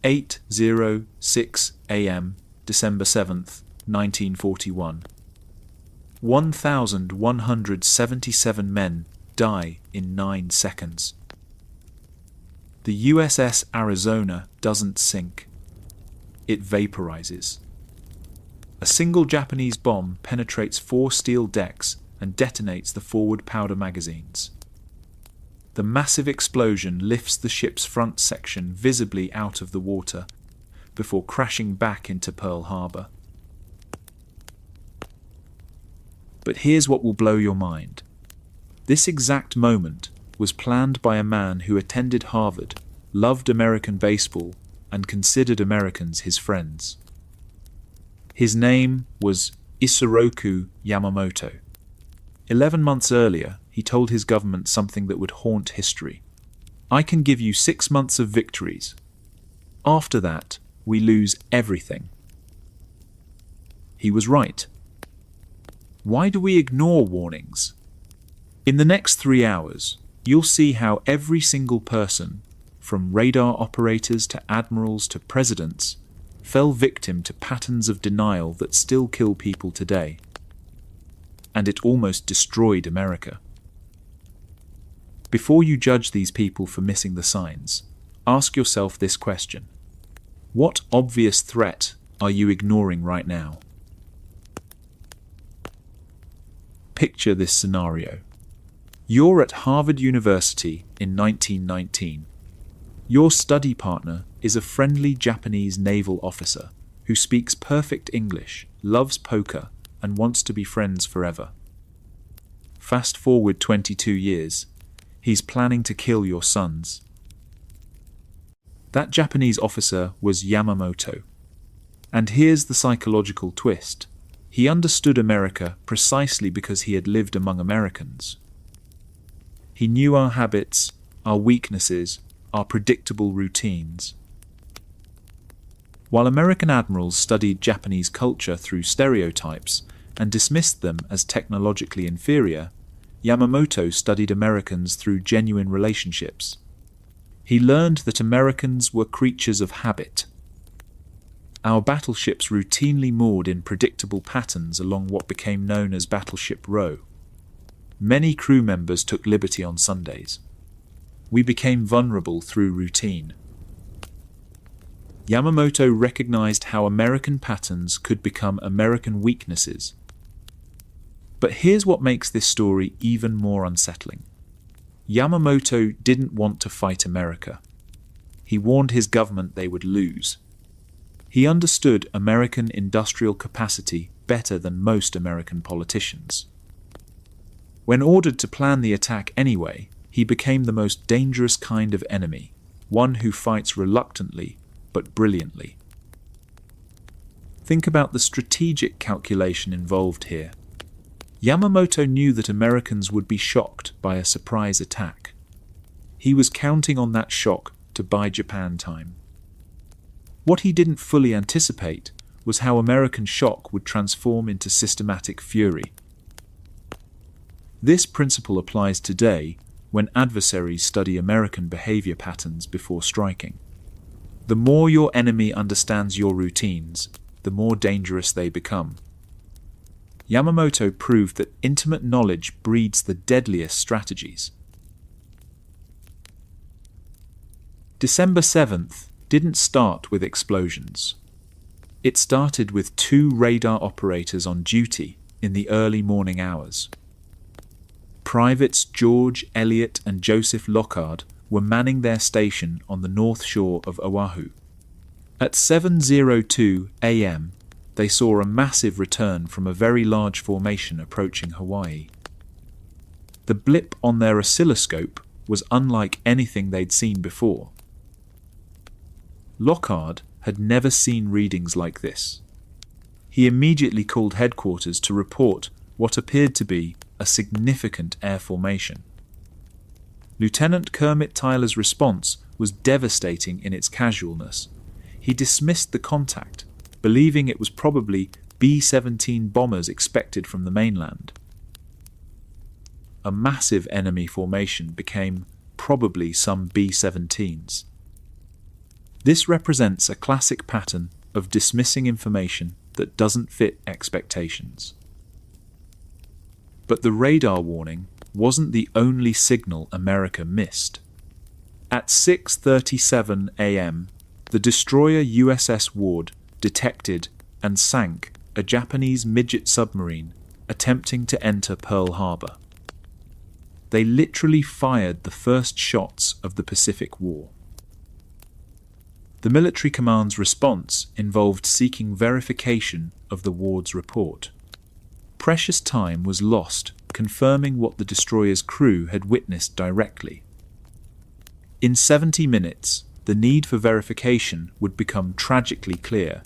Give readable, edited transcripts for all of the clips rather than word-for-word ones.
8:06 a.m., December 7th, 1941. 1,177 men die in 9 seconds. The USS Arizona doesn't sink. It vaporizes. A single Japanese bomb penetrates 4 steel decks and detonates the forward powder magazines. The massive explosion lifts the ship's front section visibly out of the water before crashing back into Pearl Harbor. But here's what will blow your mind. This exact moment was planned by a man who attended Harvard, loved American baseball, and considered Americans his friends. His name was Isoroku Yamamoto. 11 months earlier, he told his government something that would haunt history. I can give you 6 months of victories. After that, we lose everything. He was right. Why do we ignore warnings? In the next 3 hours, you'll see how every single person, from radar operators to admirals to presidents, fell victim to patterns of denial that still kill people today. And it almost destroyed America. Before you judge these people for missing the signs, ask yourself this question. What obvious threat are you ignoring right now? Picture this scenario. You're at Harvard University in 1919. Your study partner is a friendly Japanese naval officer who speaks perfect English, loves poker, and wants to be friends forever. Fast forward 22 years, he's planning to kill your sons. That Japanese officer was Yamamoto. And here's the psychological twist. He understood America precisely because he had lived among Americans. He knew our habits, our weaknesses, our predictable routines. While American admirals studied Japanese culture through stereotypes and dismissed them as technologically inferior, Yamamoto studied Americans through genuine relationships. He learned that Americans were creatures of habit. Our battleships routinely moored in predictable patterns along what became known as Battleship Row. Many crew members took liberty on Sundays. We became vulnerable through routine. Yamamoto recognized how American patterns could become American weaknesses. But here's what makes this story even more unsettling. Yamamoto didn't want to fight America. He warned his government they would lose. He understood American industrial capacity better than most American politicians. When ordered to plan the attack anyway, he became the most dangerous kind of enemy, one who fights reluctantly but brilliantly. Think about the strategic calculation involved here. Yamamoto knew that Americans would be shocked by a surprise attack. He was counting on that shock to buy Japan time. What he didn't fully anticipate was how American shock would transform into systematic fury. This principle applies today when adversaries study American behavior patterns before striking. The more your enemy understands your routines, the more dangerous they become. Yamamoto proved that intimate knowledge breeds the deadliest strategies. December 7th didn't start with explosions. It started with 2 radar operators on duty in the early morning hours. Privates George Elliott and Joseph Lockhart were manning their station on the north shore of Oahu. At 7:02 a.m., they saw a massive return from a very large formation approaching Hawaii. The blip on their oscilloscope was unlike anything they'd seen before. Lockhart had never seen readings like this. He immediately called headquarters to report what appeared to be a significant air formation. Lieutenant Kermit Tyler's response was devastating in its casualness. He dismissed the contact, believing it was probably B-17 bombers expected from the mainland. A massive enemy formation became probably some B-17s. This represents a classic pattern of dismissing information that doesn't fit expectations. But the radar warning wasn't the only signal America missed. At 6:37 a.m., the destroyer USS Ward detected and sank a Japanese midget submarine attempting to enter Pearl Harbor. They literally fired the first shots of the Pacific War. The military command's response involved seeking verification of the Ward's report. Precious time was lost confirming what the destroyer's crew had witnessed directly. In 70 minutes, the need for verification would become tragically clear.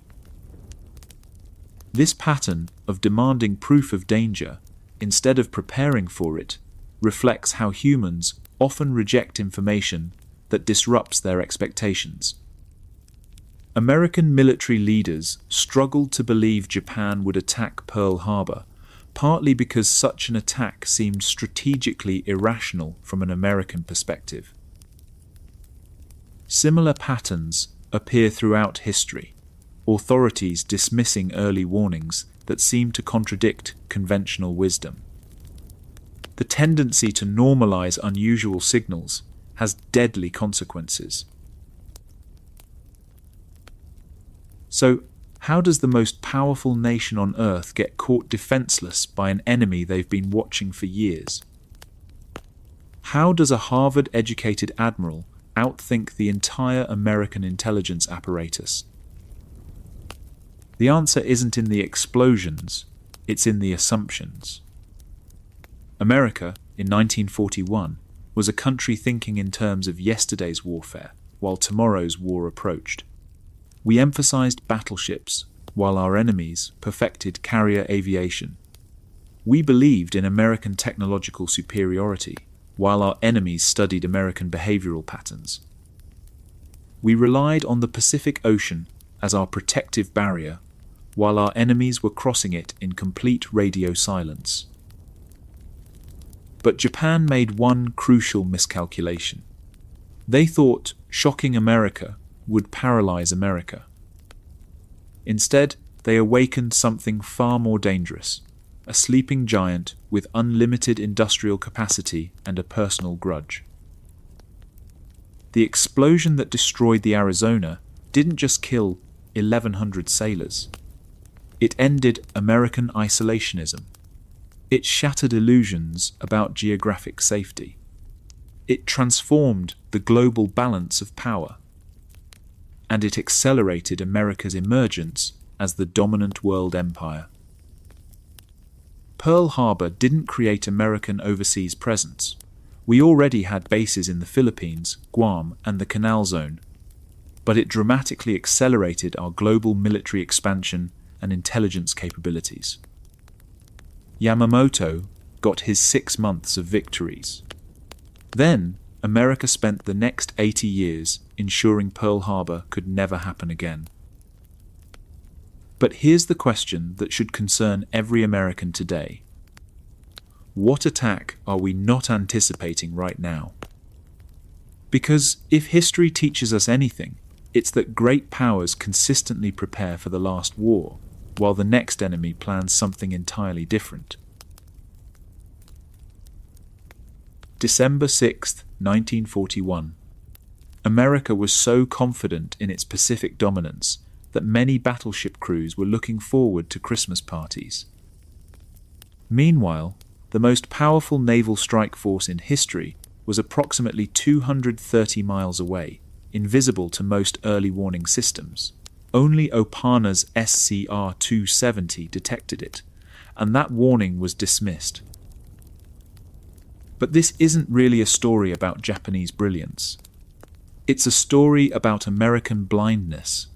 This pattern of demanding proof of danger, instead of preparing for it, reflects how humans often reject information that disrupts their expectations. American military leaders struggled to believe Japan would attack Pearl Harbor, partly because such an attack seemed strategically irrational from an American perspective. Similar patterns appear throughout history, authorities dismissing early warnings that seem to contradict conventional wisdom. The tendency to normalize unusual signals has deadly consequences. So, how does the most powerful nation on Earth get caught defenseless by an enemy they've been watching for years? How does a Harvard-educated admiral outthink the entire American intelligence apparatus? The answer isn't in the explosions, it's in the assumptions. America, in 1941, was a country thinking in terms of yesterday's warfare, while tomorrow's war approached. We emphasized battleships, while our enemies perfected carrier aviation. We believed in American technological superiority, while our enemies studied American behavioral patterns. We relied on the Pacific Ocean as our protective barrier, while our enemies were crossing it in complete radio silence. But Japan made one crucial miscalculation. They thought shocking America would paralyze America. Instead, they awakened something far more dangerous, a sleeping giant with unlimited industrial capacity and a personal grudge. The explosion that destroyed the Arizona didn't just kill 1,100 sailors. It ended American isolationism. It shattered illusions about geographic safety. It transformed the global balance of power. And it accelerated America's emergence as the dominant world empire. Pearl Harbor didn't create American overseas presence. We already had bases in the Philippines, Guam, and the Canal Zone. But it dramatically accelerated our global military expansion and intelligence capabilities. Yamamoto got his 6 months of victories. Then, America spent the next 80 years ensuring Pearl Harbor could never happen again. But here's the question that should concern every American today. What attack are we not anticipating right now? Because if history teaches us anything, it's that great powers consistently prepare for the last war, while the next enemy plans something entirely different. December 6, 1941. America was so confident in its Pacific dominance that many battleship crews were looking forward to Christmas parties. Meanwhile, the most powerful naval strike force in history was approximately 230 miles away, invisible to most early warning systems. Only Opana's SCR-270 detected it, and that warning was dismissed. But this isn't really a story about Japanese brilliance. It's a story about American blindness.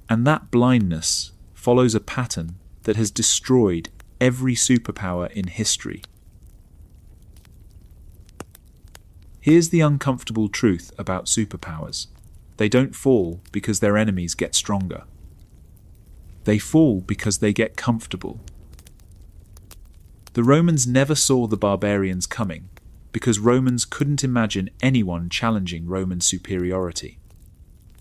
And that blindness follows a pattern that has destroyed every superpower in history. Here's the uncomfortable truth about superpowers. They don't fall because their enemies get stronger. They fall because they get comfortable. The Romans never saw the barbarians coming because Romans couldn't imagine anyone challenging Roman superiority.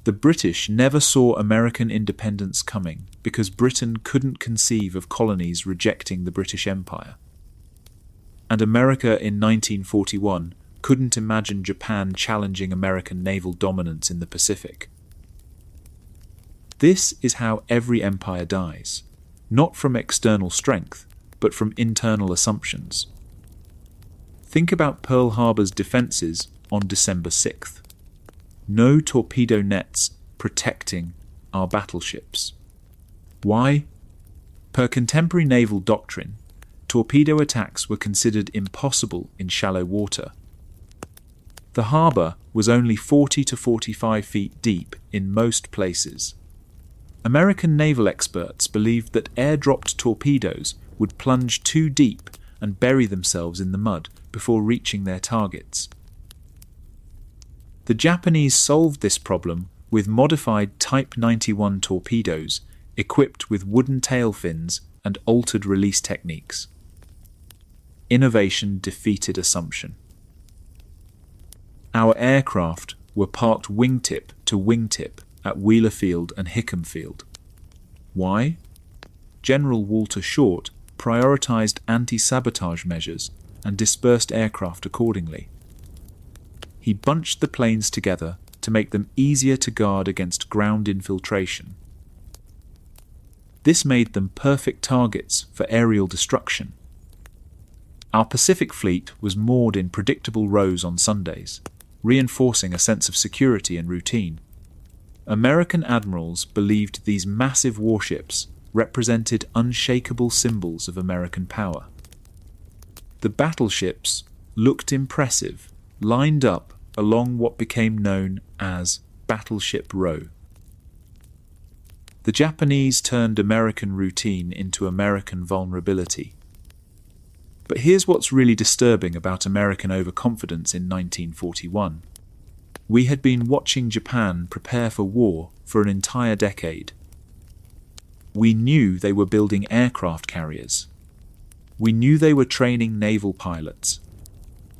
The British never saw American independence coming because Britain couldn't conceive of colonies rejecting the British Empire. And America in 1941 couldn't imagine Japan challenging American naval dominance in the Pacific. This is how every empire dies, not from external strength, but from internal assumptions. Think about Pearl Harbor's defenses on December 6th. No torpedo nets protecting our battleships. Why? Per contemporary naval doctrine, torpedo attacks were considered impossible in shallow water. The harbour was only 40 to 45 feet deep in most places. American naval experts believed that air-dropped torpedoes would plunge too deep and bury themselves in the mud before reaching their targets. The Japanese solved this problem with modified Type 91 torpedoes equipped with wooden tail fins and altered release techniques. Innovation defeated assumption. Our aircraft were parked wingtip to wingtip at Wheeler Field and Hickam Field. Why? General Walter Short prioritized anti-sabotage measures and dispersed aircraft accordingly. He bunched the planes together to make them easier to guard against ground infiltration. This made them perfect targets for aerial destruction. Our Pacific Fleet was moored in predictable rows on Sundays, reinforcing a sense of security and routine. American admirals believed these massive warships represented unshakable symbols of American power. The battleships looked impressive, lined up along what became known as Battleship Row. The Japanese turned American routine into American vulnerability. But here's what's really disturbing about American overconfidence in 1941. We had been watching Japan prepare for war for an entire decade. We knew they were building aircraft carriers. We knew they were training naval pilots.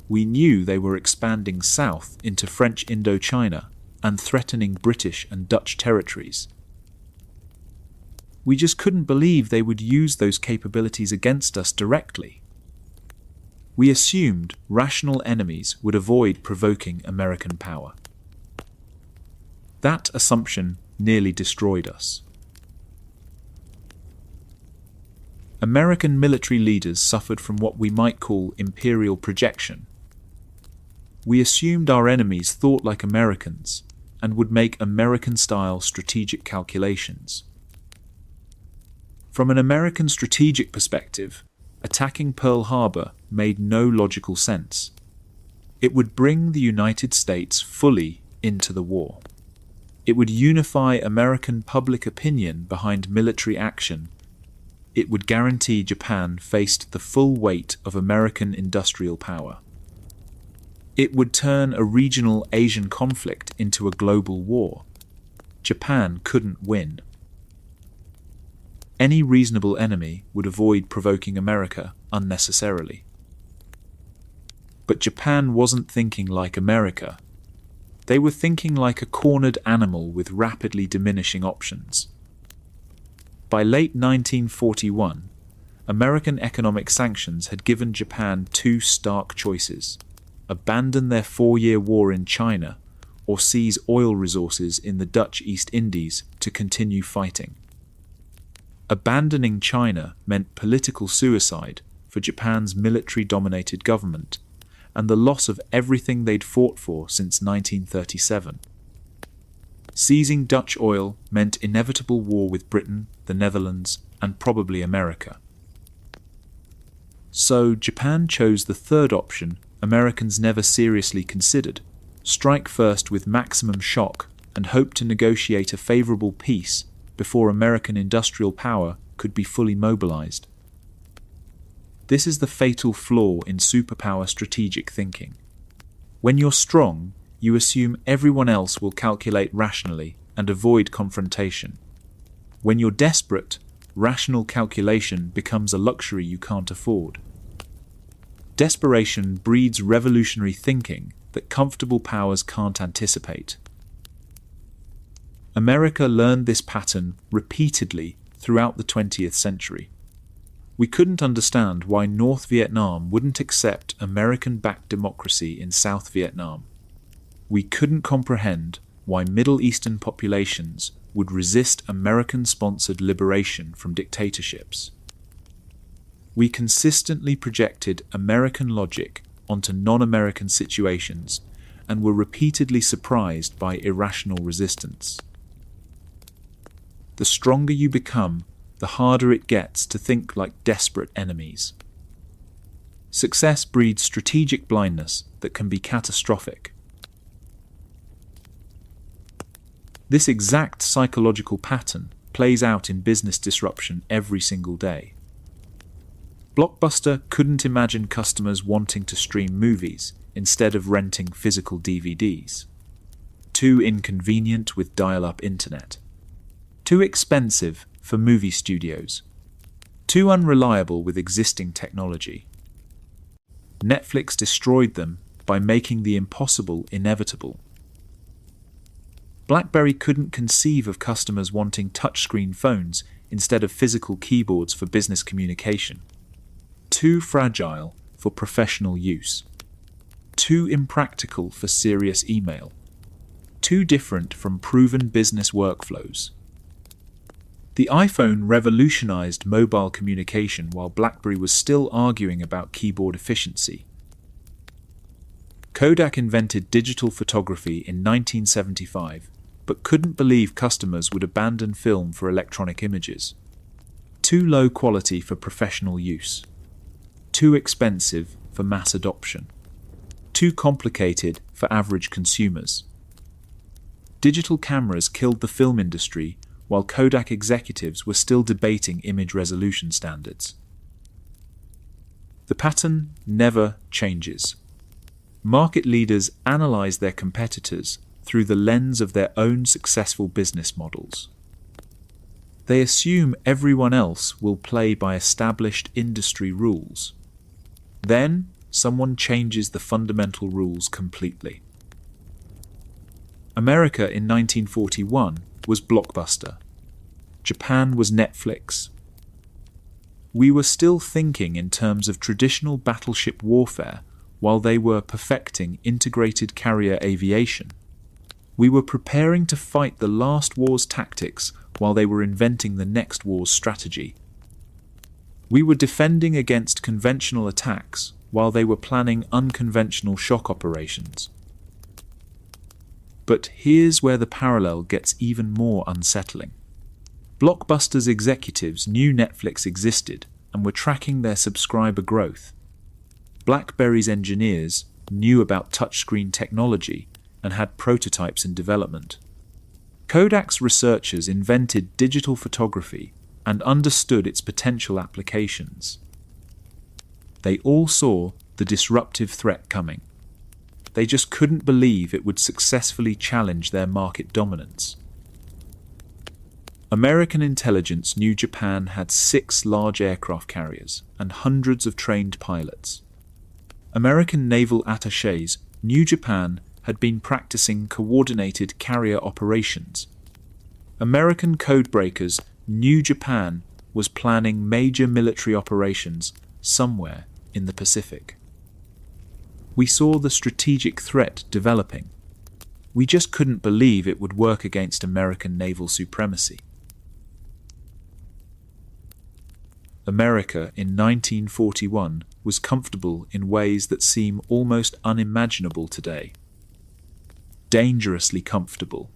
We knew they were expanding south into French Indochina and threatening British and Dutch territories. We just couldn't believe they would use those capabilities against us directly. We assumed rational enemies would avoid provoking American power. That assumption nearly destroyed us. American military leaders suffered from what we might call imperial projection. We assumed our enemies thought like Americans and would make American-style strategic calculations. From an American strategic perspective, attacking Pearl Harbor made no logical sense. It would bring the United States fully into the war. It would unify American public opinion behind military action. It would guarantee Japan faced the full weight of American industrial power. It would turn a regional Asian conflict into a global war. Japan couldn't win. Any reasonable enemy would avoid provoking America unnecessarily. But Japan wasn't thinking like America. They were thinking like a cornered animal with rapidly diminishing options. By late 1941, American economic sanctions had given Japan two stark choices: abandon their 4-year war in China or seize oil resources in the Dutch East Indies to continue fighting. Abandoning China meant political suicide for Japan's military-dominated government and the loss of everything they'd fought for since 1937. Seizing Dutch oil meant inevitable war with Britain, the Netherlands, and probably America. So Japan chose the third option Americans never seriously considered: strike first with maximum shock and hope to negotiate a favorable peace before American industrial power could be fully mobilized. This is the fatal flaw in superpower strategic thinking. When you're strong, you assume everyone else will calculate rationally and avoid confrontation. When you're desperate, rational calculation becomes a luxury you can't afford. Desperation breeds revolutionary thinking that comfortable powers can't anticipate. America learned this pattern repeatedly throughout the 20th century. We couldn't understand why North Vietnam wouldn't accept American-backed democracy in South Vietnam. We couldn't comprehend why Middle Eastern populations would resist American-sponsored liberation from dictatorships. We consistently projected American logic onto non-American situations and were repeatedly surprised by irrational resistance. The stronger you become, the harder it gets to think like desperate enemies. Success breeds strategic blindness that can be catastrophic. This exact psychological pattern plays out in business disruption every single day. Blockbuster couldn't imagine customers wanting to stream movies instead of renting physical DVDs. Too inconvenient with dial-up internet. Too expensive for movie studios. Too unreliable with existing technology. Netflix destroyed them by making the impossible inevitable. BlackBerry couldn't conceive of customers wanting touchscreen phones instead of physical keyboards for business communication. Too fragile for professional use. Too impractical for serious email. Too different from proven business workflows. The iPhone revolutionized mobile communication while BlackBerry was still arguing about keyboard efficiency. Kodak invented digital photography in 1975, but couldn't believe customers would abandon film for electronic images. Too low quality for professional use. Too expensive for mass adoption. Too complicated for average consumers. Digital cameras killed the film industry while Kodak executives were still debating image resolution standards. The pattern never changes. Market leaders analyze their competitors through the lens of their own successful business models. They assume everyone else will play by established industry rules. Then, someone changes the fundamental rules completely. America in 1941 was Blockbuster. Japan was Netflix. We were still thinking in terms of traditional battleship warfare while they were perfecting integrated carrier aviation. We were preparing to fight the last war's tactics while they were inventing the next war's strategy. We were defending against conventional attacks while they were planning unconventional shock operations. But here's where the parallel gets even more unsettling. Blockbuster's executives knew Netflix existed and were tracking their subscriber growth. BlackBerry's engineers knew about touchscreen technology and had prototypes in development. Kodak's researchers invented digital photography and understood its potential applications. They all saw the disruptive threat coming. They just couldn't believe it would successfully challenge their market dominance. American intelligence knew Japan had 6 large aircraft carriers and hundreds of trained pilots. American naval attachés knew Japan had been practicing coordinated carrier operations. American codebreakers knew Japan was planning major military operations somewhere in the Pacific. We saw the strategic threat developing. We just couldn't believe it would work against American naval supremacy. America in 1941 was comfortable in ways that seem almost unimaginable today. Dangerously comfortable.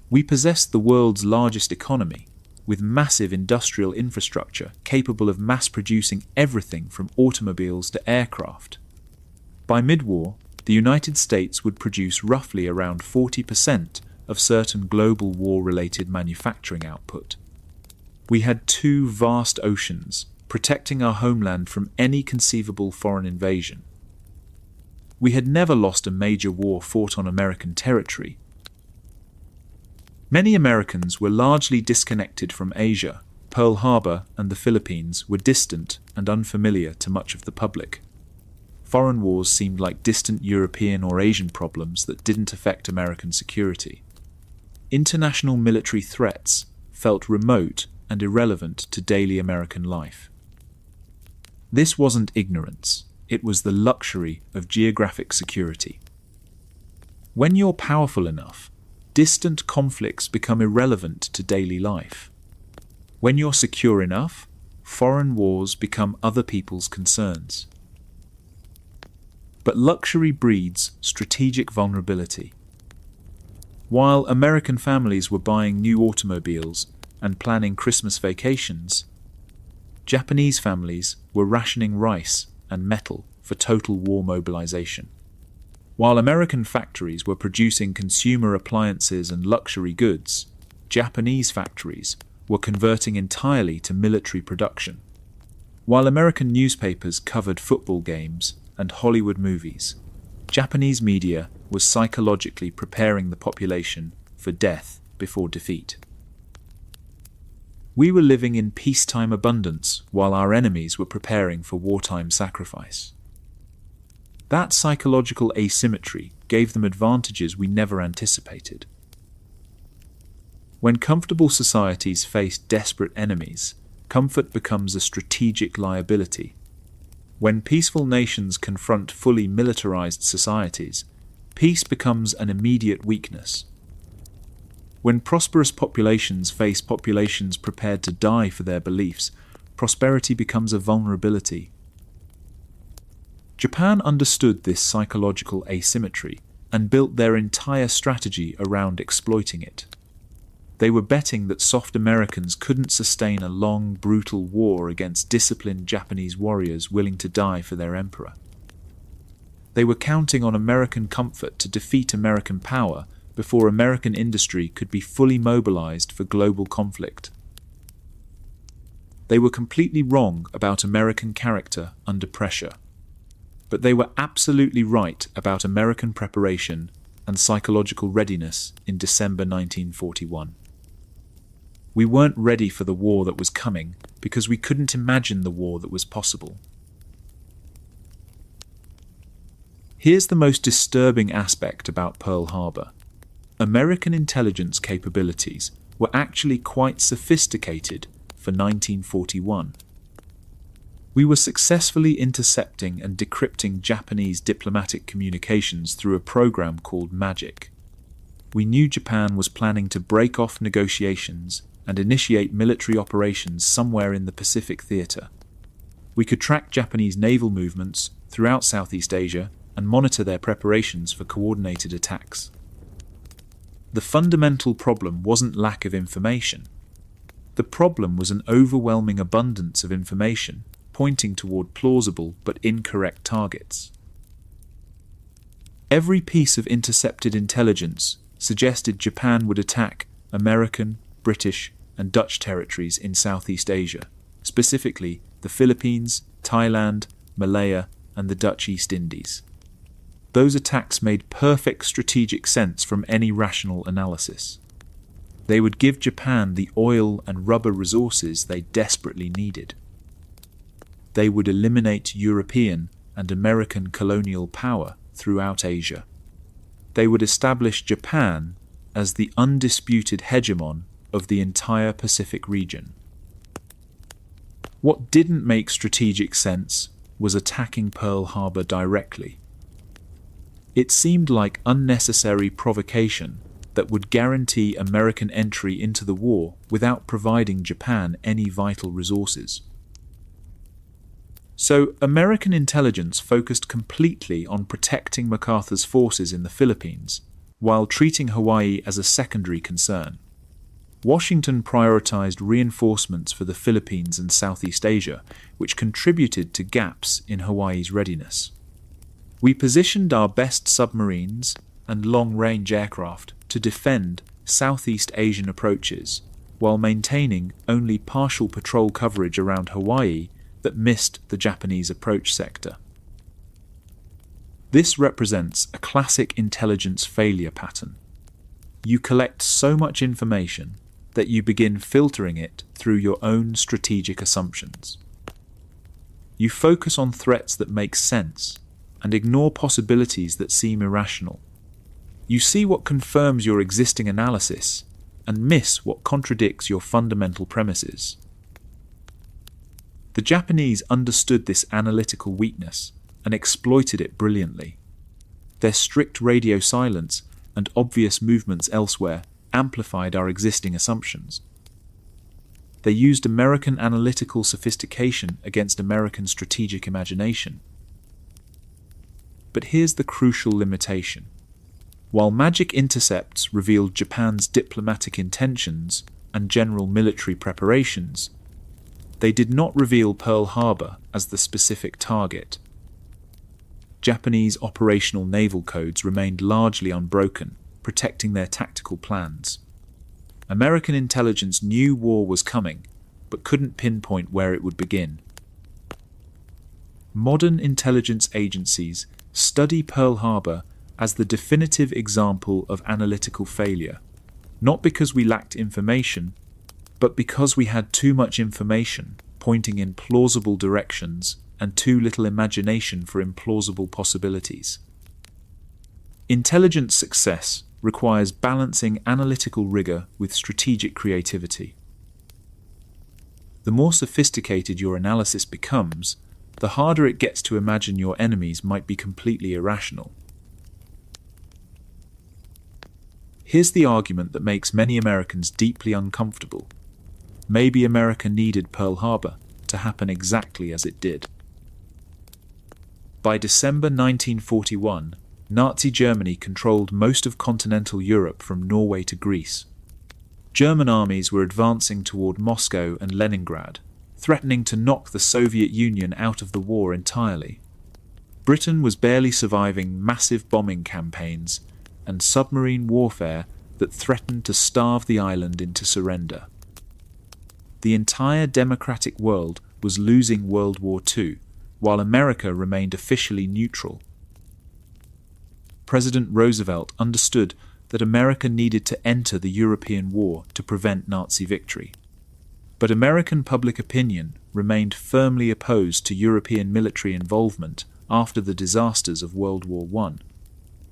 We possessed the world's largest economy, with massive industrial infrastructure capable of mass-producing everything from automobiles to aircraft. By mid-war, the United States would produce roughly around 40% of certain global war-related manufacturing output. We had 2 vast oceans, protecting our homeland from any conceivable foreign invasion. We had never lost a major war fought on American territory. Many Americans were largely disconnected from Asia. Pearl Harbor and the Philippines were distant and unfamiliar to much of the public. Foreign wars seemed like distant European or Asian problems that didn't affect American security. international military threats felt remote and irrelevant to daily American life. This wasn't ignorance, it was the luxury of geographic security. When you're powerful enough, distant conflicts become irrelevant to daily life. When you're secure enough, foreign wars become other people's concerns. But luxury breeds strategic vulnerability. While American families were buying new automobiles and planning Christmas vacations, Japanese families were rationing rice and metal for total war mobilization. While American factories were producing consumer appliances and luxury goods, Japanese factories were converting entirely to military production. While American newspapers covered football games and Hollywood movies, Japanese media was psychologically preparing the population for death before defeat. We were living in peacetime abundance while our enemies were preparing for wartime sacrifice. That psychological asymmetry gave them advantages we never anticipated. When comfortable societies face desperate enemies, comfort becomes a strategic liability. When peaceful nations confront fully militarized societies, peace becomes an immediate weakness. When prosperous populations face populations prepared to die for their beliefs, prosperity becomes a vulnerability. Japan understood this psychological asymmetry and built their entire strategy around exploiting it. They were betting that soft Americans couldn't sustain a long, brutal war against disciplined Japanese warriors willing to die for their emperor. They were counting on American comfort to defeat American power before American industry could be fully mobilized for global conflict. They were completely wrong about American character under pressure, but they were absolutely right about American preparation and psychological readiness in December 1941. We weren't ready for the war that was coming because we couldn't imagine the war that was possible. Here's the most disturbing aspect about Pearl Harbor. American intelligence capabilities were actually quite sophisticated for 1941. We were successfully intercepting and decrypting Japanese diplomatic communications through a program called MAGIC. We knew Japan was planning to break off negotiations and initiate military operations somewhere in the Pacific Theater. We could track Japanese naval movements throughout Southeast Asia and monitor their preparations for coordinated attacks. The fundamental problem wasn't lack of information. The problem was an overwhelming abundance of information pointing toward plausible but incorrect targets. Every piece of intercepted intelligence suggested Japan would attack American, British, and Dutch territories in Southeast Asia, specifically the Philippines, Thailand, Malaya, and the Dutch East Indies. Those attacks made perfect strategic sense from any rational analysis. They would give Japan the oil and rubber resources they desperately needed. They would eliminate European and American colonial power throughout Asia. They would establish Japan as the undisputed hegemon of the entire Pacific region. What didn't make strategic sense was attacking Pearl Harbor directly. It seemed like unnecessary provocation that would guarantee American entry into the war without providing Japan any vital resources. So American intelligence focused completely on protecting MacArthur's forces in the Philippines, while treating Hawaii as a secondary concern. Washington prioritized reinforcements for the Philippines and Southeast Asia, which contributed to gaps in Hawaii's readiness. We positioned our best submarines and long-range aircraft to defend Southeast Asian approaches, while maintaining only partial patrol coverage around Hawaii that missed the Japanese approach sector. This represents a classic intelligence failure pattern. You collect so much information that you begin filtering it through your own strategic assumptions. You focus on threats that make sense and ignore possibilities that seem irrational. You see what confirms your existing analysis and miss what contradicts your fundamental premises. The Japanese understood this analytical weakness and exploited it brilliantly. Their strict radio silence and obvious movements elsewhere amplified our existing assumptions. They used American analytical sophistication against American strategic imagination. But here's the crucial limitation. While magic intercepts revealed Japan's diplomatic intentions and general military preparations, they did not reveal Pearl Harbor as the specific target. Japanese operational naval codes remained largely unbroken, protecting their tactical plans. American intelligence knew war was coming, but couldn't pinpoint where it would begin. Modern intelligence agencies study Pearl Harbor as the definitive example of analytical failure, not because we lacked information, but because we had too much information pointing in plausible directions and too little imagination for implausible possibilities. Intelligence success requires balancing analytical rigor with strategic creativity. The more sophisticated your analysis becomes, the harder it gets to imagine your enemies might be completely irrational. Here's the argument that makes many Americans deeply uncomfortable. Maybe America needed Pearl Harbor to happen exactly as it did. By December 1941, Nazi Germany controlled most of continental Europe from Norway to Greece. German armies were advancing toward Moscow and Leningrad, threatening to knock the Soviet Union out of the war entirely. Britain was barely surviving massive bombing campaigns and submarine warfare that threatened to starve the island into surrender. The entire democratic world was losing World War II, while America remained officially neutral. President Roosevelt understood that America needed to enter the European war to prevent Nazi victory. But American public opinion remained firmly opposed to European military involvement after the disasters of World War I.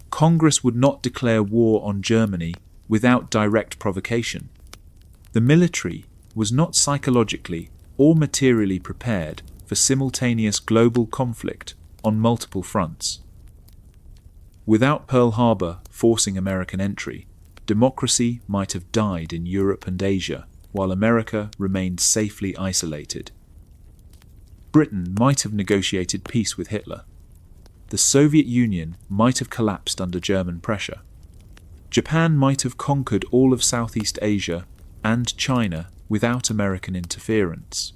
Congress would not declare war on Germany without direct provocation. The military was not psychologically or materially prepared for simultaneous global conflict on multiple fronts. Without Pearl Harbor forcing American entry, democracy might have died in Europe and Asia, while America remained safely isolated. Britain might have negotiated peace with Hitler. The Soviet Union might have collapsed under German pressure. Japan might have conquered all of Southeast Asia and China without American interference.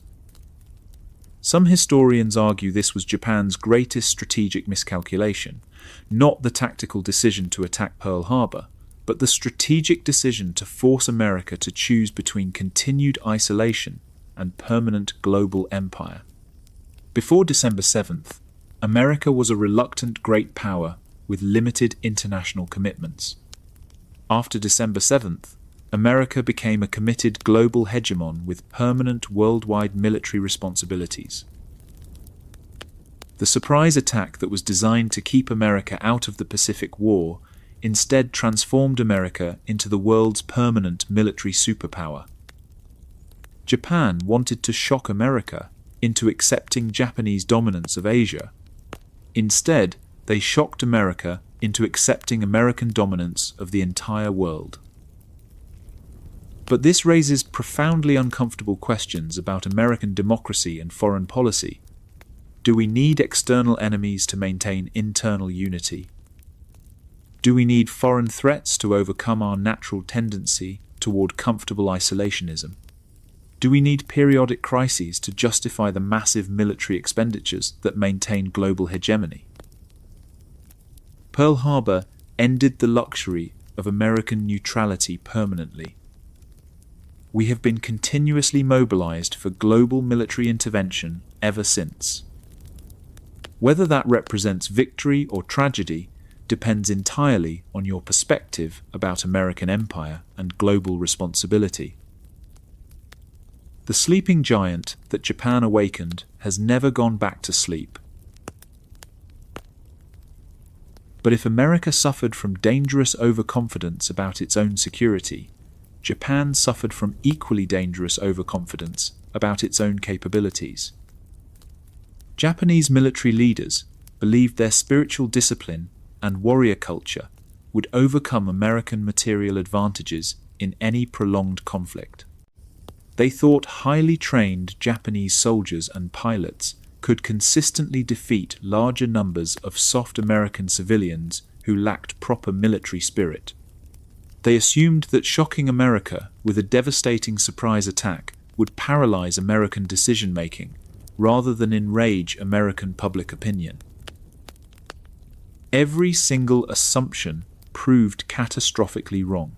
Some historians argue this was Japan's greatest strategic miscalculation, not the tactical decision to attack Pearl Harbor, but the strategic decision to force America to choose between continued isolation and permanent global empire. Before December 7th, America was a reluctant great power with limited international commitments. After December 7th, America became a committed global hegemon with permanent worldwide military responsibilities. The surprise attack that was designed to keep America out of the Pacific War instead transformed America into the world's permanent military superpower. Japan wanted to shock America into accepting Japanese dominance of Asia. Instead, they shocked America into accepting American dominance of the entire world. But this raises profoundly uncomfortable questions about American democracy and foreign policy. Do we need external enemies to maintain internal unity? Do we need foreign threats to overcome our natural tendency toward comfortable isolationism? Do we need periodic crises to justify the massive military expenditures that maintain global hegemony? Pearl Harbor ended the luxury of American neutrality permanently. We have been continuously mobilized for global military intervention ever since. Whether that represents victory or tragedy depends entirely on your perspective about American empire and global responsibility. The sleeping giant that Japan awakened has never gone back to sleep. But if America suffered from dangerous overconfidence about its own security, Japan suffered from equally dangerous overconfidence about its own capabilities. Japanese military leaders believed their spiritual discipline and warrior culture would overcome American material advantages in any prolonged conflict. They thought highly trained Japanese soldiers and pilots could consistently defeat larger numbers of soft American civilians who lacked proper military spirit. They assumed that shocking America with a devastating surprise attack would paralyze American decision-making rather than enrage American public opinion. Every single assumption proved catastrophically wrong.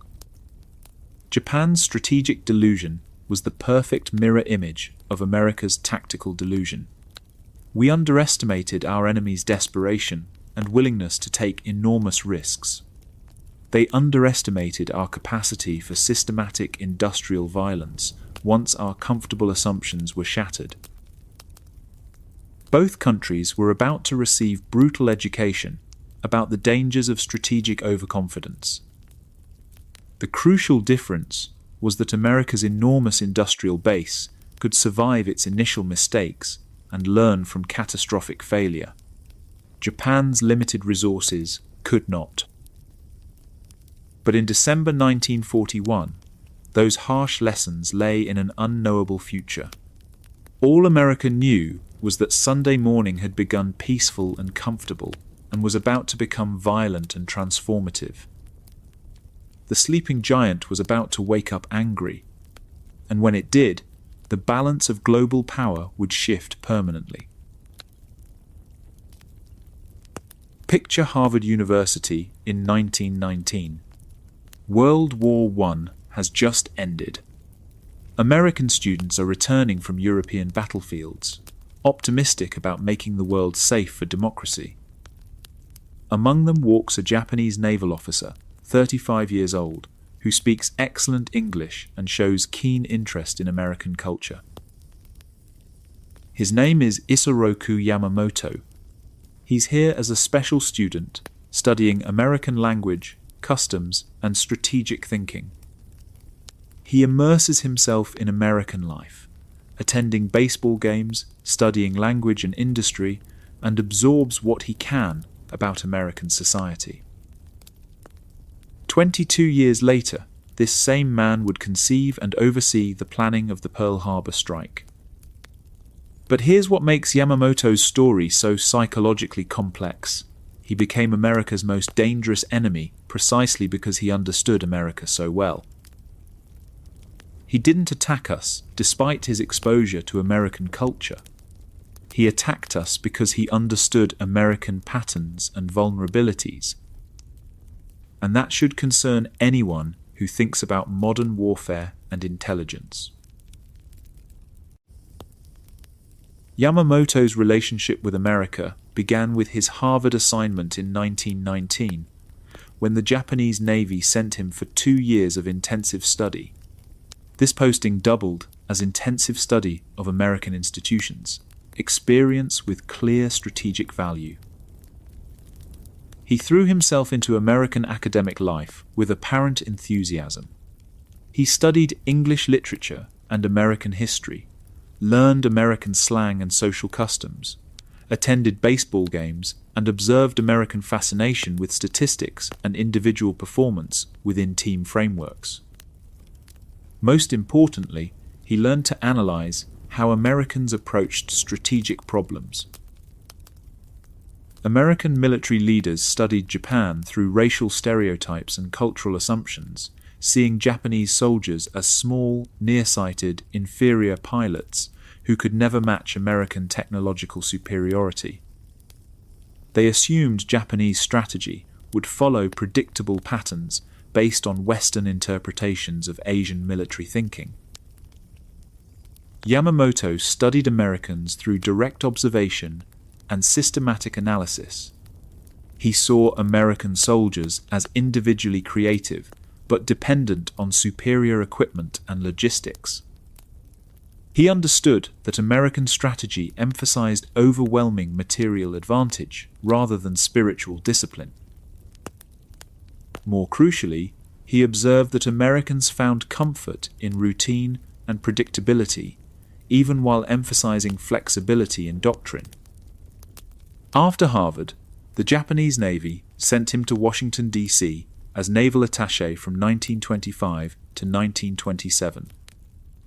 Japan's strategic delusion was the perfect mirror image of America's tactical delusion. We underestimated our enemy's desperation and willingness to take enormous risks. They underestimated our capacity for systematic industrial violence once our comfortable assumptions were shattered. Both countries were about to receive brutal education about the dangers of strategic overconfidence. The crucial difference was that America's enormous industrial base could survive its initial mistakes and learn from catastrophic failure. Japan's limited resources could not. But in December 1941, those harsh lessons lay in an unknowable future. All America knew was that Sunday morning had begun peaceful and comfortable and was about to become violent and transformative. The sleeping giant was about to wake up angry, and when it did, the balance of global power would shift permanently. Picture Harvard University in 1919. World War I has just ended. American students are returning from European battlefields, optimistic about making the world safe for democracy. Among them walks a Japanese naval officer, 35 years old, who speaks excellent English and shows keen interest in American culture. His name is Isoroku Yamamoto. He's here as a special student, studying American language, customs, and strategic thinking. He immerses himself in American life, attending baseball games, studying language and industry, and absorbs what he can about American society. 22 years later, this same man would conceive and oversee the planning of the Pearl Harbor strike. But here's what makes Yamamoto's story so psychologically complex. He became America's most dangerous enemy precisely because he understood America so well. He didn't attack us despite his exposure to American culture. He attacked us because he understood American patterns and vulnerabilities. And that should concern anyone who thinks about modern warfare and intelligence. Yamamoto's relationship with America began with his Harvard assignment in 1919, when the Japanese Navy sent him for 2 years of intensive study. This posting doubled as intensive study of American institutions, experience with clear strategic value. He threw himself into American academic life with apparent enthusiasm. He studied English literature and American history, learned American slang and social customs, attended baseball games, and observed American fascination with statistics and individual performance within team frameworks. Most importantly, he learned to analyze how Americans approached strategic problems. American military leaders studied Japan through racial stereotypes and cultural assumptions, seeing Japanese soldiers as small, nearsighted, inferior pilots who could never match American technological superiority. They assumed Japanese strategy would follow predictable patterns based on Western interpretations of Asian military thinking. Yamamoto studied Americans through direct observation and systematic analysis. He saw American soldiers as individually creative, but dependent on superior equipment and logistics. He understood that American strategy emphasized overwhelming material advantage rather than spiritual discipline. More crucially, he observed that Americans found comfort in routine and predictability, even while emphasizing flexibility in doctrine. After Harvard, the Japanese Navy sent him to Washington, D.C. as naval attaché from 1925 to 1927.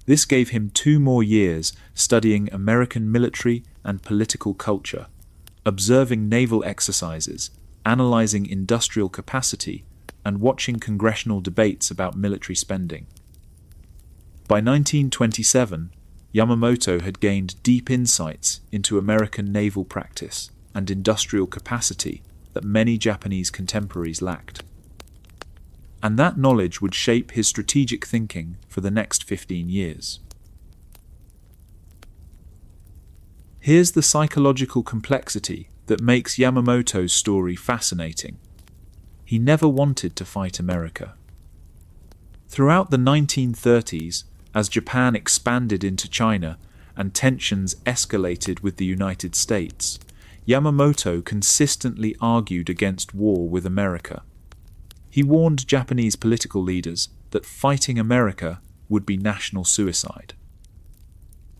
This gave him 2 more years studying American military and political culture, observing naval exercises, analyzing industrial capacity, and watching congressional debates about military spending. By 1927, Yamamoto had gained deep insights into American naval practice and industrial capacity that many Japanese contemporaries lacked. And that knowledge would shape his strategic thinking for the next 15 years. Here's the psychological complexity that makes Yamamoto's story fascinating. He never wanted to fight America. Throughout the 1930s, as Japan expanded into China and tensions escalated with the United States, Yamamoto consistently argued against war with America. He warned Japanese political leaders that fighting America would be national suicide.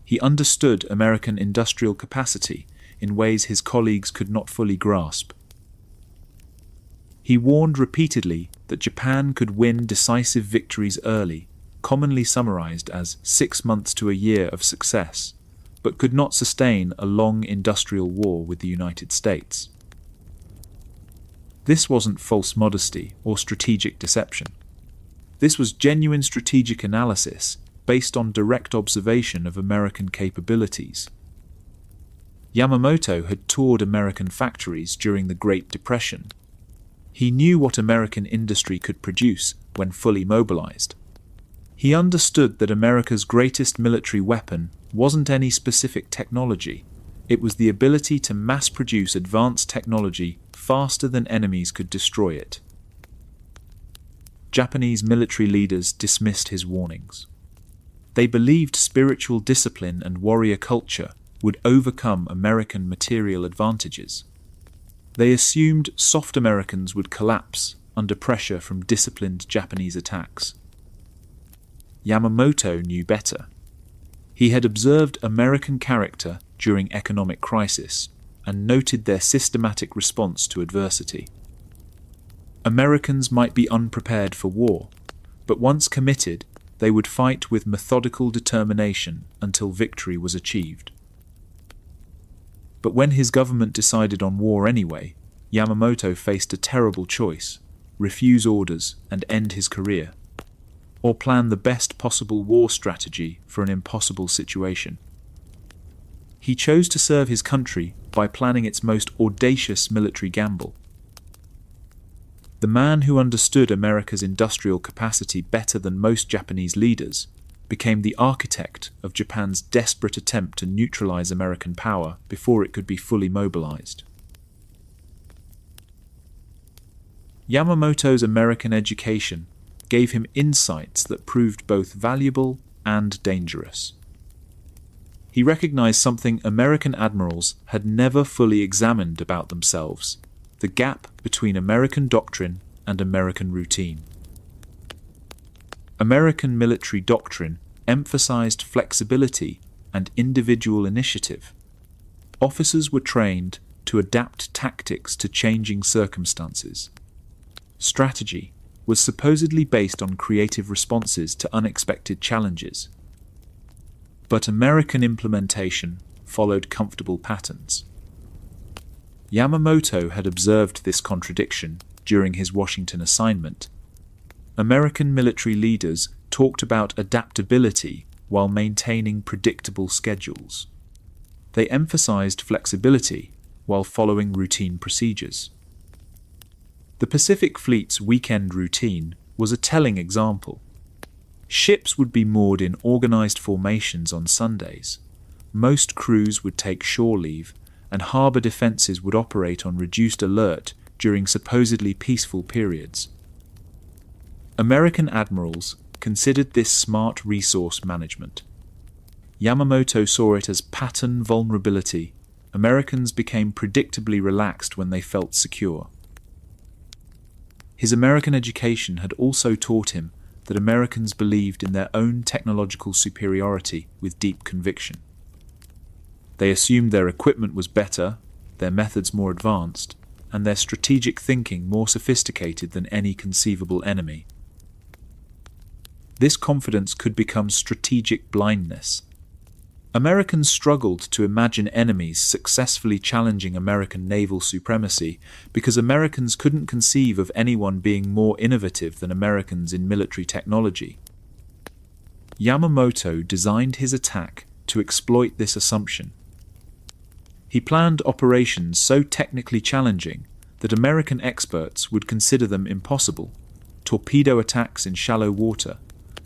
He understood American industrial capacity in ways his colleagues could not fully grasp. He warned repeatedly that Japan could win decisive victories early, commonly summarized as 6 months to a year of success, but could not sustain a long industrial war with the United States. This wasn't false modesty or strategic deception. This was genuine strategic analysis based on direct observation of American capabilities. Yamamoto had toured American factories during the Great Depression. He knew what American industry could produce when fully mobilized. He understood that America's greatest military weapon wasn't any specific technology. It was the ability to mass-produce advanced technology faster than enemies could destroy it. Japanese military leaders dismissed his warnings. They believed spiritual discipline and warrior culture would overcome American material advantages. They assumed soft Americans would collapse under pressure from disciplined Japanese attacks. Yamamoto knew better. He had observed American character during economic crisis and noted their systematic response to adversity. Americans might be unprepared for war, but once committed, they would fight with methodical determination until victory was achieved. But when his government decided on war anyway, Yamamoto faced a terrible choice: refuse orders and end his career, or plan the best possible war strategy for an impossible situation. He chose to serve his country by planning its most audacious military gamble. The man who understood America's industrial capacity better than most Japanese leaders became the architect of Japan's desperate attempt to neutralize American power before it could be fully mobilized. Yamamoto's American education gave him insights that proved both valuable and dangerous. He recognized something American admirals had never fully examined about themselves: the gap between American doctrine and American routine. American military doctrine emphasized flexibility and individual initiative. Officers were trained to adapt tactics to changing circumstances. Strategy was supposedly based on creative responses to unexpected challenges. But American implementation followed comfortable patterns. Yamamoto had observed this contradiction during his Washington assignment. American military leaders talked about adaptability while maintaining predictable schedules. They emphasized flexibility while following routine procedures. The Pacific Fleet's weekend routine was a telling example. Ships would be moored in organized formations on Sundays. Most crews would take shore leave, and harbor defenses would operate on reduced alert during supposedly peaceful periods. American admirals considered this smart resource management. Yamamoto saw it as pattern vulnerability. Americans became predictably relaxed when they felt secure. His American education had also taught him that Americans believed in their own technological superiority with deep conviction. They assumed their equipment was better, their methods more advanced, and their strategic thinking more sophisticated than any conceivable enemy. This confidence could become strategic blindness. Americans struggled to imagine enemies successfully challenging American naval supremacy because Americans couldn't conceive of anyone being more innovative than Americans in military technology. Yamamoto designed his attack to exploit this assumption. He planned operations so technically challenging that American experts would consider them impossible: torpedo attacks in shallow water,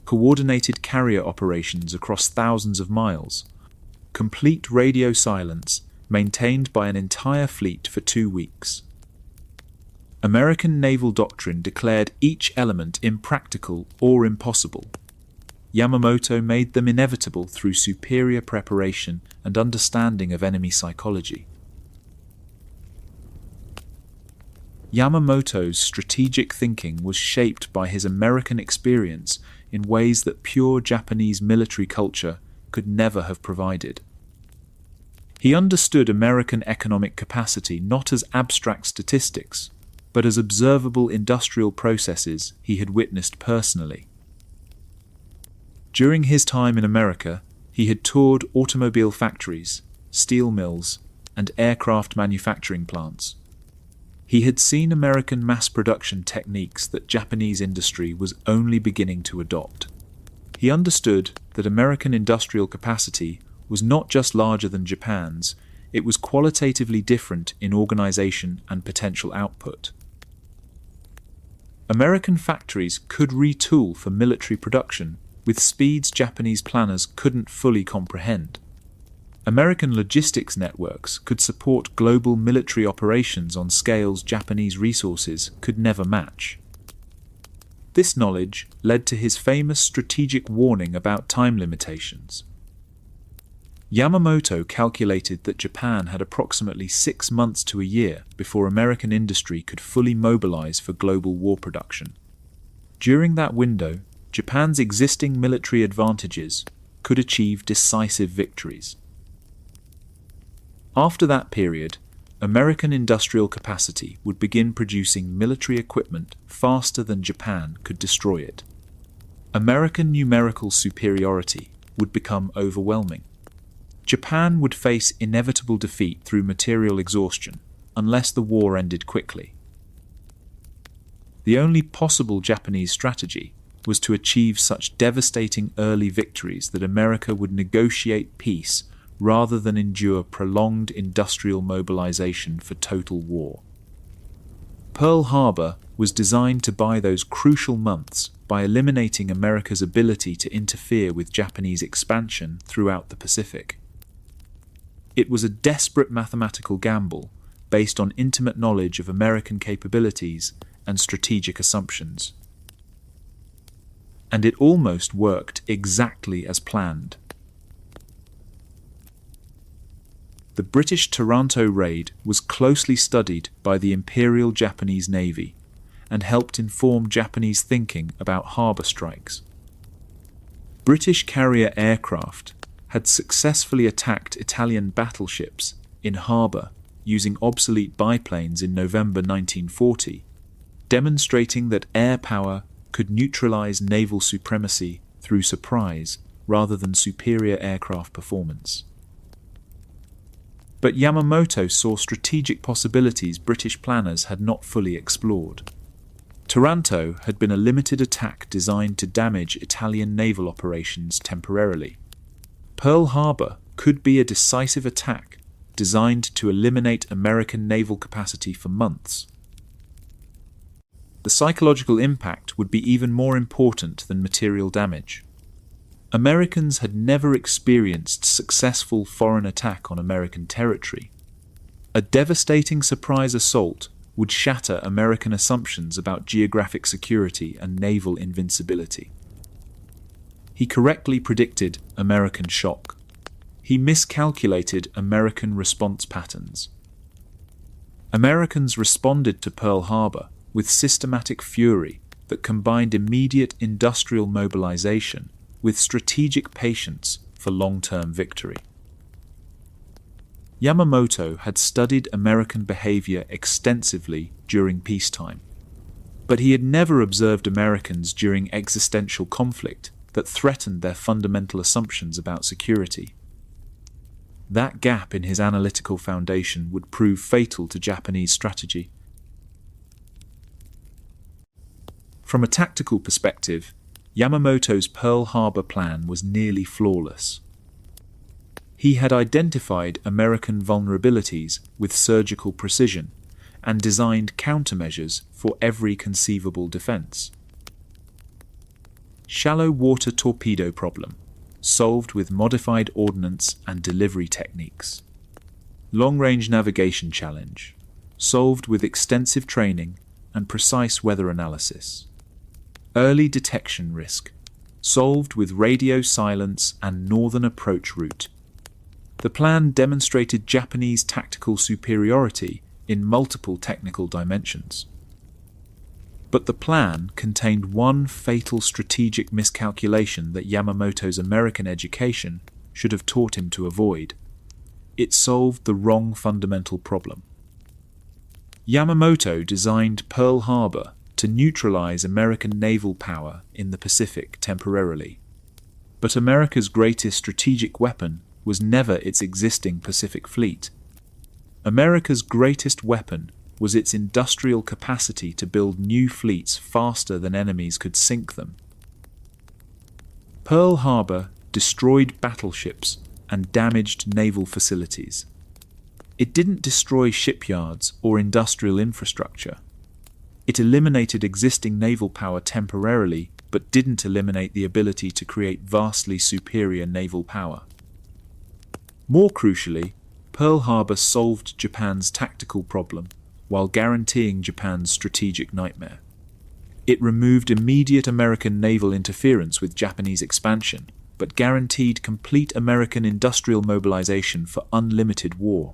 coordinated carrier operations across thousands of miles, complete radio silence maintained by an entire fleet for 2 weeks. American naval doctrine declared each element impractical or impossible. Yamamoto made them inevitable through superior preparation and understanding of enemy psychology. Yamamoto's strategic thinking was shaped by his American experience in ways that pure Japanese military culture could never have provided. He understood American economic capacity not as abstract statistics, but as observable industrial processes he had witnessed personally. During his time in America, he had toured automobile factories, steel mills, and aircraft manufacturing plants. He had seen American mass production techniques that Japanese industry was only beginning to adopt. He understood that American industrial capacity was not just larger than Japan's, it was qualitatively different in organization and potential output. American factories could retool for military production with speeds Japanese planners couldn't fully comprehend. American logistics networks could support global military operations on scales Japanese resources could never match. This knowledge led to his famous strategic warning about time limitations. Yamamoto calculated that Japan had approximately 6 months to a year before American industry could fully mobilize for global war production. During that window, Japan's existing military advantages could achieve decisive victories. After that period, American industrial capacity would begin producing military equipment faster than Japan could destroy it. American numerical superiority would become overwhelming. Japan would face inevitable defeat through material exhaustion unless the war ended quickly. The only possible Japanese strategy was to achieve such devastating early victories that America would negotiate peace rather than endure prolonged industrial mobilization for total war. Pearl Harbor was designed to buy those crucial months by eliminating America's ability to interfere with Japanese expansion throughout the Pacific. It was a desperate mathematical gamble based on intimate knowledge of American capabilities and strategic assumptions. And it almost worked exactly as planned. The British Taranto raid was closely studied by the Imperial Japanese Navy and helped inform Japanese thinking about harbour strikes. British carrier aircraft had successfully attacked Italian battleships in harbour using obsolete biplanes in November 1940, demonstrating that air power could neutralise naval supremacy through surprise rather than superior aircraft performance. But Yamamoto saw strategic possibilities British planners had not fully explored. Taranto had been a limited attack designed to damage Italian naval operations temporarily. Pearl Harbor could be a decisive attack designed to eliminate American naval capacity for months. The psychological impact would be even more important than material damage. Americans had never experienced successful foreign attack on American territory. A devastating surprise assault would shatter American assumptions about geographic security and naval invincibility. He correctly predicted American shock. He miscalculated American response patterns. Americans responded to Pearl Harbor with systematic fury that combined immediate industrial mobilization with strategic patience for long-term victory. Yamamoto had studied American behavior extensively during peacetime, but he had never observed Americans during existential conflict that threatened their fundamental assumptions about security. That gap in his analytical foundation would prove fatal to Japanese strategy. From a tactical perspective, Yamamoto's Pearl Harbor plan was nearly flawless. He had identified American vulnerabilities with surgical precision and designed countermeasures for every conceivable defense. Shallow water torpedo problem, solved with modified ordnance and delivery techniques. Long-range navigation challenge, solved with extensive training and precise weather analysis. Early detection risk, solved with radio silence and northern approach route. The plan demonstrated Japanese tactical superiority in multiple technical dimensions. But the plan contained one fatal strategic miscalculation that Yamamoto's American education should have taught him to avoid. It solved the wrong fundamental problem. Yamamoto designed Pearl Harbor to neutralize American naval power in the Pacific temporarily. But America's greatest strategic weapon was never its existing Pacific fleet. America's greatest weapon was its industrial capacity to build new fleets faster than enemies could sink them. Pearl Harbor destroyed battleships and damaged naval facilities. It didn't destroy shipyards or industrial infrastructure. It eliminated existing naval power temporarily, but didn't eliminate the ability to create vastly superior naval power. More crucially, Pearl Harbor solved Japan's tactical problem while guaranteeing Japan's strategic nightmare. It removed immediate American naval interference with Japanese expansion, but guaranteed complete American industrial mobilization for unlimited war.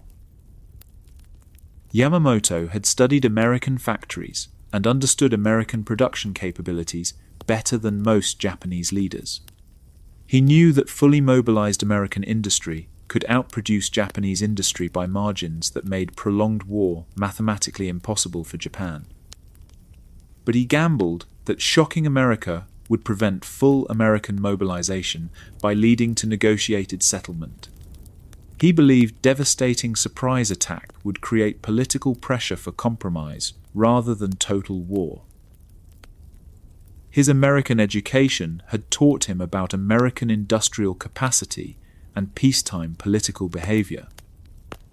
Yamamoto had studied American factories and understood American production capabilities better than most Japanese leaders. He knew that fully mobilized American industry could outproduce Japanese industry by margins that made prolonged war mathematically impossible for Japan. But he gambled that shocking America would prevent full American mobilization by leading to negotiated settlement. He believed devastating surprise attack would create political pressure for compromise rather than total war. His American education had taught him about American industrial capacity and peacetime political behavior.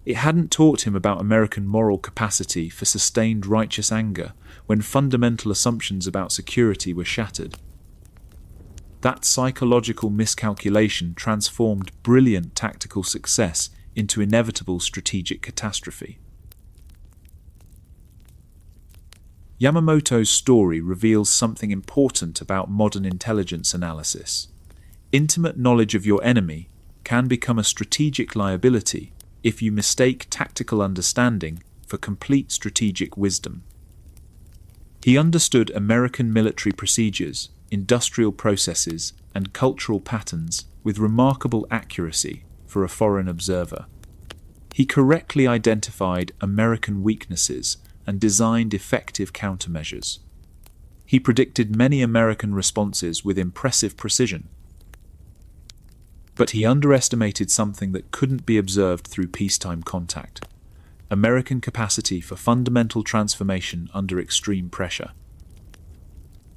It hadn't taught him about American moral capacity for sustained righteous anger when fundamental assumptions about security were shattered. That psychological miscalculation transformed brilliant tactical success into inevitable strategic catastrophe. Yamamoto's story reveals something important about modern intelligence analysis. Intimate knowledge of your enemy can become a strategic liability if you mistake tactical understanding for complete strategic wisdom. He understood American military procedures, industrial processes, and cultural patterns with remarkable accuracy for a foreign observer. He correctly identified American weaknesses and designed effective countermeasures. He predicted many American responses with impressive precision. But he underestimated something that couldn't be observed through peacetime contact: American capacity for fundamental transformation under extreme pressure.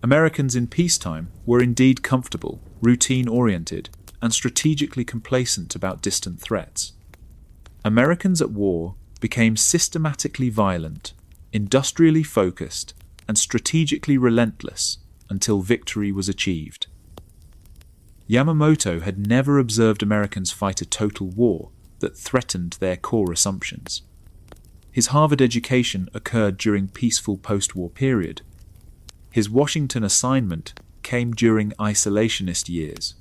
Americans in peacetime were indeed comfortable, routine-oriented, and strategically complacent about distant threats. Americans at war became systematically violent, industrially focused, and strategically relentless until victory was achieved. Yamamoto had never observed Americans fight a total war that threatened their core assumptions. His Harvard education occurred during peaceful post-war period. His Washington assignment came during isolationist years.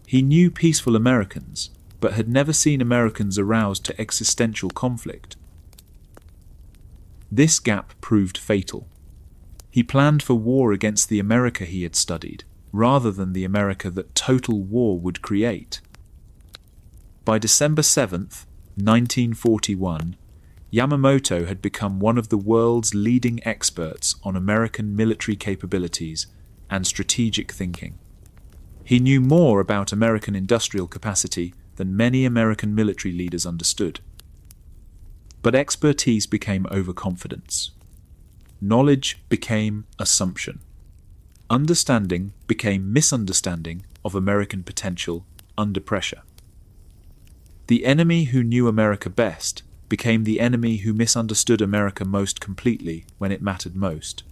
He knew peaceful Americans, but had never seen Americans aroused to existential conflict. This gap proved fatal. He planned for war against the America he had studied, rather than the America that total war would create. By December 7th, 1941, Yamamoto had become one of the world's leading experts on American military capabilities and strategic thinking. He knew more about American industrial capacity than many American military leaders understood. But expertise became overconfidence. Knowledge became assumption. Understanding became misunderstanding of American potential under pressure. The enemy who knew America best became the enemy who misunderstood America most completely when it mattered most.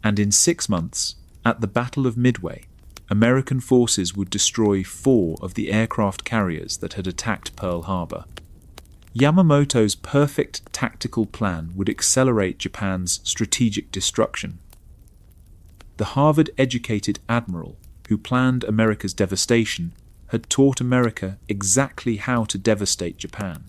And in 6 months, at the Battle of Midway, American forces would destroy 4 of the aircraft carriers that had attacked Pearl Harbor. Yamamoto's perfect tactical plan would accelerate Japan's strategic destruction. The Harvard-educated admiral who planned America's devastation had taught America exactly how to devastate Japan.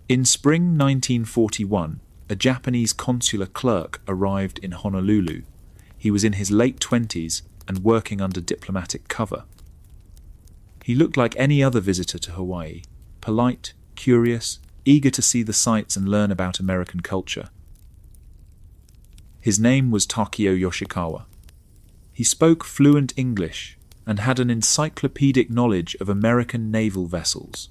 In spring 1941, a Japanese consular clerk arrived in Honolulu. He was in his late 20s and working under diplomatic cover. He looked like any other visitor to Hawaii, polite, curious, eager to see the sights and learn about American culture. His name was Takeo Yoshikawa. He spoke fluent English and had an encyclopedic knowledge of American naval vessels.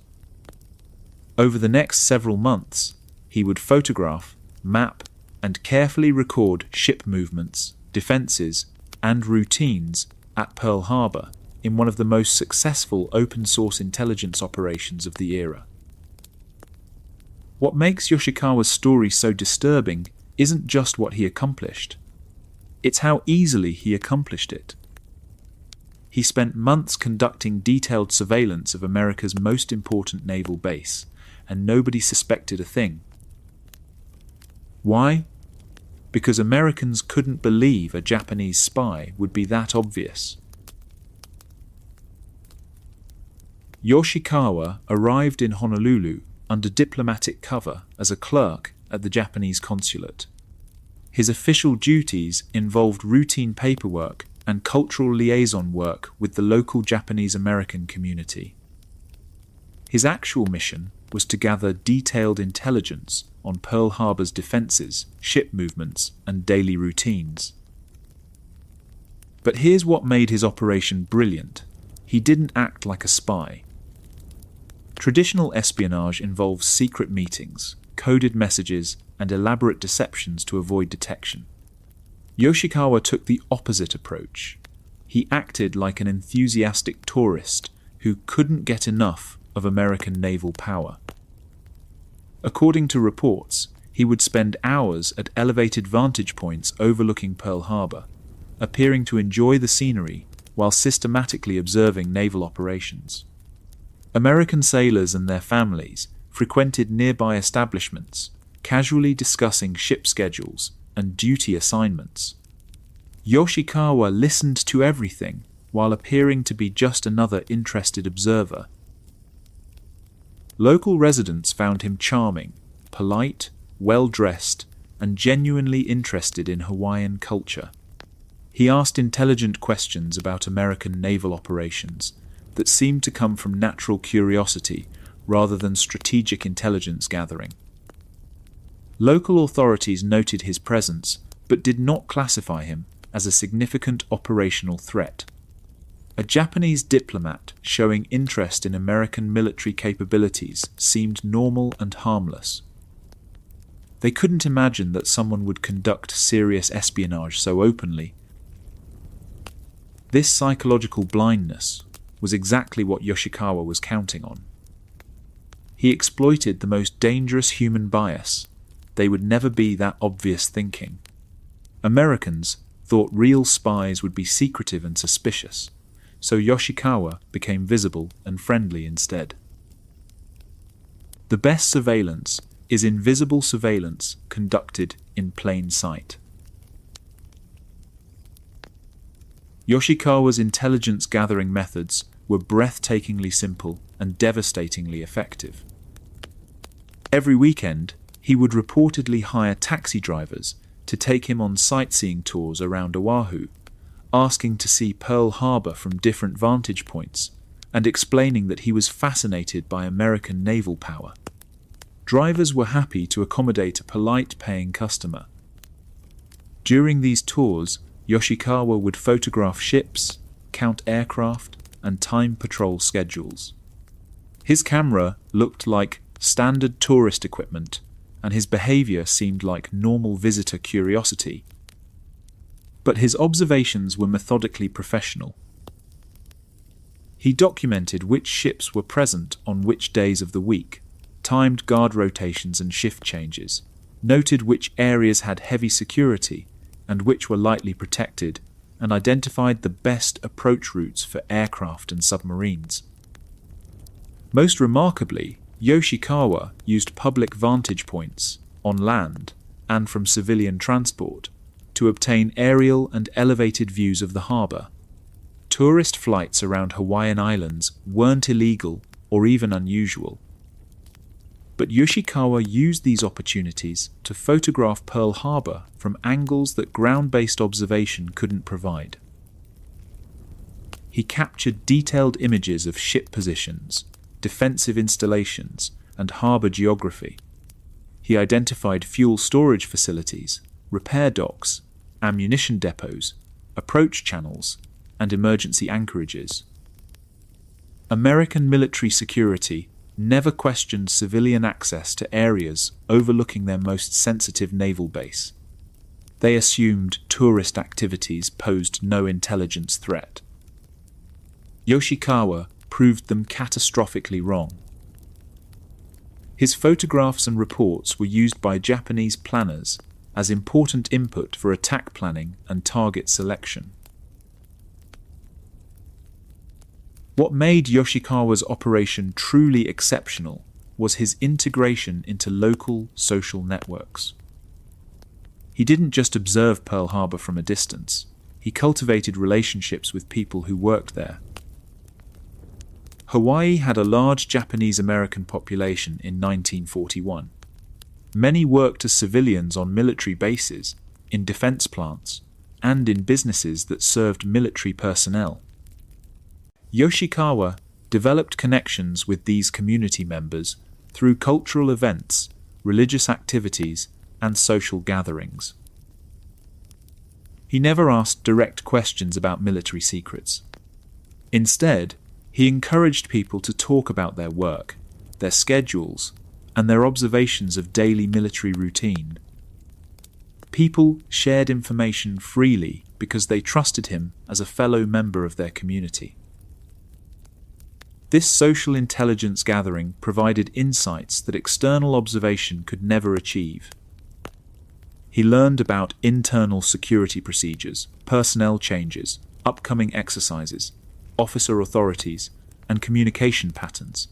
Over the next several months, he would photograph, map, and carefully record ship movements, defenses, and routines at Pearl Harbor in one of the most successful open-source intelligence operations of the era. What makes Yoshikawa's story so disturbing isn't just what he accomplished. It's how easily he accomplished it. He spent months conducting detailed surveillance of America's most important naval base, and nobody suspected a thing. Why? Because Americans couldn't believe a Japanese spy would be that obvious. Yoshikawa arrived in Honolulu under diplomatic cover as a clerk at the Japanese consulate. His official duties involved routine paperwork and cultural liaison work with the local Japanese-American community. His actual mission was to gather detailed intelligence on Pearl Harbor's defenses, ship movements, and daily routines. But here's what made his operation brilliant. He didn't act like a spy. Traditional espionage involves secret meetings, coded messages, and elaborate deceptions to avoid detection. Yoshikawa took the opposite approach. He acted like an enthusiastic tourist who couldn't get enough of American naval power. According to reports, he would spend hours at elevated vantage points overlooking Pearl Harbor, appearing to enjoy the scenery while systematically observing naval operations. American sailors and their families frequented nearby establishments, casually discussing ship schedules and duty assignments. Yoshikawa listened to everything while appearing to be just another interested observer. Local residents found him charming, polite, well-dressed, and genuinely interested in Hawaiian culture. He asked intelligent questions about American naval operations that seemed to come from natural curiosity rather than strategic intelligence gathering. Local authorities noted his presence, but did not classify him as a significant operational threat. A Japanese diplomat showing interest in American military capabilities seemed normal and harmless. They couldn't imagine that someone would conduct serious espionage so openly. This psychological blindness was exactly what Yoshikawa was counting on. He exploited the most dangerous human bias. They would never be that obvious thinking. Americans thought real spies would be secretive and suspicious, so Yoshikawa became visible and friendly instead. The best surveillance is invisible surveillance conducted in plain sight. Yoshikawa's intelligence-gathering methods were breathtakingly simple and devastatingly effective. Every weekend, he would reportedly hire taxi drivers to take him on sightseeing tours around Oahu, asking to see Pearl Harbor from different vantage points and explaining that he was fascinated by American naval power. Drivers were happy to accommodate a polite paying customer. During these tours, Yoshikawa would photograph ships, count aircraft, and time patrol schedules. His camera looked like standard tourist equipment, and his behavior seemed like normal visitor curiosity. But his observations were methodically professional. He documented which ships were present on which days of the week, timed guard rotations and shift changes, noted which areas had heavy security and which were lightly protected, and identified the best approach routes for aircraft and submarines. Most remarkably, Yoshikawa used public vantage points on land and from civilian transport to obtain aerial and elevated views of the harbour. Tourist flights around Hawaiian Islands weren't illegal or even unusual. But Yoshikawa used these opportunities to photograph Pearl Harbor from angles that ground-based observation couldn't provide. He captured detailed images of ship positions, defensive installations, and harbor geography. He identified fuel storage facilities, repair docks, ammunition depots, approach channels, and emergency anchorages. American military security never questioned civilian access to areas overlooking their most sensitive naval base. They assumed tourist activities posed no intelligence threat. Yoshikawa proved them catastrophically wrong. His photographs and reports were used by Japanese planners as important input for attack planning and target selection. What made Yoshikawa's operation truly exceptional was his integration into local social networks. He didn't just observe Pearl Harbor from a distance, he cultivated relationships with people who worked there. Hawaii had a large Japanese-American population in 1941. Many worked as civilians on military bases, in defense plants, and in businesses that served military personnel. Yoshikawa developed connections with these community members through cultural events, religious activities, and social gatherings. He never asked direct questions about military secrets. Instead, he encouraged people to talk about their work, their schedules, and their observations of daily military routine. People shared information freely because they trusted him as a fellow member of their community. This social intelligence gathering provided insights that external observation could never achieve. He learned about internal security procedures, personnel changes, upcoming exercises, officer authorities, and communication patterns.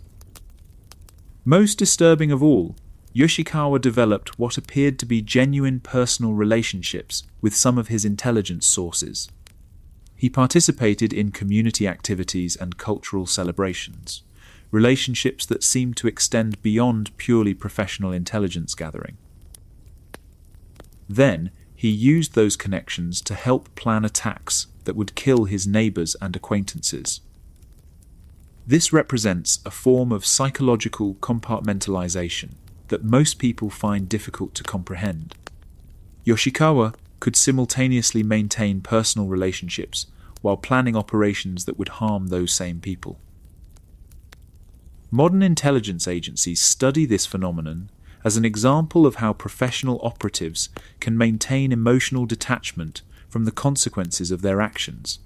Most disturbing of all, Yoshikawa developed what appeared to be genuine personal relationships with some of his intelligence sources. He participated in community activities and cultural celebrations, relationships that seemed to extend beyond purely professional intelligence gathering. Then, he used those connections to help plan attacks that would kill his neighbors and acquaintances. This represents a form of psychological compartmentalization that most people find difficult to comprehend. Yoshikawa could simultaneously maintain personal relationships while planning operations that would harm those same people. Modern intelligence agencies study this phenomenon as an example of how professional operatives can maintain emotional detachment from the consequences of their actions.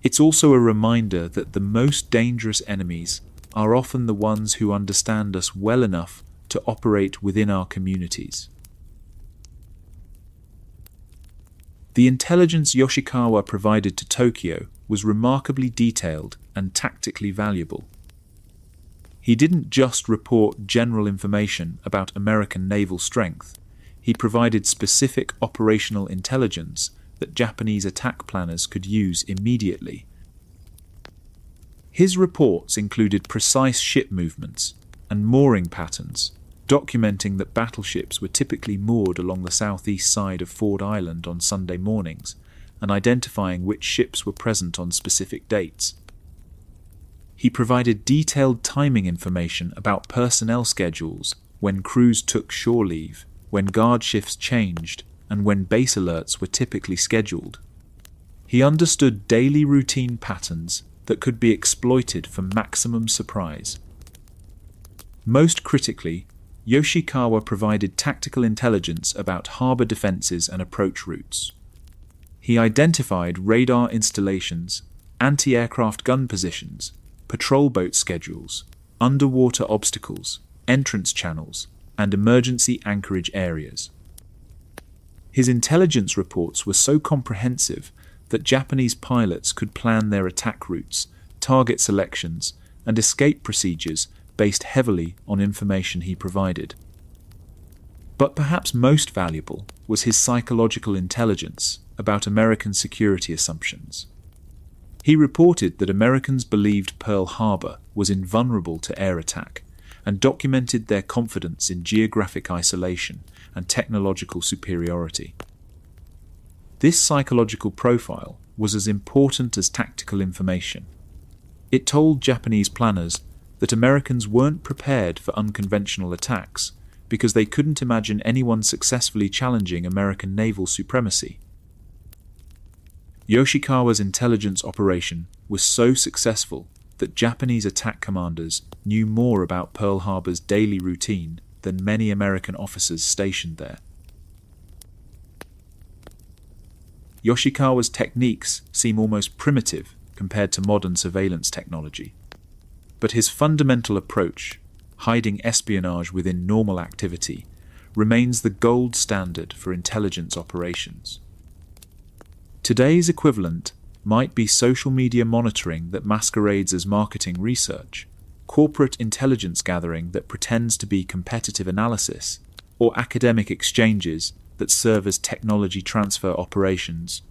It's also a reminder that the most dangerous enemies are often the ones who understand us well enough to operate within our communities. The intelligence Yoshikawa provided to Tokyo was remarkably detailed and tactically valuable. He didn't just report general information about American naval strength, he provided specific operational intelligence that Japanese attack planners could use immediately. His reports included precise ship movements, and mooring patterns, documenting that battleships were typically moored along the southeast side of Ford Island on Sunday mornings, and identifying which ships were present on specific dates. He provided detailed timing information about personnel schedules, when crews took shore leave, when guard shifts changed, and when base alerts were typically scheduled. He understood daily routine patterns that could be exploited for maximum surprise. Most critically, Yoshikawa provided tactical intelligence about harbor defenses and approach routes. He identified radar installations, anti-aircraft gun positions, patrol boat schedules, underwater obstacles, entrance channels, and emergency anchorage areas. His intelligence reports were so comprehensive that Japanese pilots could plan their attack routes, target selections, and escape procedures based heavily on information he provided. But perhaps most valuable was his psychological intelligence about American security assumptions. He reported that Americans believed Pearl Harbor was invulnerable to air attack and documented their confidence in geographic isolation and technological superiority. This psychological profile was as important as tactical information. It told Japanese planners that Americans weren't prepared for unconventional attacks because they couldn't imagine anyone successfully challenging American naval supremacy. Yoshikawa's intelligence operation was so successful that Japanese attack commanders knew more about Pearl Harbor's daily routine than many American officers stationed there. Yoshikawa's techniques seem almost primitive compared to modern surveillance technology, but his fundamental approach, hiding espionage within normal activity, remains the gold standard for intelligence operations. Today's equivalent might be social media monitoring that masquerades as marketing research, corporate intelligence gathering that pretends to be competitive analysis, or academic exchanges that serve as technology transfer operations.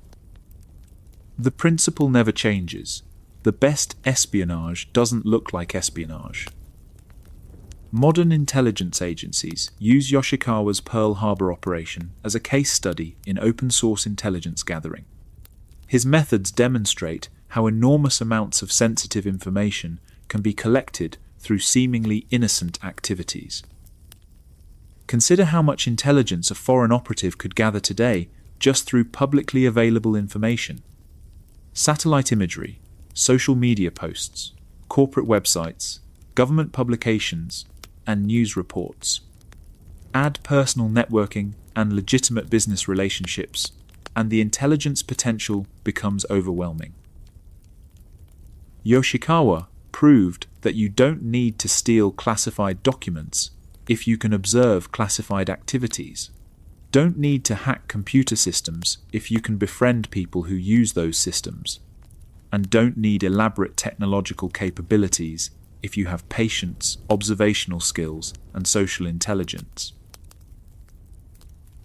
The principle never changes. The best espionage doesn't look like espionage. Modern intelligence agencies use Yoshikawa's Pearl Harbor operation as a case study in open-source intelligence gathering. His methods demonstrate how enormous amounts of sensitive information can be collected through seemingly innocent activities. Consider how much intelligence a foreign operative could gather today just through publicly available information. Satellite imagery, social media posts, corporate websites, government publications, and news reports. Add personal networking and legitimate business relationships, and the intelligence potential becomes overwhelming. Yoshikawa proved that you don't need to steal classified documents if you can observe classified activities. Don't need to hack computer systems if you can befriend people who use those systems. And don't need elaborate technological capabilities if you have patience, observational skills, and social intelligence.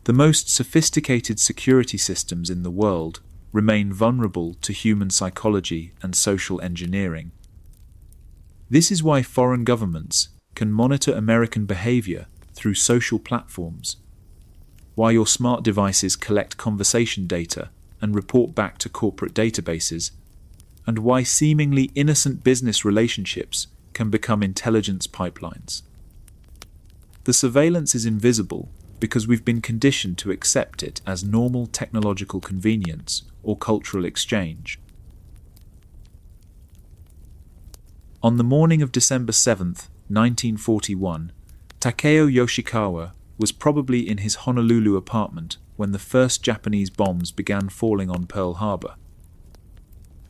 The most sophisticated security systems in the world remain vulnerable to human psychology and social engineering. This is why foreign governments can monitor American behavior through social platforms, why your smart devices collect conversation data and report back to corporate databases, and why seemingly innocent business relationships can become intelligence pipelines. The surveillance is invisible because we've been conditioned to accept it as normal technological convenience or cultural exchange. On the morning of December 7th, 1941, Takeo Yoshikawa was probably in his Honolulu apartment when the first Japanese bombs began falling on Pearl Harbor.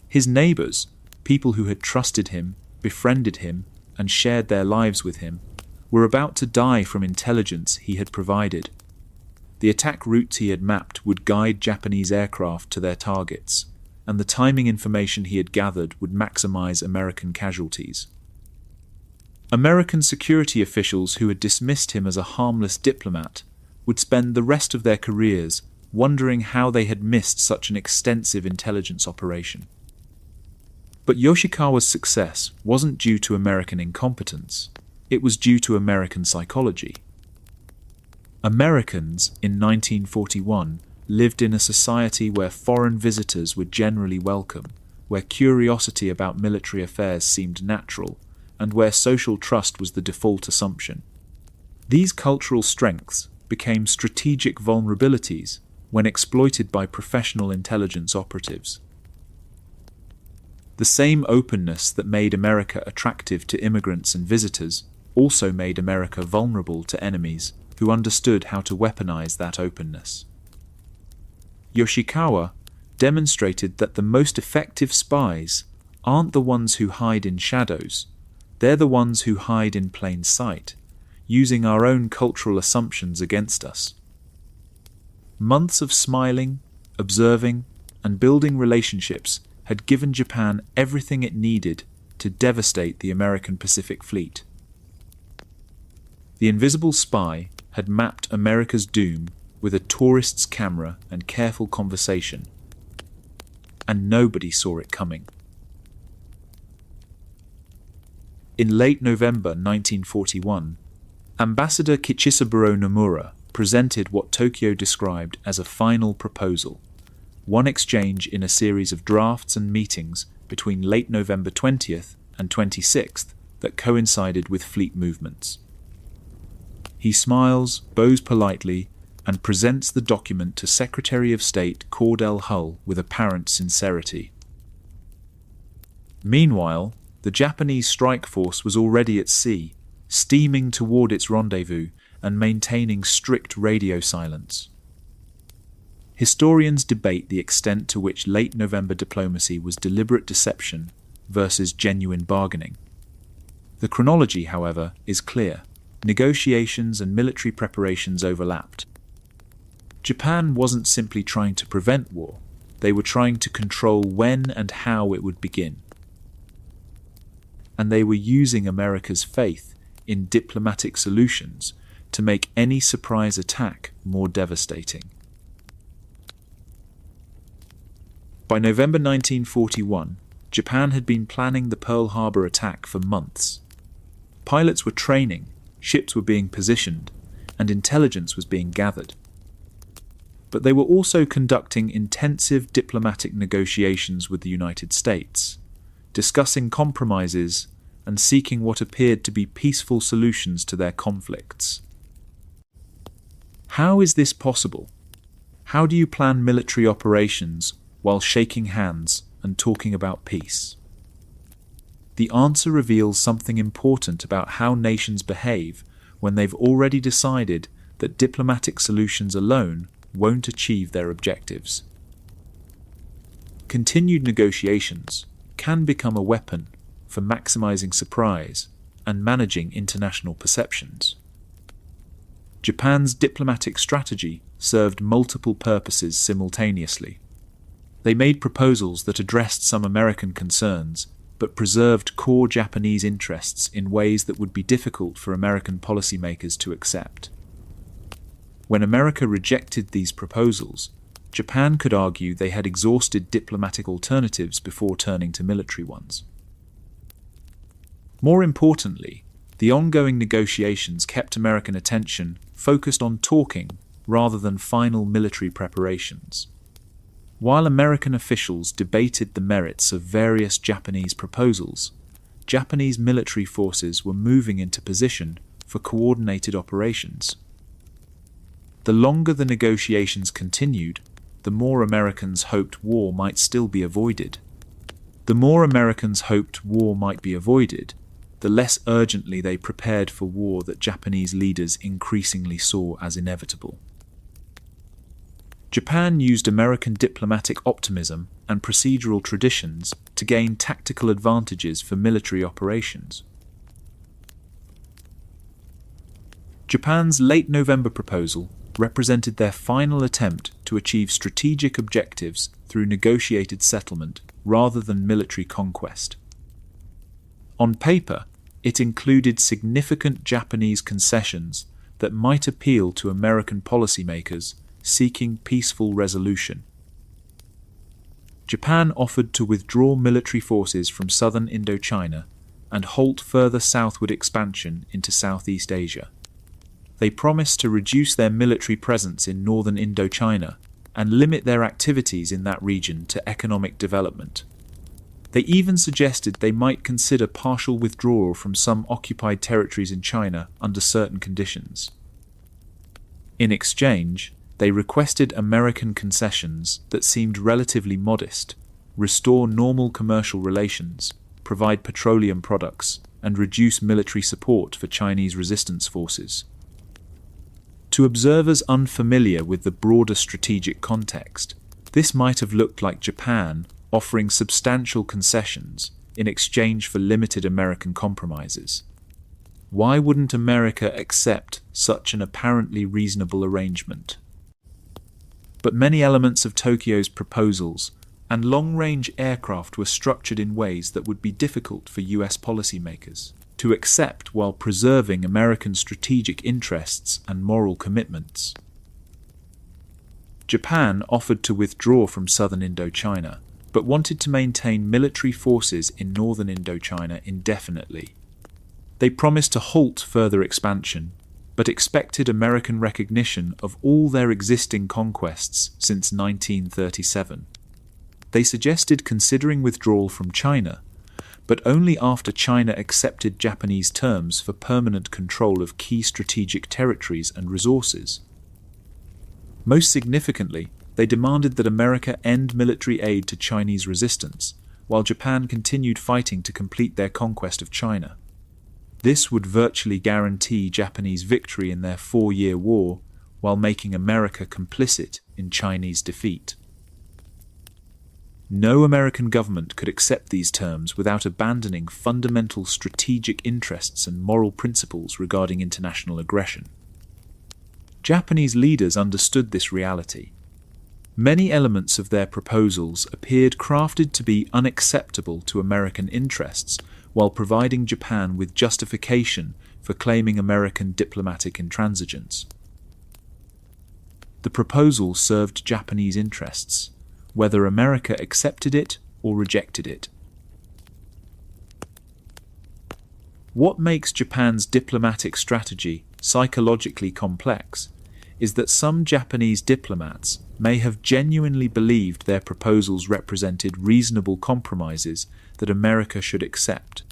His neighbors, people who had trusted him, befriended him, and shared their lives with him, were about to die from intelligence he had provided. The attack routes he had mapped would guide Japanese aircraft to their targets, and the timing information he had gathered would maximize American casualties. American security officials who had dismissed him as a harmless diplomat would spend the rest of their careers wondering how they had missed such an extensive intelligence operation. But Yoshikawa's success wasn't due to American incompetence. it was due to American psychology. Americans in 1941 lived in a society where foreign visitors were generally welcome, where curiosity about military affairs seemed natural, and where social trust was the default assumption. These cultural strengths became strategic vulnerabilities when exploited by professional intelligence operatives. The same openness that made America attractive to immigrants and visitors also made America vulnerable to enemies who understood how to weaponize that openness. Yoshikawa demonstrated that the most effective spies aren't the ones who hide in shadows, they're the ones who hide in plain sight, using our own cultural assumptions against us. Months of smiling, observing, and building relationships had given Japan everything it needed to devastate the American Pacific Fleet. The invisible spy had mapped America's doom with a tourist's camera and careful conversation, and nobody saw it coming. In late November 1941, Ambassador Kichisaburo Nomura presented what Tokyo described as a final proposal, one exchange in a series of drafts and meetings between late November 20th and 26th that coincided with fleet movements. He smiles, bows politely, and presents the document to Secretary of State Cordell Hull with apparent sincerity. Meanwhile, the Japanese strike force was already at sea, steaming toward its rendezvous and maintaining strict radio silence. Historians debate the extent to which late November diplomacy was deliberate deception versus genuine bargaining. The chronology, however, is clear. Negotiations and military preparations overlapped. Japan wasn't simply trying to prevent war, they were trying to control when and how it would begin. And they were using America's faith in diplomatic solutions to make any surprise attack more devastating. By November 1941, Japan had been planning the Pearl Harbor attack for months. Pilots were training, ships were being positioned, and intelligence was being gathered. But they were also conducting intensive diplomatic negotiations with the United States, discussing compromises and seeking what appeared to be peaceful solutions to their conflicts. How is this possible? How do you plan military operations while shaking hands and talking about peace? The answer reveals something important about how nations behave when they've already decided that diplomatic solutions alone won't achieve their objectives. Continued negotiations can become a weapon for maximizing surprise and managing international perceptions. Japan's diplomatic strategy served multiple purposes simultaneously. They made proposals that addressed some American concerns, but preserved core Japanese interests in ways that would be difficult for American policymakers to accept. When America rejected these proposals, Japan could argue they had exhausted diplomatic alternatives before turning to military ones. More importantly, the ongoing negotiations kept American attention focused on talking rather than final military preparations. While American officials debated the merits of various Japanese proposals, Japanese military forces were moving into position for coordinated operations. The longer the negotiations continued, the more Americans hoped war might still be avoided. The more Americans hoped war might be avoided, the less urgently they prepared for war that Japanese leaders increasingly saw as inevitable. Japan used American diplomatic optimism and procedural traditions to gain tactical advantages for military operations. Japan's late November proposal represented their final attempt to achieve strategic objectives through negotiated settlement rather than military conquest. On paper, it included significant Japanese concessions that might appeal to American policymakers seeking peaceful resolution. Japan offered to withdraw military forces from southern Indochina and halt further southward expansion into Southeast Asia. They promised to reduce their military presence in northern Indochina and limit their activities in that region to economic development. They even suggested they might consider partial withdrawal from some occupied territories in China under certain conditions. In exchange, they requested American concessions that seemed relatively modest: restore normal commercial relations, provide petroleum products, and reduce military support for Chinese resistance forces. To observers unfamiliar with the broader strategic context, this might have looked like Japan offering substantial concessions in exchange for limited American compromises. Why wouldn't America accept such an apparently reasonable arrangement? But many elements of Tokyo's proposals and long-range aircraft were structured in ways that would be difficult for US policymakers to accept while preserving American strategic interests and moral commitments. Japan offered to withdraw from southern Indochina, but wanted to maintain military forces in northern Indochina indefinitely. They promised to halt further expansion, but expected American recognition of all their existing conquests since 1937. They suggested considering withdrawal from China, but only after China accepted Japanese terms for permanent control of key strategic territories and resources. Most significantly, they demanded that America end military aid to Chinese resistance, while Japan continued fighting to complete their conquest of China. This would virtually guarantee Japanese victory in their 4-year war, while making America complicit in Chinese defeat. No American government could accept these terms without abandoning fundamental strategic interests and moral principles regarding international aggression. Japanese leaders understood this reality. Many elements of their proposals appeared crafted to be unacceptable to American interests, while providing Japan with justification for claiming American diplomatic intransigence. The proposal served Japanese interests, whether America accepted it or rejected it. What makes Japan's diplomatic strategy psychologically complex is that some Japanese diplomats may have genuinely believed their proposals represented reasonable compromises that America should accept.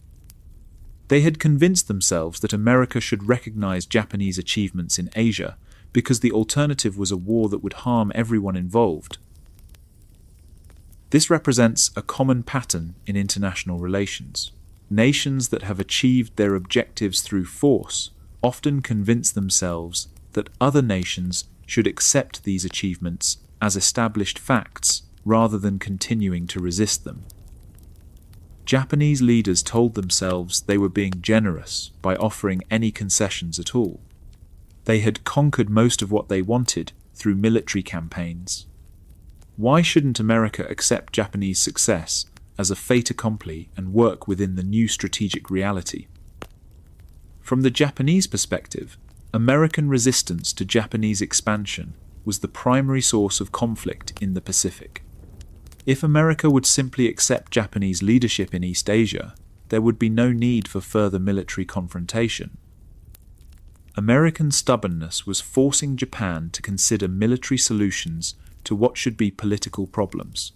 They had convinced themselves that America should recognize Japanese achievements in Asia because the alternative was a war that would harm everyone involved. This represents a common pattern in international relations. Nations that have achieved their objectives through force often convince themselves that other nations should accept these achievements as established facts rather than continuing to resist them. Japanese leaders told themselves they were being generous by offering any concessions at all. They had conquered most of what they wanted through military campaigns. Why shouldn't America accept Japanese success as a fait accompli and work within the new strategic reality? From the Japanese perspective, American resistance to Japanese expansion was the primary source of conflict in the Pacific. If America would simply accept Japanese leadership in East Asia, there would be no need for further military confrontation. American stubbornness was forcing Japan to consider military solutions to what should be political problems.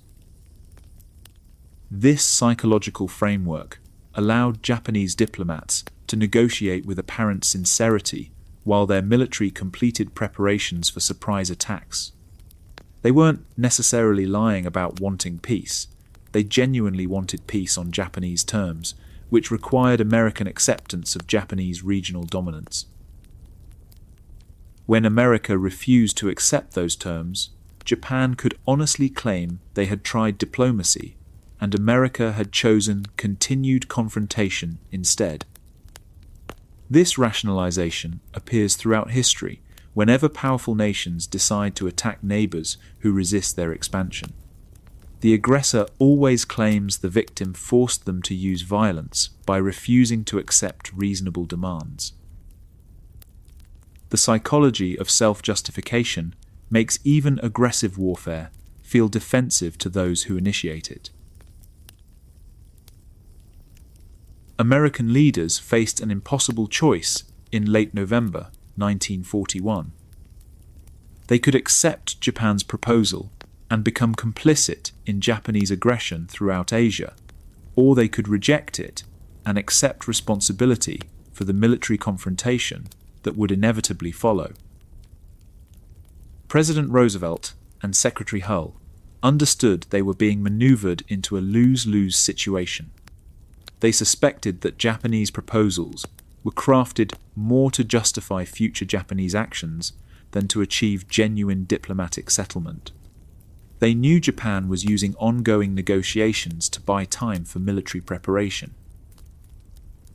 This psychological framework allowed Japanese diplomats to negotiate with apparent sincerity while their military completed preparations for surprise attacks. They weren't necessarily lying about wanting peace. They genuinely wanted peace on Japanese terms, which required American acceptance of Japanese regional dominance. When America refused to accept those terms, Japan could honestly claim they had tried diplomacy, and America had chosen continued confrontation instead. This rationalization appears throughout history whenever powerful nations decide to attack neighbors who resist their expansion. The aggressor always claims the victim forced them to use violence by refusing to accept reasonable demands. The psychology of self-justification makes even aggressive warfare feel defensive to those who initiate it. American leaders faced an impossible choice in late November 1941. They could accept Japan's proposal and become complicit in Japanese aggression throughout Asia, or they could reject it and accept responsibility for the military confrontation that would inevitably follow. President Roosevelt and Secretary Hull understood they were being maneuvered into a lose-lose situation. They suspected that Japanese proposals were crafted more to justify future Japanese actions than to achieve genuine diplomatic settlement. They knew Japan was using ongoing negotiations to buy time for military preparation.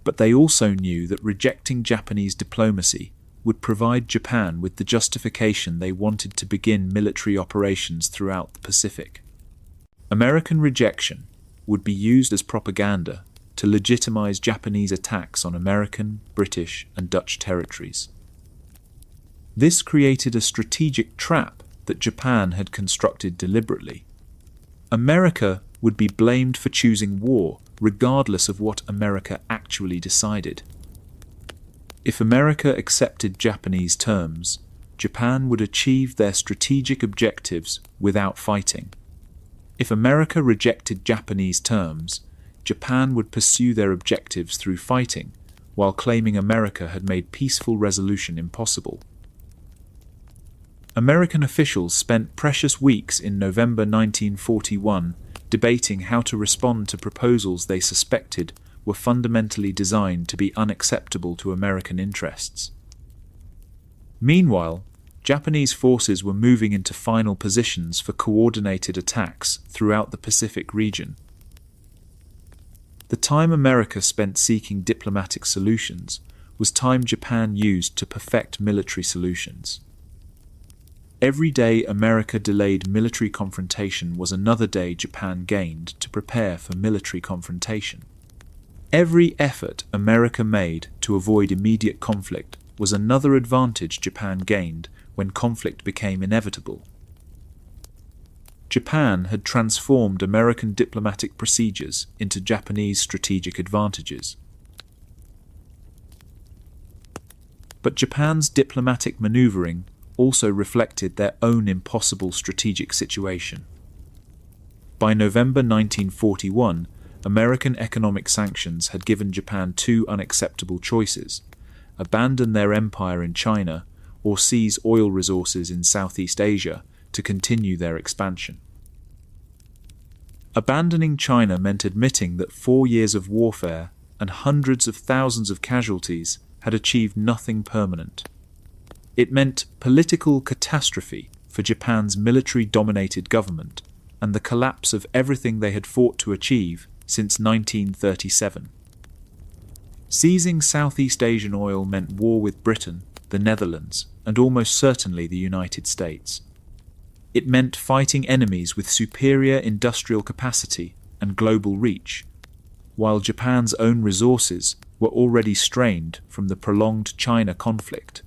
But they also knew that rejecting Japanese diplomacy would provide Japan with the justification they wanted to begin military operations throughout the Pacific. American rejection would be used as propaganda to legitimize Japanese attacks on American, British, and Dutch territories. This created a strategic trap that Japan had constructed deliberately. America would be blamed for choosing war, regardless of what America actually decided. If America accepted Japanese terms, Japan would achieve their strategic objectives without fighting. If America rejected Japanese terms, Japan would pursue their objectives through fighting, while claiming America had made peaceful resolution impossible. American officials spent precious weeks in November 1941 debating how to respond to proposals they suspected were fundamentally designed to be unacceptable to American interests. Meanwhile, Japanese forces were moving into final positions for coordinated attacks throughout the Pacific region. The time America spent seeking diplomatic solutions was time Japan used to perfect military solutions. Every day America delayed military confrontation was another day Japan gained to prepare for military confrontation. Every effort America made to avoid immediate conflict was another advantage Japan gained when conflict became inevitable. Japan had transformed American diplomatic procedures into Japanese strategic advantages. But Japan's diplomatic maneuvering also reflected their own impossible strategic situation. By November 1941, American economic sanctions had given Japan two unacceptable choices: abandon their empire in China or seize oil resources in Southeast Asia to continue their expansion. Abandoning China meant admitting that 4 years of warfare and hundreds of thousands of casualties had achieved nothing permanent. It meant political catastrophe for Japan's military-dominated government and the collapse of everything they had fought to achieve since 1937. Seizing Southeast Asian oil meant war with Britain, the Netherlands, and almost certainly the United States. It meant fighting enemies with superior industrial capacity and global reach, while Japan's own resources were already strained from the prolonged China conflict.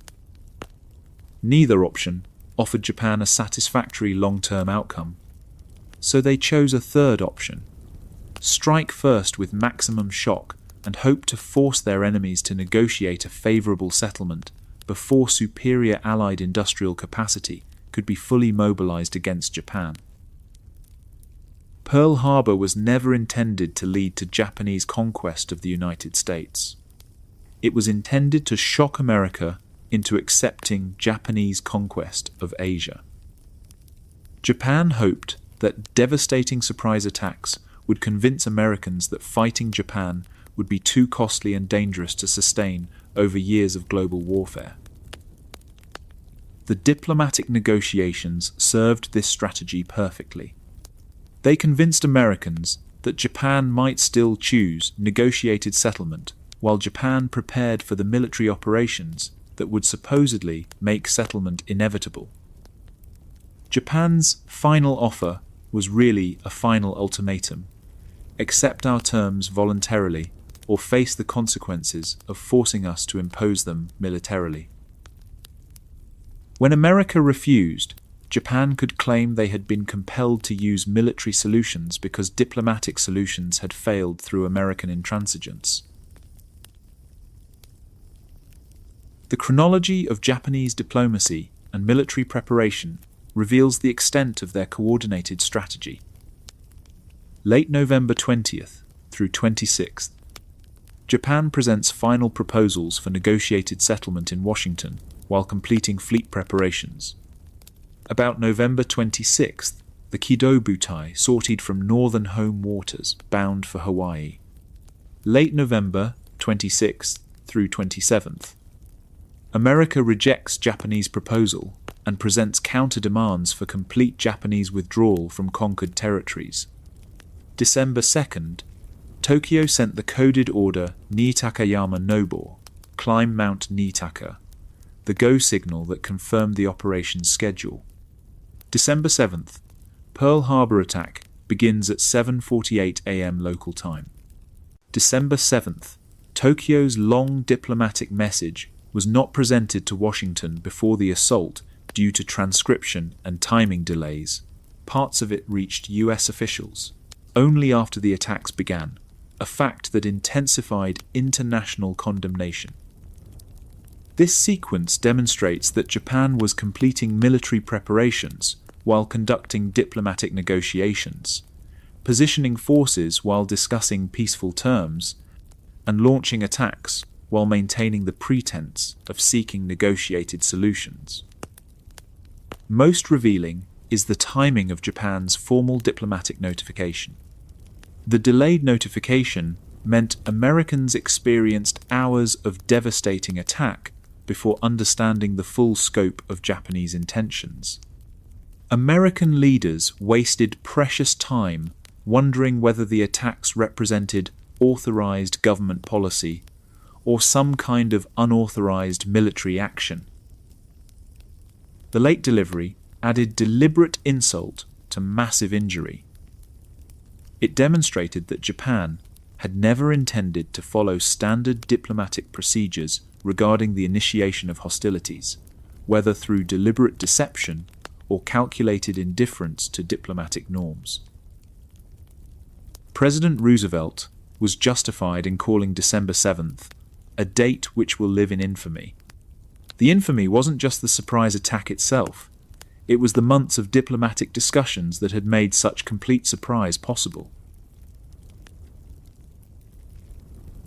Neither option offered Japan a satisfactory long-term outcome, so they chose a third option: strike first with maximum shock and hope to force their enemies to negotiate a favourable settlement before superior Allied industrial capacity could be fully mobilized against Japan. Pearl Harbor was never intended to lead to Japanese conquest of the United States. It was intended to shock America into accepting Japanese conquest of Asia. Japan hoped that devastating surprise attacks would convince Americans that fighting Japan would be too costly and dangerous to sustain over years of global warfare. The diplomatic negotiations served this strategy perfectly. They convinced Americans that Japan might still choose negotiated settlement while Japan prepared for the military operations that would supposedly make settlement inevitable. Japan's final offer was really a final ultimatum: accept our terms voluntarily or face the consequences of forcing us to impose them militarily. When America refused, Japan could claim they had been compelled to use military solutions because diplomatic solutions had failed through American intransigence. The chronology of Japanese diplomacy and military preparation reveals the extent of their coordinated strategy. Late November 20th through 26th, Japan presents final proposals for negotiated settlement in Washington while completing fleet preparations. About November 26th, the Kido Butai sortied from northern home waters bound for Hawaii. Late November 26th through 27th, America rejects Japanese proposal and presents counter-demands for complete Japanese withdrawal from conquered territories. December 2nd, Tokyo sent the coded order Niitakayama Nobo, climb Mount Niitaka, the go signal that confirmed the operation's schedule. December 7th, Pearl Harbor attack begins at 7:48 a.m. local time. December 7th, Tokyo's long diplomatic message was not presented to Washington before the assault due to transcription and timing delays. Parts of it reached US officials only after the attacks began, a fact that intensified international condemnation. This sequence demonstrates that Japan was completing military preparations while conducting diplomatic negotiations, positioning forces while discussing peaceful terms, and launching attacks while maintaining the pretense of seeking negotiated solutions. Most revealing is the timing of Japan's formal diplomatic notification. The delayed notification meant Americans experienced hours of devastating attack before understanding the full scope of Japanese intentions. American leaders wasted precious time wondering whether the attacks represented authorized government policy or some kind of unauthorized military action. The late delivery added deliberate insult to massive injury. It demonstrated that Japan had never intended to follow standard diplomatic procedures regarding the initiation of hostilities, whether through deliberate deception or calculated indifference to diplomatic norms. President Roosevelt was justified in calling December 7th a date which will live in infamy. The infamy wasn't just the surprise attack itself, it was the months of diplomatic discussions that had made such complete surprise possible.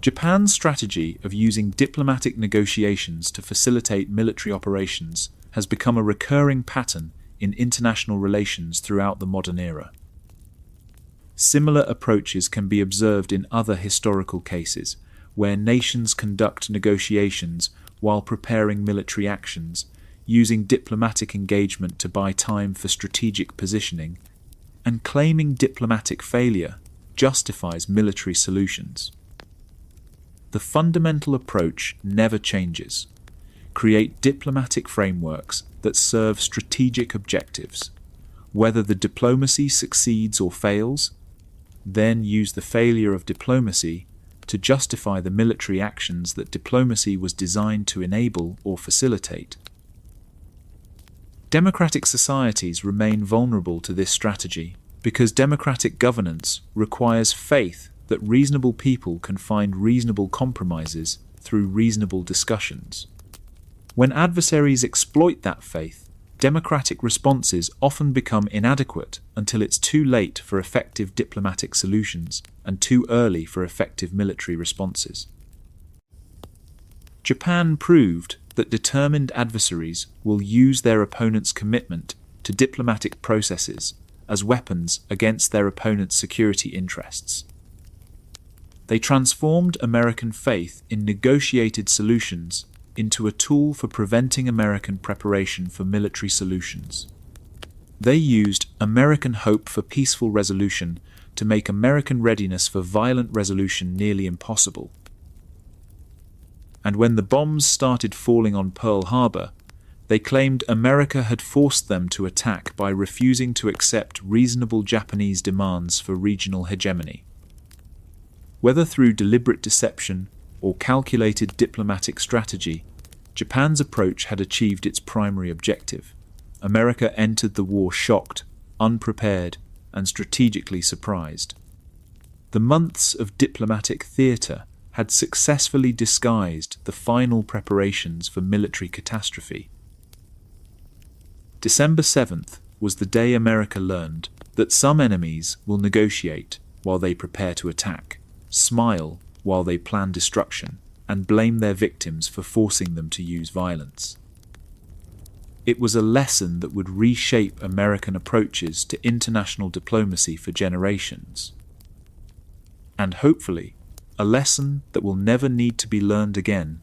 Japan's strategy of using diplomatic negotiations to facilitate military operations has become a recurring pattern in international relations throughout the modern era. Similar approaches can be observed in other historical cases, where nations conduct negotiations while preparing military actions, using diplomatic engagement to buy time for strategic positioning, and claiming diplomatic failure justifies military solutions. The fundamental approach never changes. Create diplomatic frameworks that serve strategic objectives. Whether the diplomacy succeeds or fails, then use the failure of diplomacy to justify the military actions that diplomacy was designed to enable or facilitate. Democratic societies remain vulnerable to this strategy because democratic governance requires faith that reasonable people can find reasonable compromises through reasonable discussions. When adversaries exploit that faith, democratic responses often become inadequate until it's too late for effective diplomatic solutions and too early for effective military responses. Japan proved that determined adversaries will use their opponent's commitment to diplomatic processes as weapons against their opponent's security interests. They transformed American faith in negotiated solutions into a tool for preventing American preparation for military solutions. They used American hope for peaceful resolution to make American readiness for violent resolution nearly impossible. And when the bombs started falling on Pearl Harbor, they claimed America had forced them to attack by refusing to accept reasonable Japanese demands for regional hegemony. Whether through deliberate deception or calculated diplomatic strategy, Japan's approach had achieved its primary objective. America entered the war shocked, unprepared, and strategically surprised. The months of diplomatic theatre had successfully disguised the final preparations for military catastrophe. December 7th was the day America learned that some enemies will negotiate while they prepare to attack, smile while they plan destruction, and blame their victims for forcing them to use violence. It was a lesson that would reshape American approaches to international diplomacy for generations. And hopefully, a lesson that will never need to be learned again.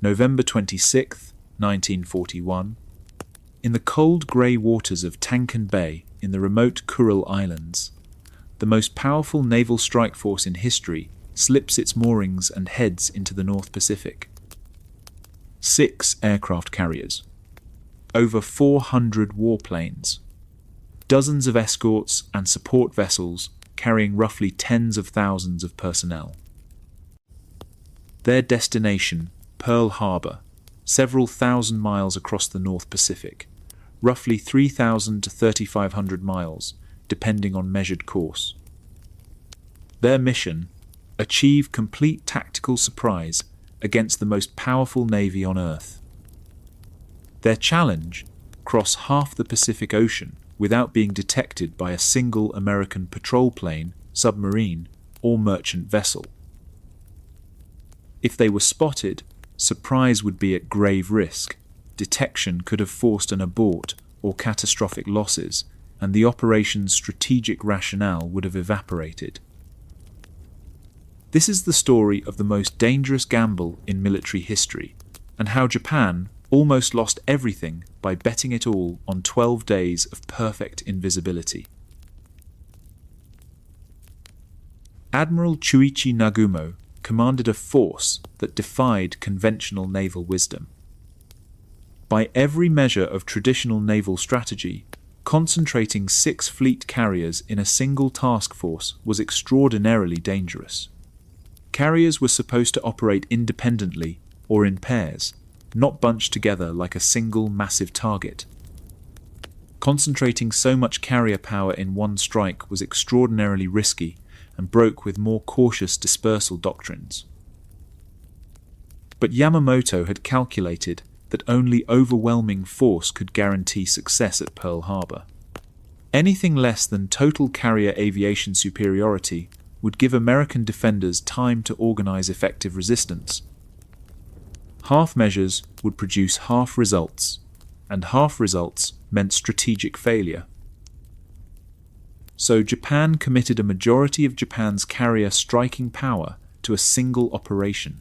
November 26, 1941. In the cold grey waters of Tankan Bay in the remote Kuril Islands, the most powerful naval strike force in history slips its moorings and heads into the North Pacific. 6 aircraft carriers, over 400 warplanes, dozens of escorts and support vessels carrying roughly tens of thousands of personnel. Their destination, Pearl Harbor, several thousand miles across the North Pacific, roughly 3,000 to 3,500 miles, depending on measured course. Their mission, achieve complete tactical surprise against the most powerful navy on Earth. Their challenge, cross half the Pacific Ocean without being detected by a single American patrol plane, submarine, or merchant vessel. If they were spotted, surprise would be at grave risk. Detection could have forced an abort or catastrophic losses, and the operation's strategic rationale would have evaporated. This is the story of the most dangerous gamble in military history, and how Japan almost lost everything by betting it all on 12 days of perfect invisibility. Admiral Chuichi Nagumo commanded a force that defied conventional naval wisdom. By every measure of traditional naval strategy, concentrating 6 fleet carriers in a single task force was extraordinarily dangerous. Carriers were supposed to operate independently or in pairs, not bunched together like a single massive target. Concentrating so much carrier power in one strike was extraordinarily risky and broke with more cautious dispersal doctrines. But Yamamoto had calculated that only overwhelming force could guarantee success at Pearl Harbor. Anything less than total carrier aviation superiority would give American defenders time to organize effective resistance. Half measures would produce half results, and half results meant strategic failure. So Japan committed a majority of Japan's carrier striking power to a single operation.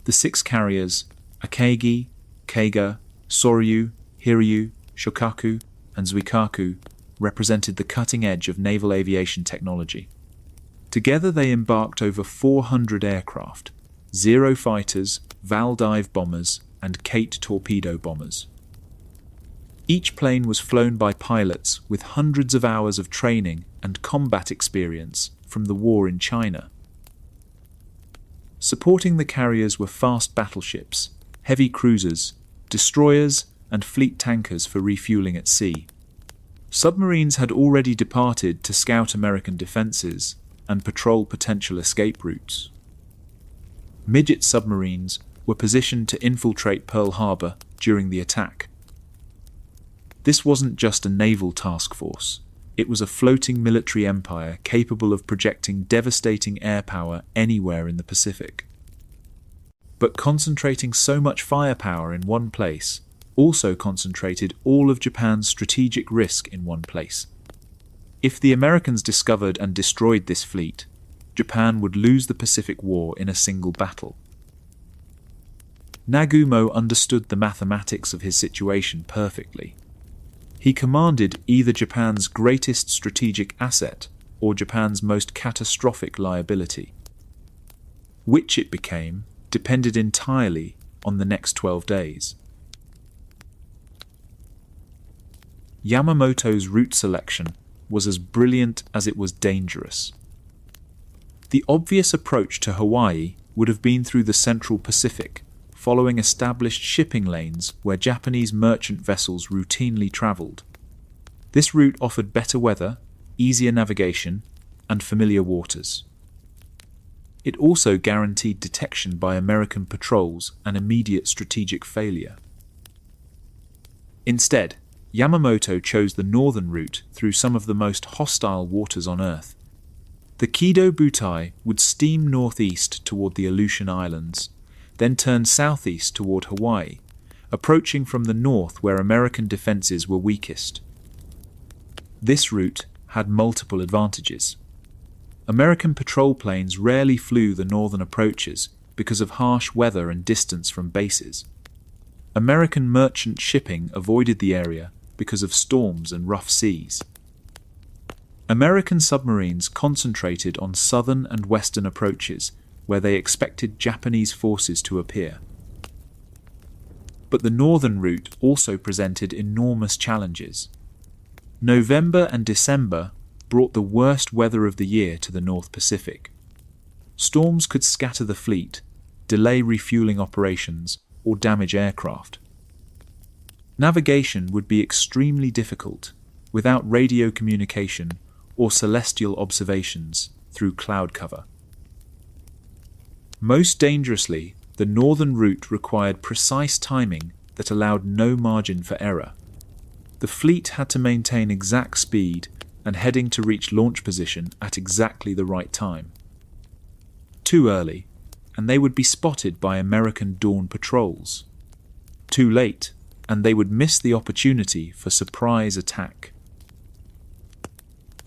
The 6 carriers, Akagi, Keiga, Soryu, Hiryu, Shokaku, and Zuikaku, represented the cutting edge of naval aviation technology. Together they embarked over 400 aircraft, Zero fighters, Val dive bombers, and Kate torpedo bombers. Each plane was flown by pilots with hundreds of hours of training and combat experience from the war in China. Supporting the carriers were fast battleships, heavy cruisers, destroyers, and fleet tankers for refueling at sea. Submarines had already departed to scout American defenses and patrol potential escape routes. Midget submarines were positioned to infiltrate Pearl Harbor during the attack. This wasn't just a naval task force. It was a floating military empire capable of projecting devastating air power anywhere in the Pacific. But concentrating so much firepower in one place also concentrated all of Japan's strategic risk in one place. If the Americans discovered and destroyed this fleet, Japan would lose the Pacific War in a single battle. Nagumo understood the mathematics of his situation perfectly. He commanded either Japan's greatest strategic asset or Japan's most catastrophic liability. Which it became depended entirely on the next 12 days. Yamamoto's route selection was as brilliant as it was dangerous. The obvious approach to Hawaii would have been through the Central Pacific, following established shipping lanes where Japanese merchant vessels routinely travelled. This route offered better weather, easier navigation, and familiar waters. It also guaranteed detection by American patrols and immediate strategic failure. Instead, Yamamoto chose the northern route through some of the most hostile waters on Earth. The Kido Butai would steam northeast toward the Aleutian Islands, then turn southeast toward Hawaii, approaching from the north where American defenses were weakest. This route had multiple advantages. American patrol planes rarely flew the northern approaches because of harsh weather and distance from bases. American merchant shipping avoided the area because of storms and rough seas. American submarines concentrated on southern and western approaches where they expected Japanese forces to appear. But the northern route also presented enormous challenges. November and December brought the worst weather of the year to the North Pacific. Storms could scatter the fleet, delay refueling operations, or damage aircraft. Navigation would be extremely difficult without radio communication or celestial observations through cloud cover. Most dangerously, the northern route required precise timing that allowed no margin for error. The fleet had to maintain exact speed and heading to reach launch position at exactly the right time. Too early, and they would be spotted by American dawn patrols. Too late, and they would miss the opportunity for surprise attack.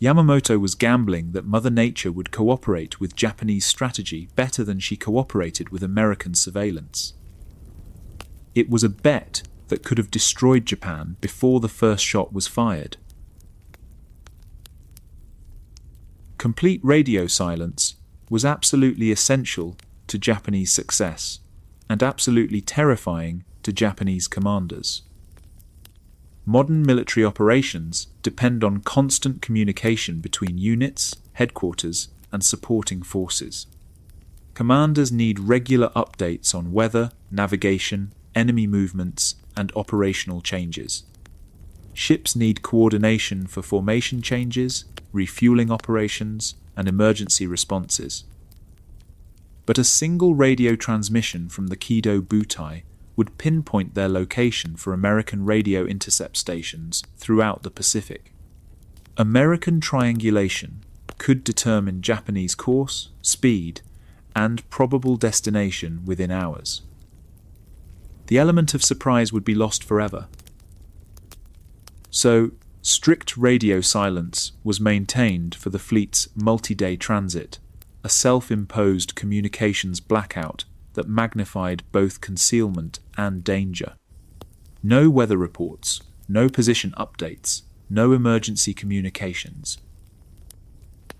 Yamamoto was gambling that Mother Nature would cooperate with Japanese strategy better than she cooperated with American surveillance. It was a bet that could have destroyed Japan before the first shot was fired. Complete radio silence was absolutely essential to Japanese success and absolutely terrifying to Japanese commanders. Modern military operations depend on constant communication between units, headquarters, and supporting forces. Commanders need regular updates on weather, navigation, enemy movements, and operational changes. Ships need coordination for formation changes, refueling operations, and emergency responses. But a single radio transmission from the Kido Butai would pinpoint their location for American radio intercept stations throughout the Pacific. American triangulation could determine Japanese course, speed, and probable destination within hours. The element of surprise would be lost forever. So, strict radio silence was maintained for the fleet's multi-day transit, a self-imposed communications blackout that magnified both concealment and danger. No weather reports, no position updates, no emergency communications.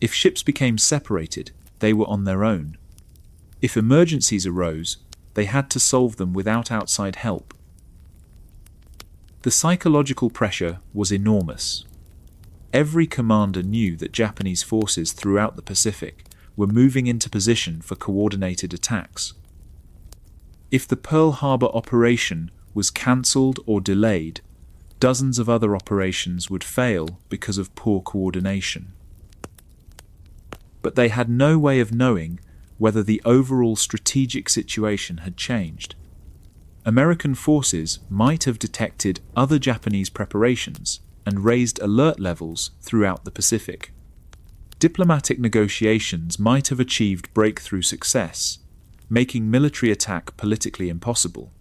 If ships became separated, they were on their own. If emergencies arose, they had to solve them without outside help. The psychological pressure was enormous. Every commander knew that Japanese forces throughout the Pacific were moving into position for coordinated attacks. If the Pearl Harbor operation was cancelled or delayed, dozens of other operations would fail because of poor coordination. But they had no way of knowing whether the overall strategic situation had changed. American forces might have detected other Japanese preparations and raised alert levels throughout the Pacific. Diplomatic negotiations might have achieved breakthrough success, making military attack politically impossible.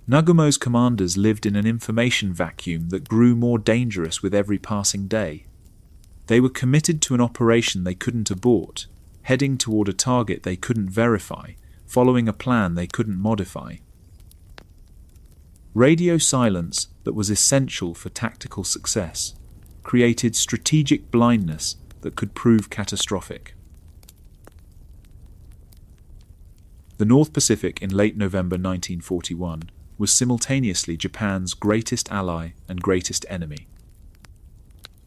Nagumo's commanders lived in an information vacuum that grew more dangerous with every passing day. They were committed to an operation they couldn't abort, heading toward a target they couldn't verify, following a plan they couldn't modify. Radio silence that was essential for tactical success created strategic blindness that could prove catastrophic. The North Pacific in late November 1941 was simultaneously Japan's greatest ally and greatest enemy.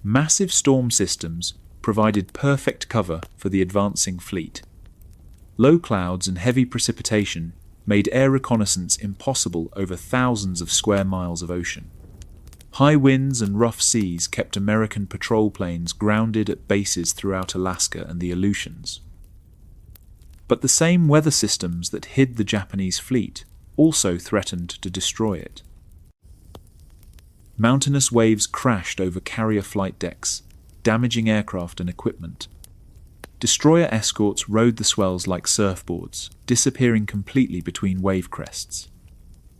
Massive storm systems provided perfect cover for the advancing fleet. Low clouds and heavy precipitation made air reconnaissance impossible over thousands of square miles of ocean. High winds and rough seas kept American patrol planes grounded at bases throughout Alaska and the Aleutians. But the same weather systems that hid the Japanese fleet also threatened to destroy it. Mountainous waves crashed over carrier flight decks, damaging aircraft and equipment. Destroyer escorts rode the swells like surfboards, disappearing completely between wave crests.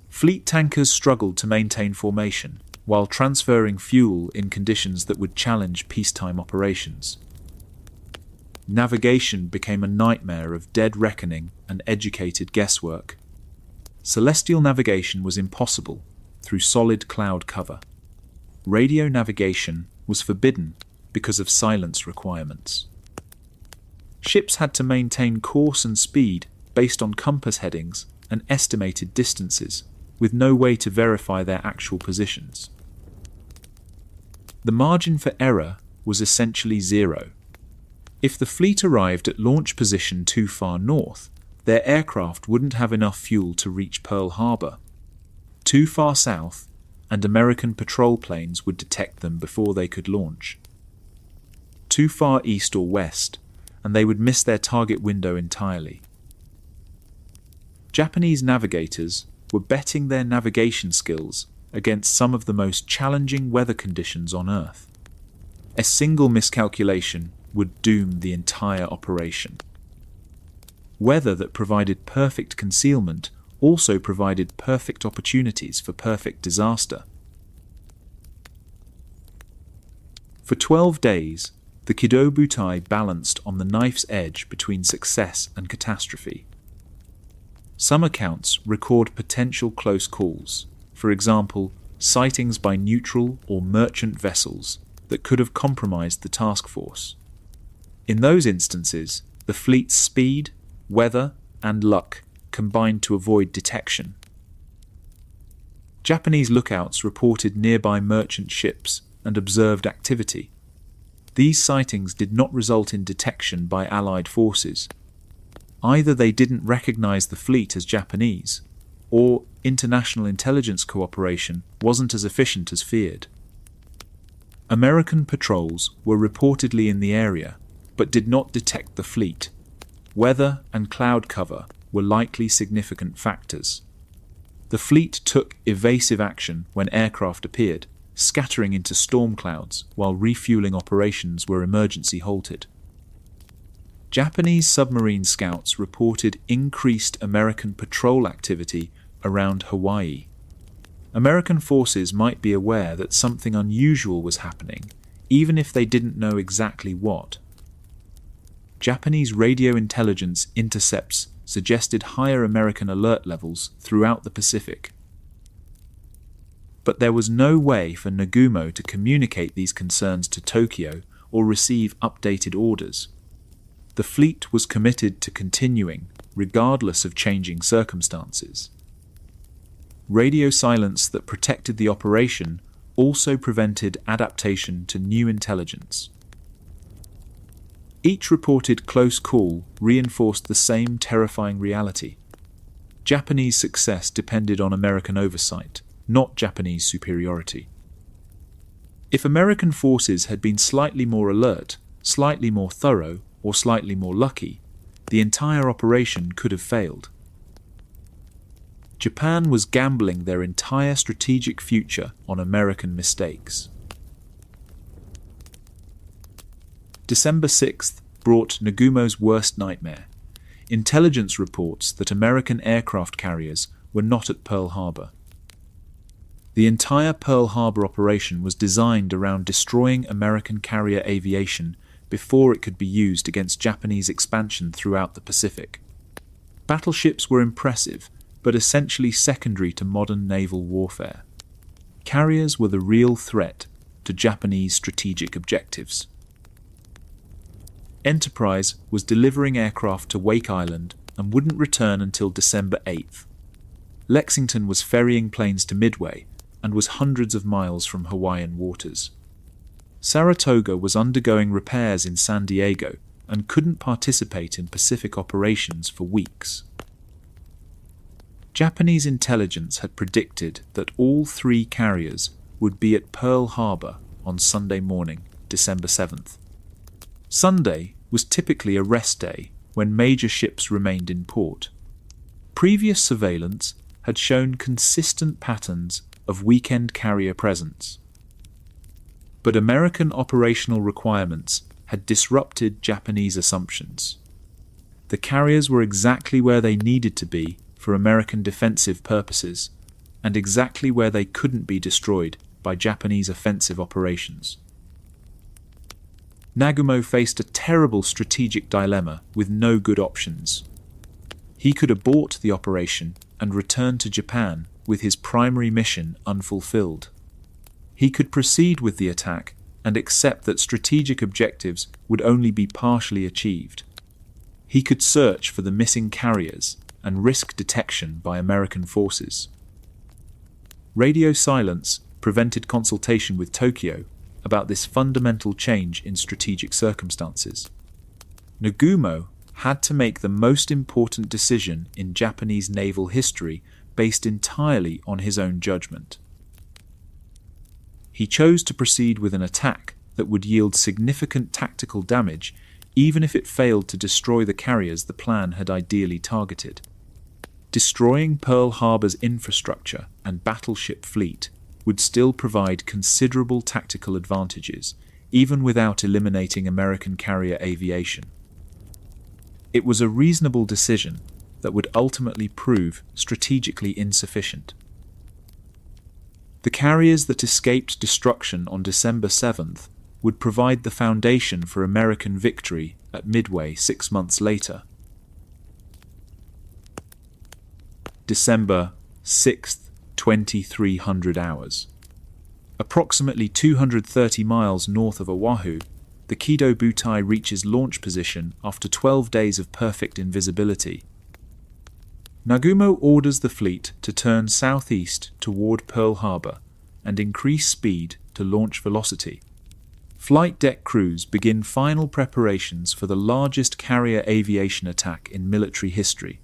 Fleet tankers struggled to maintain formation, while transferring fuel in conditions that would challenge peacetime operations. Navigation became a nightmare of dead reckoning and educated guesswork. Celestial navigation was impossible through solid cloud cover. Radio navigation was forbidden because of silence requirements. Ships had to maintain course and speed based on compass headings and estimated distances, with no way to verify their actual positions. The margin for error was essentially zero. If the fleet arrived at launch position too far north, their aircraft wouldn't have enough fuel to reach Pearl Harbor. Too far south, and American patrol planes would detect them before they could launch. Too far east or west, and they would miss their target window entirely. Japanese navigators were betting their navigation skills against some of the most challenging weather conditions on Earth. A single miscalculation would doom the entire operation. Weather that provided perfect concealment also provided perfect opportunities for perfect disaster. For 12 days, the Kido Butai balanced on the knife's edge between success and catastrophe. Some accounts record potential close calls, for example, sightings by neutral or merchant vessels that could have compromised the task force. In those instances, the fleet's speed, weather, and luck combined to avoid detection. Japanese lookouts reported nearby merchant ships and observed activity. These sightings did not result in detection by Allied forces. Either they didn't recognize the fleet as Japanese, or international intelligence cooperation wasn't as efficient as feared. American patrols were reportedly in the area, but did not detect the fleet. Weather and cloud cover were likely significant factors. The fleet took evasive action when aircraft appeared, scattering into storm clouds while refueling operations were emergency halted. Japanese submarine scouts reported increased American patrol activity around Hawaii. American forces might be aware that something unusual was happening, even if they didn't know exactly what. Japanese radio intelligence intercepts suggested higher American alert levels throughout the Pacific. But there was no way for Nagumo to communicate these concerns to Tokyo or receive updated orders. The fleet was committed to continuing, regardless of changing circumstances. Radio silence that protected the operation also prevented adaptation to new intelligence. Each reported close call reinforced the same terrifying reality. Japanese success depended on American oversight, not Japanese superiority. If American forces had been slightly more alert, slightly more thorough, or slightly more lucky, the entire operation could have failed. Japan was gambling their entire strategic future on American mistakes. December 6th brought Nagumo's worst nightmare. Intelligence reports that American aircraft carriers were not at Pearl Harbor. The entire Pearl Harbor operation was designed around destroying American carrier aviation before it could be used against Japanese expansion throughout the Pacific. Battleships were impressive, but essentially secondary to modern naval warfare. Carriers were the real threat to Japanese strategic objectives. Enterprise was delivering aircraft to Wake Island and wouldn't return until December 8th. Lexington was ferrying planes to Midway and was hundreds of miles from Hawaiian waters. Saratoga was undergoing repairs in San Diego and couldn't participate in Pacific operations for weeks. Japanese intelligence had predicted that all three carriers would be at Pearl Harbor on Sunday morning, December 7th. Sunday was typically a rest day when major ships remained in port. Previous surveillance had shown consistent patterns of weekend carrier presence. But American operational requirements had disrupted Japanese assumptions. The carriers were exactly where they needed to be for American defensive purposes, and exactly where they couldn't be destroyed by Japanese offensive operations. Nagumo faced a terrible strategic dilemma with no good options. He could abort the operation and return to Japan with his primary mission unfulfilled. He could proceed with the attack and accept that strategic objectives would only be partially achieved. He could search for the missing carriers and risk detection by American forces. Radio silence prevented consultation with Tokyo about this fundamental change in strategic circumstances. Nagumo had to make the most important decision in Japanese naval history based entirely on his own judgment. He chose to proceed with an attack that would yield significant tactical damage even if it failed to destroy the carriers the plan had ideally targeted. Destroying Pearl Harbor's infrastructure and battleship fleet would still provide considerable tactical advantages, even without eliminating American carrier aviation. It was a reasonable decision that would ultimately prove strategically insufficient. The carriers that escaped destruction on December 7th would provide the foundation for American victory at Midway 6 months later. December 6th, 2300 hours. Approximately 230 miles north of Oahu, the Kido Butai reaches launch position after 12 days of perfect invisibility. Nagumo orders the fleet to turn southeast toward Pearl Harbor and increase speed to launch velocity. Flight deck crews begin final preparations for the largest carrier aviation attack in military history.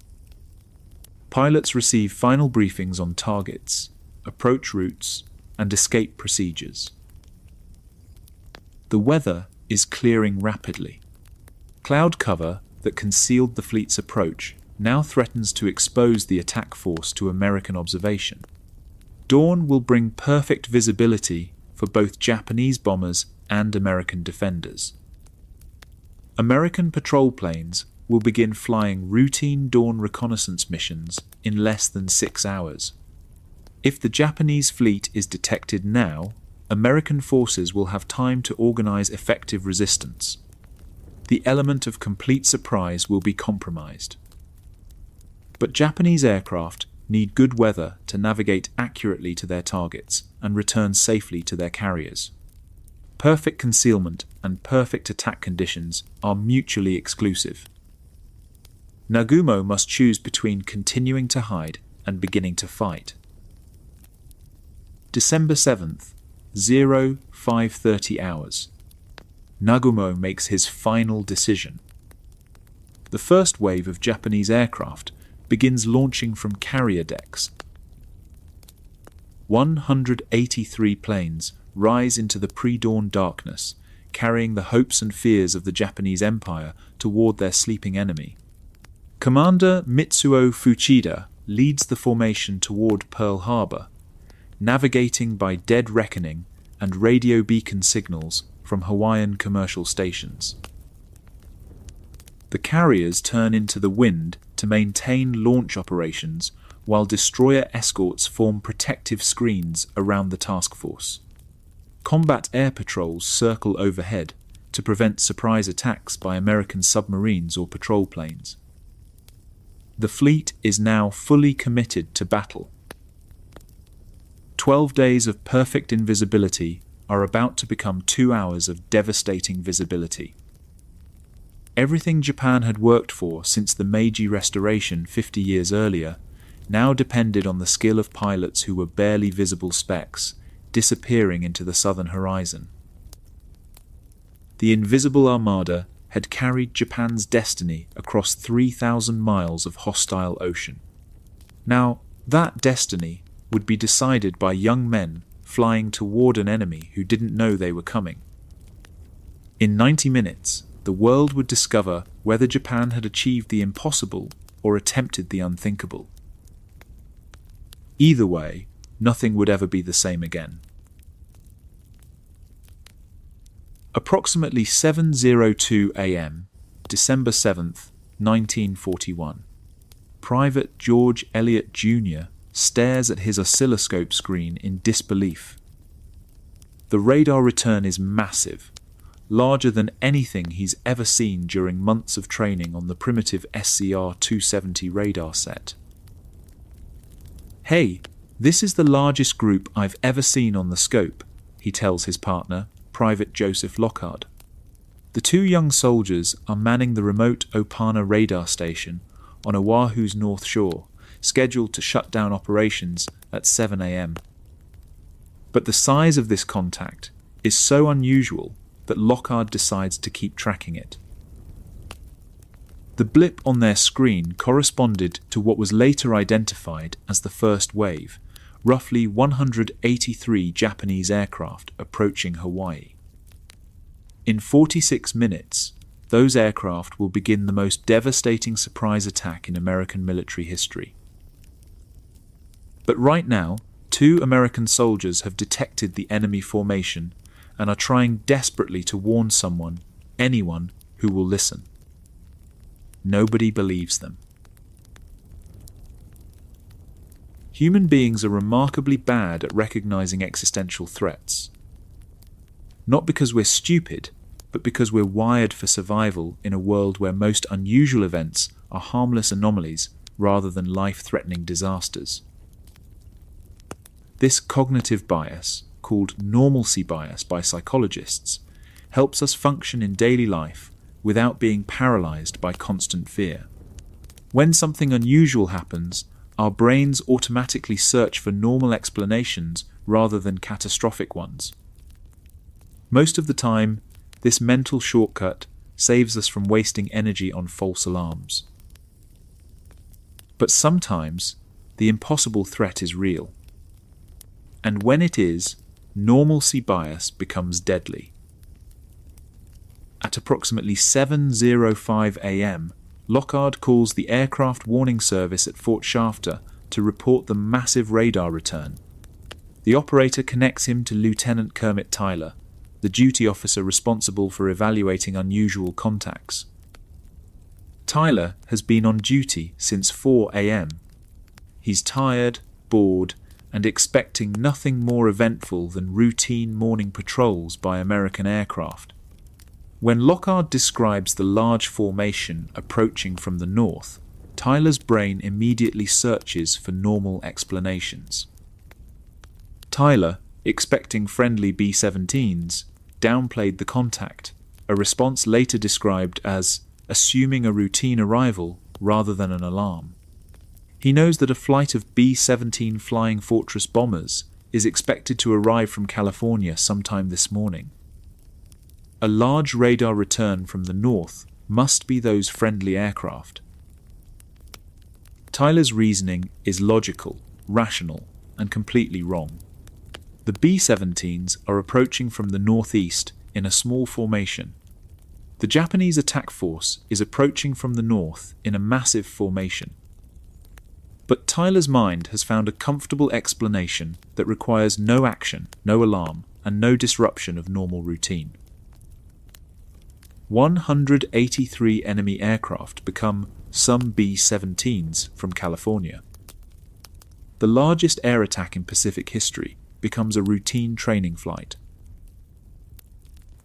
Pilots receive final briefings on targets, approach routes, and escape procedures. The weather is clearing rapidly. Cloud cover that concealed the fleet's approach now threatens to expose the attack force to American observation. Dawn will bring perfect visibility for both Japanese bombers and American defenders. American patrol planes will begin flying routine dawn reconnaissance missions in less than 6 hours. If the Japanese fleet is detected now, American forces will have time to organize effective resistance. The element of complete surprise will be compromised. But Japanese aircraft need good weather to navigate accurately to their targets and return safely to their carriers. Perfect concealment and perfect attack conditions are mutually exclusive. Nagumo must choose between continuing to hide and beginning to fight. December 7th, 0530 hours. Nagumo makes his final decision. The first wave of Japanese aircraft begins launching from carrier decks. 183 planes rise into the pre-dawn darkness, carrying the hopes and fears of the Japanese Empire toward their sleeping enemy. Commander Mitsuo Fuchida leads the formation toward Pearl Harbor, navigating by dead reckoning and radio beacon signals from Hawaiian commercial stations. The carriers turn into the wind to maintain launch operations while destroyer escorts form protective screens around the task force. Combat air patrols circle overhead to prevent surprise attacks by American submarines or patrol planes. The fleet is now fully committed to battle. 12 days of perfect invisibility are about to become 2 hours of devastating visibility. Everything Japan had worked for since the Meiji Restoration 50 years earlier now depended on the skill of pilots who were barely visible specks, disappearing into the southern horizon. The Invisible Armada had carried Japan's destiny across 3,000 miles of hostile ocean. Now, that destiny would be decided by young men flying toward an enemy who didn't know they were coming. In 90 minutes, the world would discover whether Japan had achieved the impossible or attempted the unthinkable. Either way, nothing would ever be the same again. Approximately 7:02 a.m., December 7th, 1941. Private George Elliott Jr. stares at his oscilloscope screen in disbelief. The radar return is massive, larger than anything he's ever seen during months of training on the primitive SCR-270 radar set. "Hey, this is the largest group I've ever seen on the scope," he tells his partner, Private Joseph Lockhart. The two young soldiers are manning the remote Opana radar station on Oahu's north shore, scheduled to shut down operations at 7 a.m. But the size of this contact is so unusual that Lockhart decides to keep tracking it. The blip on their screen corresponded to what was later identified as the first wave, roughly 183 Japanese aircraft approaching Hawaii. In 46 minutes, those aircraft will begin the most devastating surprise attack in American military history. But right now, 2 American soldiers have detected the enemy formation and are trying desperately to warn someone, anyone, who will listen. Nobody believes them. Human beings are remarkably bad at recognizing existential threats. Not because we're stupid, but because we're wired for survival in a world where most unusual events are harmless anomalies rather than life-threatening disasters. This cognitive bias, called normalcy bias by psychologists, helps us function in daily life without being paralyzed by constant fear. When something unusual happens, our brains automatically search for normal explanations rather than catastrophic ones. Most of the time, this mental shortcut saves us from wasting energy on false alarms. But sometimes, the impossible threat is real. And when it is, normalcy bias becomes deadly. At approximately 7:05 a.m., Lockhart calls the Aircraft Warning Service at Fort Shafter to report the massive radar return. The operator connects him to Lieutenant Kermit Tyler, the duty officer responsible for evaluating unusual contacts. Tyler has been on duty since 4 a.m. He's tired, bored, and expecting nothing more eventful than routine morning patrols by American aircraft. When Lockhart describes the large formation approaching from the north, Tyler's brain immediately searches for normal explanations. Tyler, expecting friendly B-17s, downplayed the contact, a response later described as assuming a routine arrival rather than an alarm. He knows that a flight of B-17 Flying Fortress bombers is expected to arrive from California sometime this morning. A large radar return from the north must be those friendly aircraft. Tyler's reasoning is logical, rational, and completely wrong. The B-17s are approaching from the northeast in a small formation. The Japanese attack force is approaching from the north in a massive formation. But Tyler's mind has found a comfortable explanation that requires no action, no alarm, and no disruption of normal routine. 183 enemy aircraft become some B-17s from California. The largest air attack in Pacific history becomes a routine training flight.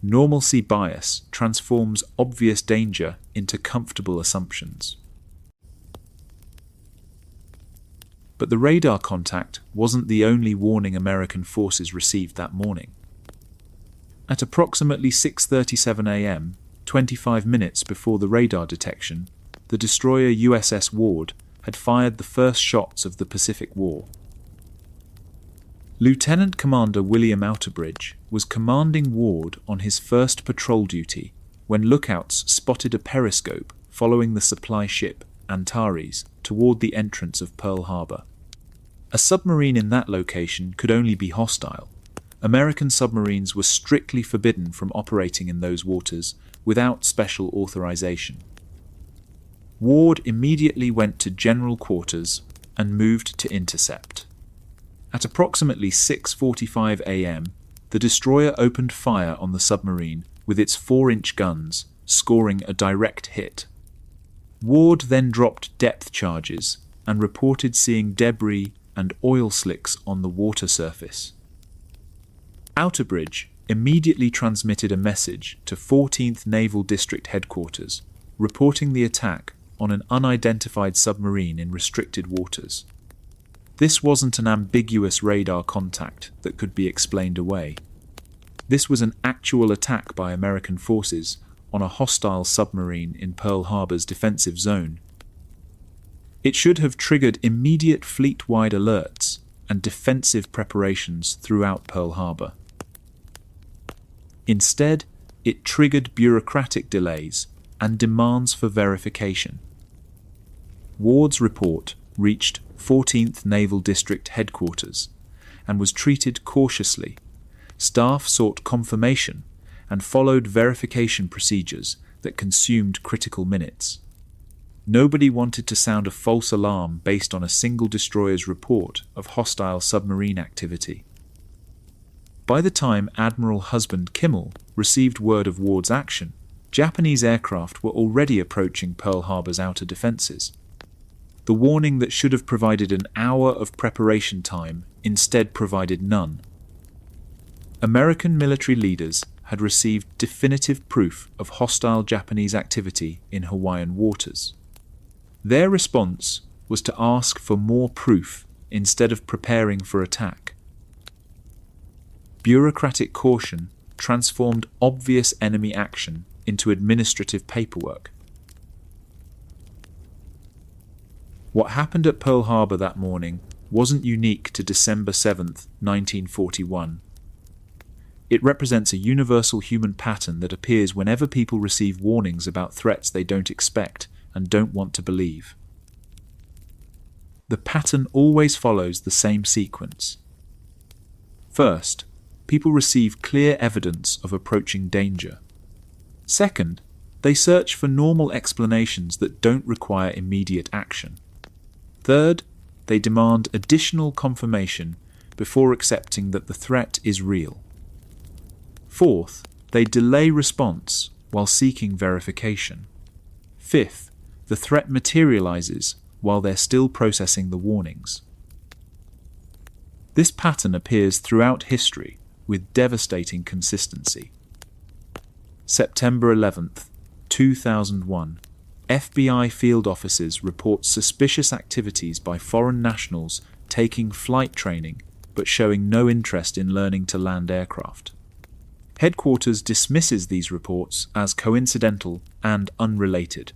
Normalcy bias transforms obvious danger into comfortable assumptions. But the radar contact wasn't the only warning American forces received that morning. At approximately 6:37 a.m., 25 minutes before the radar detection, the destroyer USS Ward had fired the first shots of the Pacific War. Lieutenant Commander William Outerbridge was commanding Ward on his first patrol duty when lookouts spotted a periscope following the supply ship Antares toward the entrance of Pearl Harbor. A submarine in that location could only be hostile, American submarines were strictly forbidden from operating in those waters without special authorization. Ward immediately went to general quarters and moved to intercept. At approximately 6:45 a.m., the destroyer opened fire on the submarine with its 4-inch guns, scoring a direct hit. Ward then dropped depth charges and reported seeing debris and oil slicks on the water surface. Outerbridge immediately transmitted a message to 14th Naval District Headquarters, reporting the attack on an unidentified submarine in restricted waters. This wasn't an ambiguous radar contact that could be explained away. This was an actual attack by American forces on a hostile submarine in Pearl Harbor's defensive zone. It should have triggered immediate fleet-wide alerts and defensive preparations throughout Pearl Harbor. Instead, it triggered bureaucratic delays and demands for verification. Ward's report reached 14th Naval District Headquarters and was treated cautiously. Staff sought confirmation and followed verification procedures that consumed critical minutes. Nobody wanted to sound a false alarm based on a single destroyer's report of hostile submarine activity. By the time Admiral Husband Kimmel received word of Ward's action, Japanese aircraft were already approaching Pearl Harbor's outer defenses. The warning that should have provided an hour of preparation time instead provided none. American military leaders had received definitive proof of hostile Japanese activity in Hawaiian waters. Their response was to ask for more proof instead of preparing for attack. Bureaucratic caution transformed obvious enemy action into administrative paperwork. What happened at Pearl Harbor that morning wasn't unique to December 7th, 1941. It represents a universal human pattern that appears whenever people receive warnings about threats they don't expect and don't want to believe. The pattern always follows the same sequence. First, people receive clear evidence of approaching danger. Second, they search for normal explanations that don't require immediate action. Third, they demand additional confirmation before accepting that the threat is real. Fourth, they delay response while seeking verification. Fifth, the threat materializes while they're still processing the warnings. This pattern appears throughout history with devastating consistency. September 11th, 2001. FBI field officers report suspicious activities by foreign nationals taking flight training but showing no interest in learning to land aircraft. Headquarters dismisses these reports as coincidental and unrelated.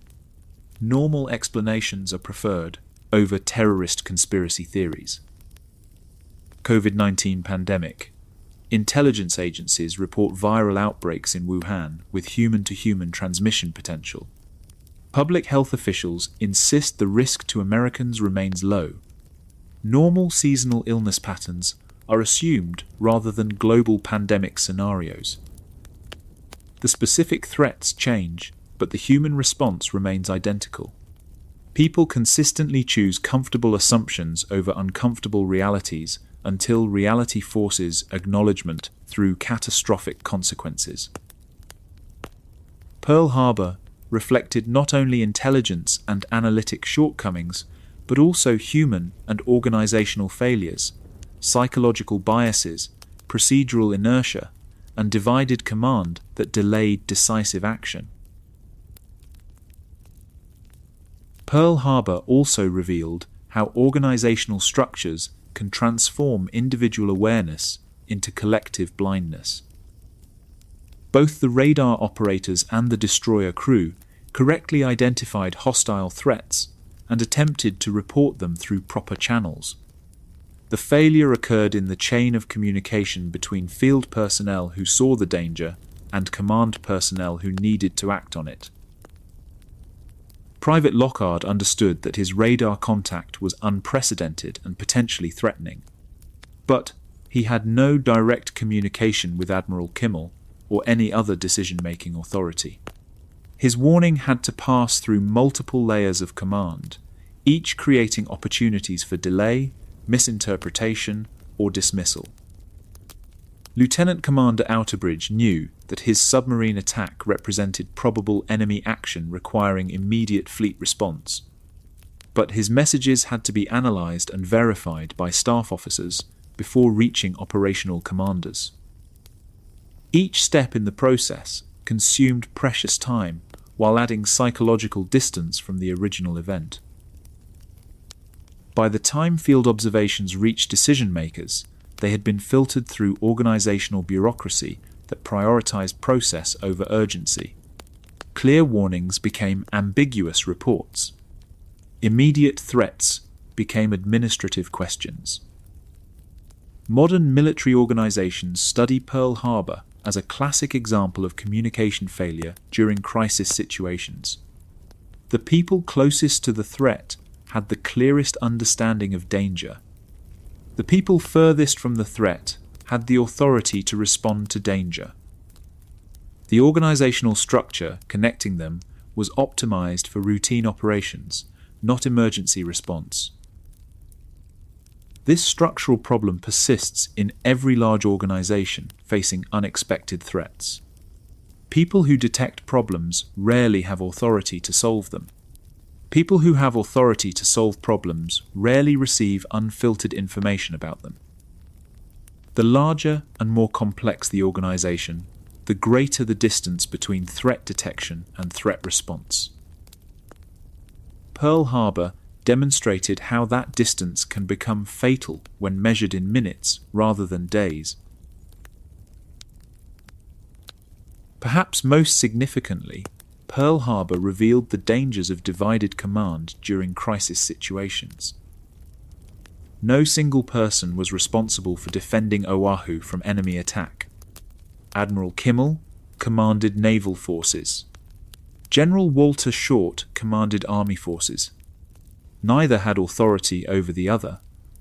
Normal explanations are preferred over terrorist conspiracy theories. COVID-19 pandemic. Intelligence agencies report viral outbreaks in Wuhan with human-to-human transmission potential. Public health officials insist the risk to Americans remains low. Normal seasonal illness patterns are assumed rather than global pandemic scenarios. The specific threats change, but the human response remains identical. People consistently choose comfortable assumptions over uncomfortable realities until reality forces acknowledgement through catastrophic consequences. Pearl Harbor reflected not only intelligence and analytic shortcomings, but also human and organizational failures, psychological biases, procedural inertia, and divided command that delayed decisive action. Pearl Harbor also revealed how organizational structures can transform individual awareness into collective blindness. Both the radar operators and the destroyer crew correctly identified hostile threats and attempted to report them through proper channels. The failure occurred in the chain of communication between field personnel who saw the danger and command personnel who needed to act on it. Private Lockhart understood that his radar contact was unprecedented and potentially threatening. But he had no direct communication with Admiral Kimmel or any other decision-making authority. His warning had to pass through multiple layers of command, each creating opportunities for delay, misinterpretation, or dismissal. Lieutenant Commander Outerbridge knew that his submarine attack represented probable enemy action requiring immediate fleet response, but his messages had to be analysed and verified by staff officers before reaching operational commanders. Each step in the process consumed precious time while adding psychological distance from the original event. By the time field observations reached decision-makers, they had been filtered through organisational bureaucracy that prioritised process over urgency. Clear warnings became ambiguous reports. Immediate threats became administrative questions. Modern military organisations study Pearl Harbor as a classic example of communication failure during crisis situations. The people closest to the threat had the clearest understanding of danger. The people furthest from the threat had the authority to respond to danger. The organizational structure connecting them was optimized for routine operations, not emergency response. This structural problem persists in every large organization facing unexpected threats. People who detect problems rarely have authority to solve them. People who have authority to solve problems rarely receive unfiltered information about them. The larger and more complex the organization, the greater the distance between threat detection and threat response. Pearl Harbor demonstrated how that distance can become fatal when measured in minutes rather than days. Perhaps most significantly, Pearl Harbor revealed the dangers of divided command during crisis situations. No single person was responsible for defending Oahu from enemy attack. Admiral Kimmel commanded naval forces. General Walter Short commanded army forces. Neither had authority over the other,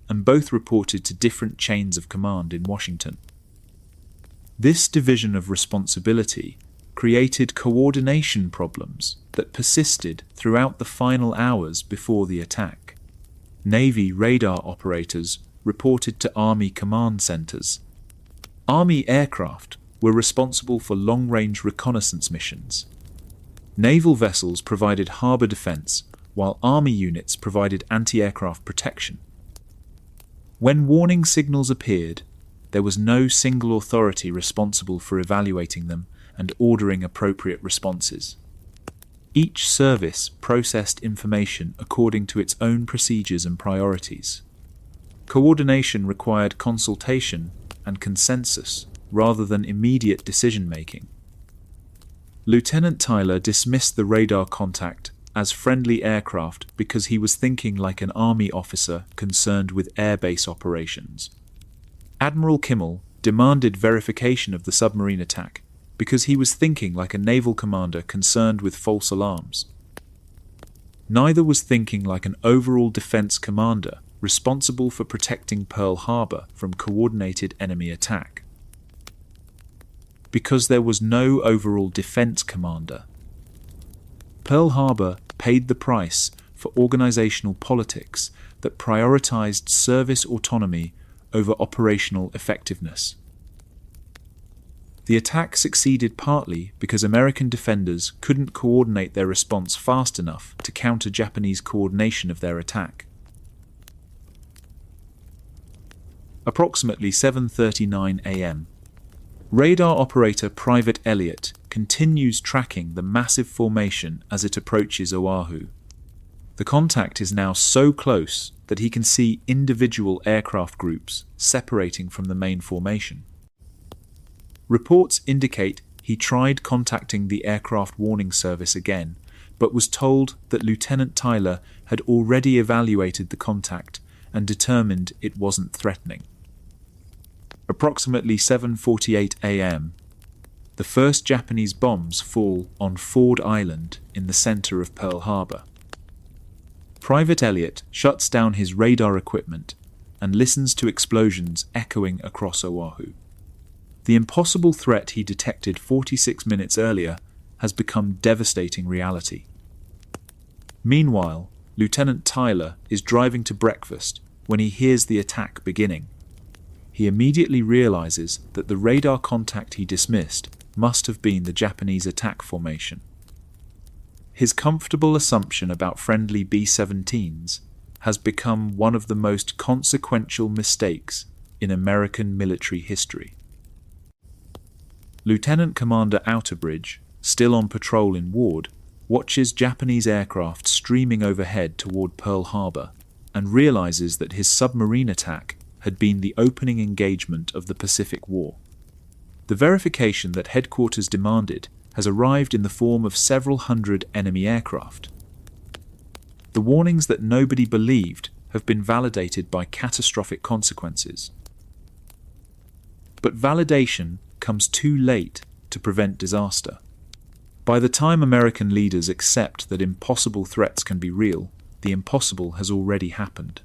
and both reported to different chains of command in Washington. This division of responsibility created coordination problems that persisted throughout the final hours before the attack. Navy radar operators reported to Army command centers. Army aircraft were responsible for long-range reconnaissance missions. Naval vessels provided harbor defense, while Army units provided anti-aircraft protection. When warning signals appeared, there was no single authority responsible for evaluating them and ordering appropriate responses. Each service processed information according to its own procedures and priorities. Coordination required consultation and consensus rather than immediate decision-making. Lieutenant Tyler dismissed the radar contact as friendly aircraft because he was thinking like an Army officer concerned with airbase operations. Admiral Kimmel demanded verification of the submarine attack because he was thinking like a naval commander concerned with false alarms. Neither was thinking like an overall defense commander responsible for protecting Pearl Harbor from coordinated enemy attack. Because there was no overall defense commander. Pearl Harbor paid the price for organizational politics that prioritized service autonomy over operational effectiveness. The attack succeeded partly because American defenders couldn't coordinate their response fast enough to counter Japanese coordination of their attack. Approximately 7:39 a.m. Radar operator Private Elliott continues tracking the massive formation as it approaches Oahu. The contact is now so close that he can see individual aircraft groups separating from the main formation. Reports indicate he tried contacting the aircraft warning service again, but was told that Lieutenant Tyler had already evaluated the contact and determined it wasn't threatening. Approximately 7:48 a.m., the first Japanese bombs fall on Ford Island in the center of Pearl Harbor. Private Elliott shuts down his radar equipment and listens to explosions echoing across Oahu. The impossible threat he detected 46 minutes earlier has become devastating reality. Meanwhile, Lieutenant Tyler is driving to breakfast when he hears the attack beginning. He immediately realizes that the radar contact he dismissed must have been the Japanese attack formation. His comfortable assumption about friendly B-17s has become one of the most consequential mistakes in American military history. Lieutenant Commander Outerbridge, still on patrol in Ward, watches Japanese aircraft streaming overhead toward Pearl Harbor and realizes that his submarine attack had been the opening engagement of the Pacific War. The verification that headquarters demanded has arrived in the form of several hundred enemy aircraft. The warnings that nobody believed have been validated by catastrophic consequences. But validation comes too late to prevent disaster. By the time American leaders accept that impossible threats can be real, the impossible has already happened.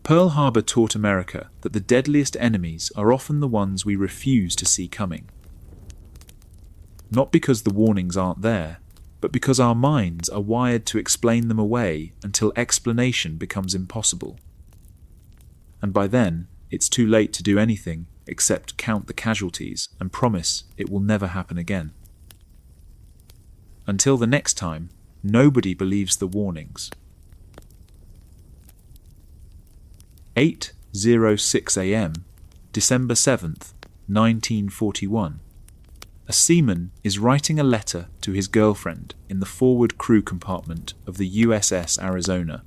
Pearl Harbor taught America that the deadliest enemies are often the ones we refuse to see coming. Not because the warnings aren't there, but because our minds are wired to explain them away until explanation becomes impossible. And by then, it's too late to do anything except count the casualties and promise it will never happen again. Until the next time, nobody believes the warnings. 8:06 a.m., December 7th, 1941. A seaman is writing a letter to his girlfriend in the forward crew compartment of the USS Arizona.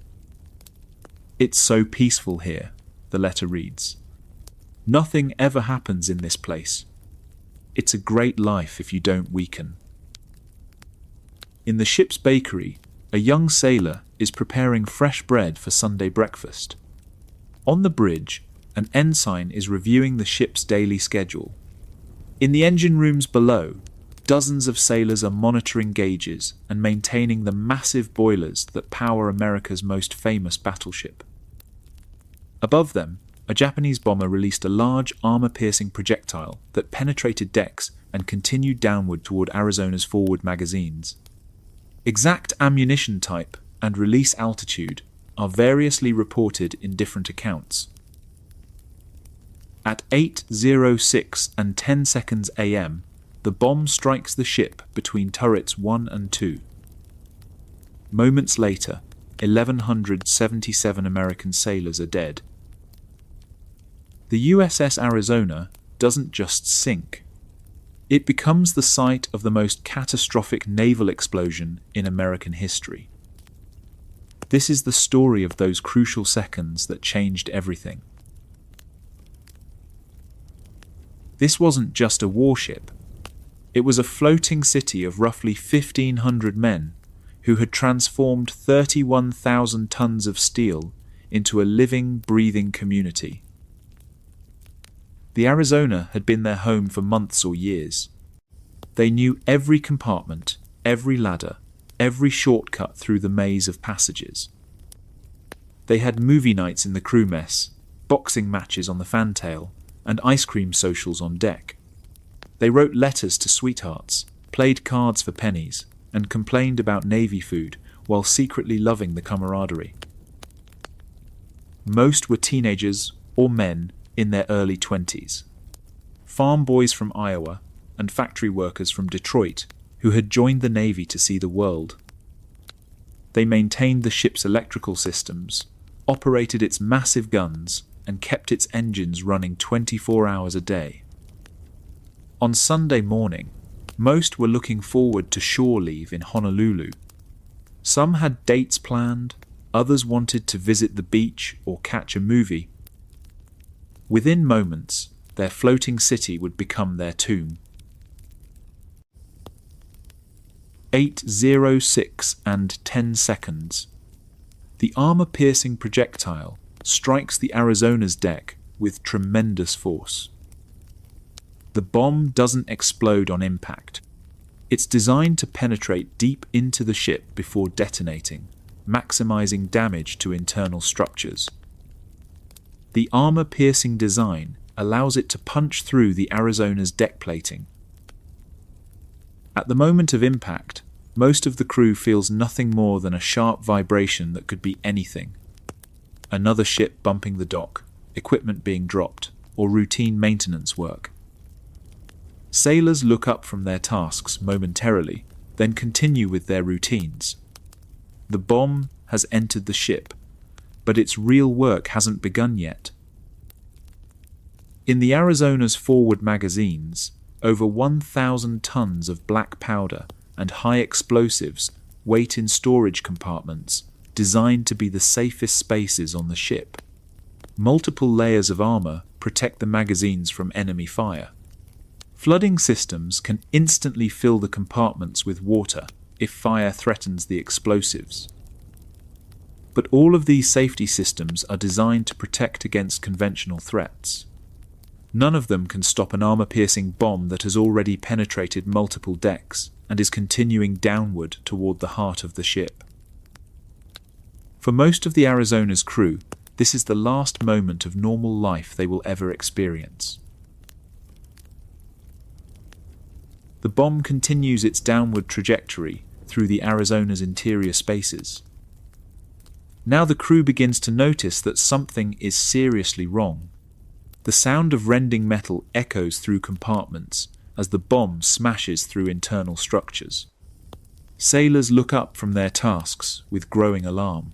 "It's so peaceful here," the letter reads. "Nothing ever happens in this place. It's a great life if you don't weaken." In the ship's bakery, a young sailor is preparing fresh bread for Sunday breakfast. On the bridge, an ensign is reviewing the ship's daily schedule. In the engine rooms below, dozens of sailors are monitoring gauges and maintaining the massive boilers that power America's most famous battleship. Above them, a Japanese bomber released a large armor-piercing projectile that penetrated decks and continued downward toward Arizona's forward magazines. Exact ammunition type and release altitude are variously reported in different accounts. At 8:06 and 10 seconds a.m., the bomb strikes the ship between turrets 1 and 2. Moments later, 1,177 American sailors are dead. The USS Arizona doesn't just sink. It becomes the site of the most catastrophic naval explosion in American history. This is the story of those crucial seconds that changed everything. This wasn't just a warship. It was a floating city of roughly 1,500 men who had transformed 31,000 tons of steel into a living, breathing community. The Arizona had been their home for months or years. They knew every compartment, every ladder, every shortcut through the maze of passages. They had movie nights in the crew mess, boxing matches on the fantail, and ice cream socials on deck. They wrote letters to sweethearts, played cards for pennies, and complained about Navy food while secretly loving the camaraderie. Most were teenagers or men in their early 20s. Farm boys from Iowa and factory workers from Detroit who had joined the Navy to see the world. They maintained the ship's electrical systems, operated its massive guns, and kept its engines running 24 hours a day. On Sunday morning, most were looking forward to shore leave in Honolulu. Some had dates planned, others wanted to visit the beach or catch a movie. Within moments, their floating city would become their tomb. 8:06 and 10 seconds. The armor-piercing projectile strikes the Arizona's deck with tremendous force. The bomb doesn't explode on impact. It's designed to penetrate deep into the ship before detonating, maximizing damage to internal structures. The armor-piercing design allows it to punch through the Arizona's deck plating. At the moment of impact, most of the crew feels nothing more than a sharp vibration that could be anything. Another ship bumping the dock, equipment being dropped, or routine maintenance work. Sailors look up from their tasks momentarily, then continue with their routines. The bomb has entered the ship, but its real work hasn't begun yet. In the Arizona's forward magazines, over 1,000 tons of black powder and high explosives wait in storage compartments designed to be the safest spaces on the ship. Multiple layers of armor protect the magazines from enemy fire. Flooding systems can instantly fill the compartments with water if fire threatens the explosives. But all of these safety systems are designed to protect against conventional threats. None of them can stop an armor-piercing bomb that has already penetrated multiple decks and is continuing downward toward the heart of the ship. For most of the Arizona's crew, this is the last moment of normal life they will ever experience. The bomb continues its downward trajectory through the Arizona's interior spaces. Now the crew begins to notice that something is seriously wrong. The sound of rending metal echoes through compartments as the bomb smashes through internal structures. Sailors look up from their tasks with growing alarm.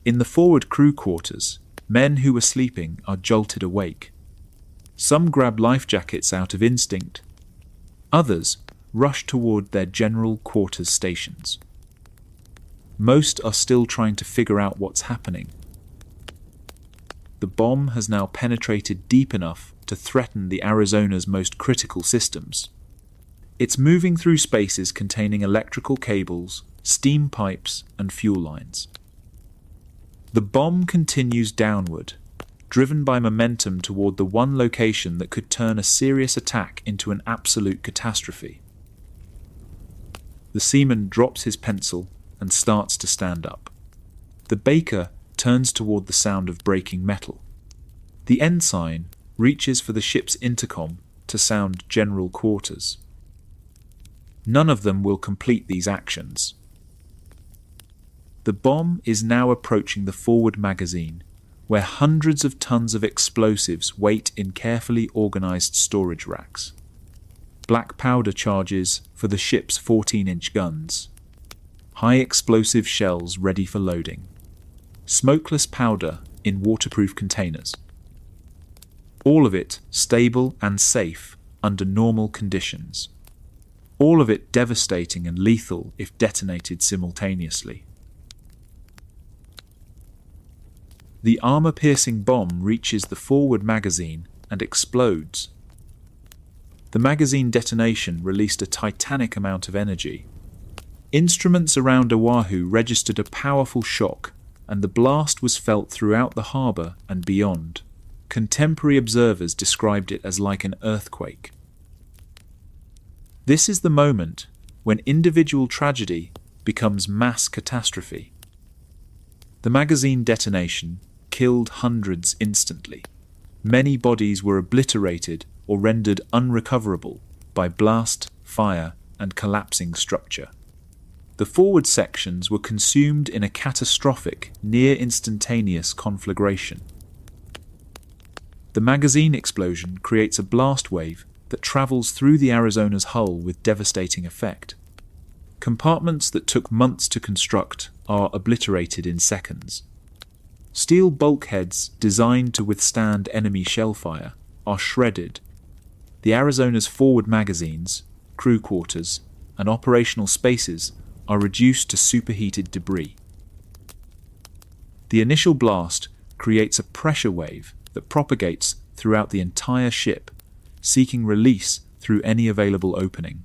In the forward crew quarters, men who were sleeping are jolted awake. Some grab life jackets out of instinct. Others rush toward their general quarters stations. Most are still trying to figure out what's happening. The bomb has now penetrated deep enough to threaten the Arizona's most critical systems. It's moving through spaces containing electrical cables, steam pipes, and fuel lines. The bomb continues downward, driven by momentum toward the one location that could turn a serious attack into an absolute catastrophe. The seaman drops his pencil and starts to stand up. The baker turns toward the sound of breaking metal. The ensign reaches for the ship's intercom to sound general quarters. None of them will complete these actions. The bomb is now approaching the forward magazine, where hundreds of tons of explosives wait in carefully organized storage racks. Black powder charges for the ship's 14-inch guns. High explosive shells ready for loading. Smokeless powder in waterproof containers. All of it stable and safe under normal conditions. All of it devastating and lethal if detonated simultaneously. The armor-piercing bomb reaches the forward magazine and explodes. The magazine detonation released a titanic amount of energy. Instruments around Oahu registered a powerful shock, and the blast was felt throughout the harbour and beyond. Contemporary observers described it as like an earthquake. This is the moment when individual tragedy becomes mass catastrophe. The magazine detonation killed hundreds instantly. Many bodies were obliterated or rendered unrecoverable by blast, fire, and collapsing structure. The forward sections were consumed in a catastrophic, near-instantaneous conflagration. The magazine explosion creates a blast wave that travels through the Arizona's hull with devastating effect. Compartments that took months to construct are obliterated in seconds. Steel bulkheads designed to withstand enemy shellfire are shredded. The Arizona's forward magazines, crew quarters, and operational spaces are reduced to superheated debris. The initial blast creates a pressure wave that propagates throughout the entire ship, seeking release through any available opening.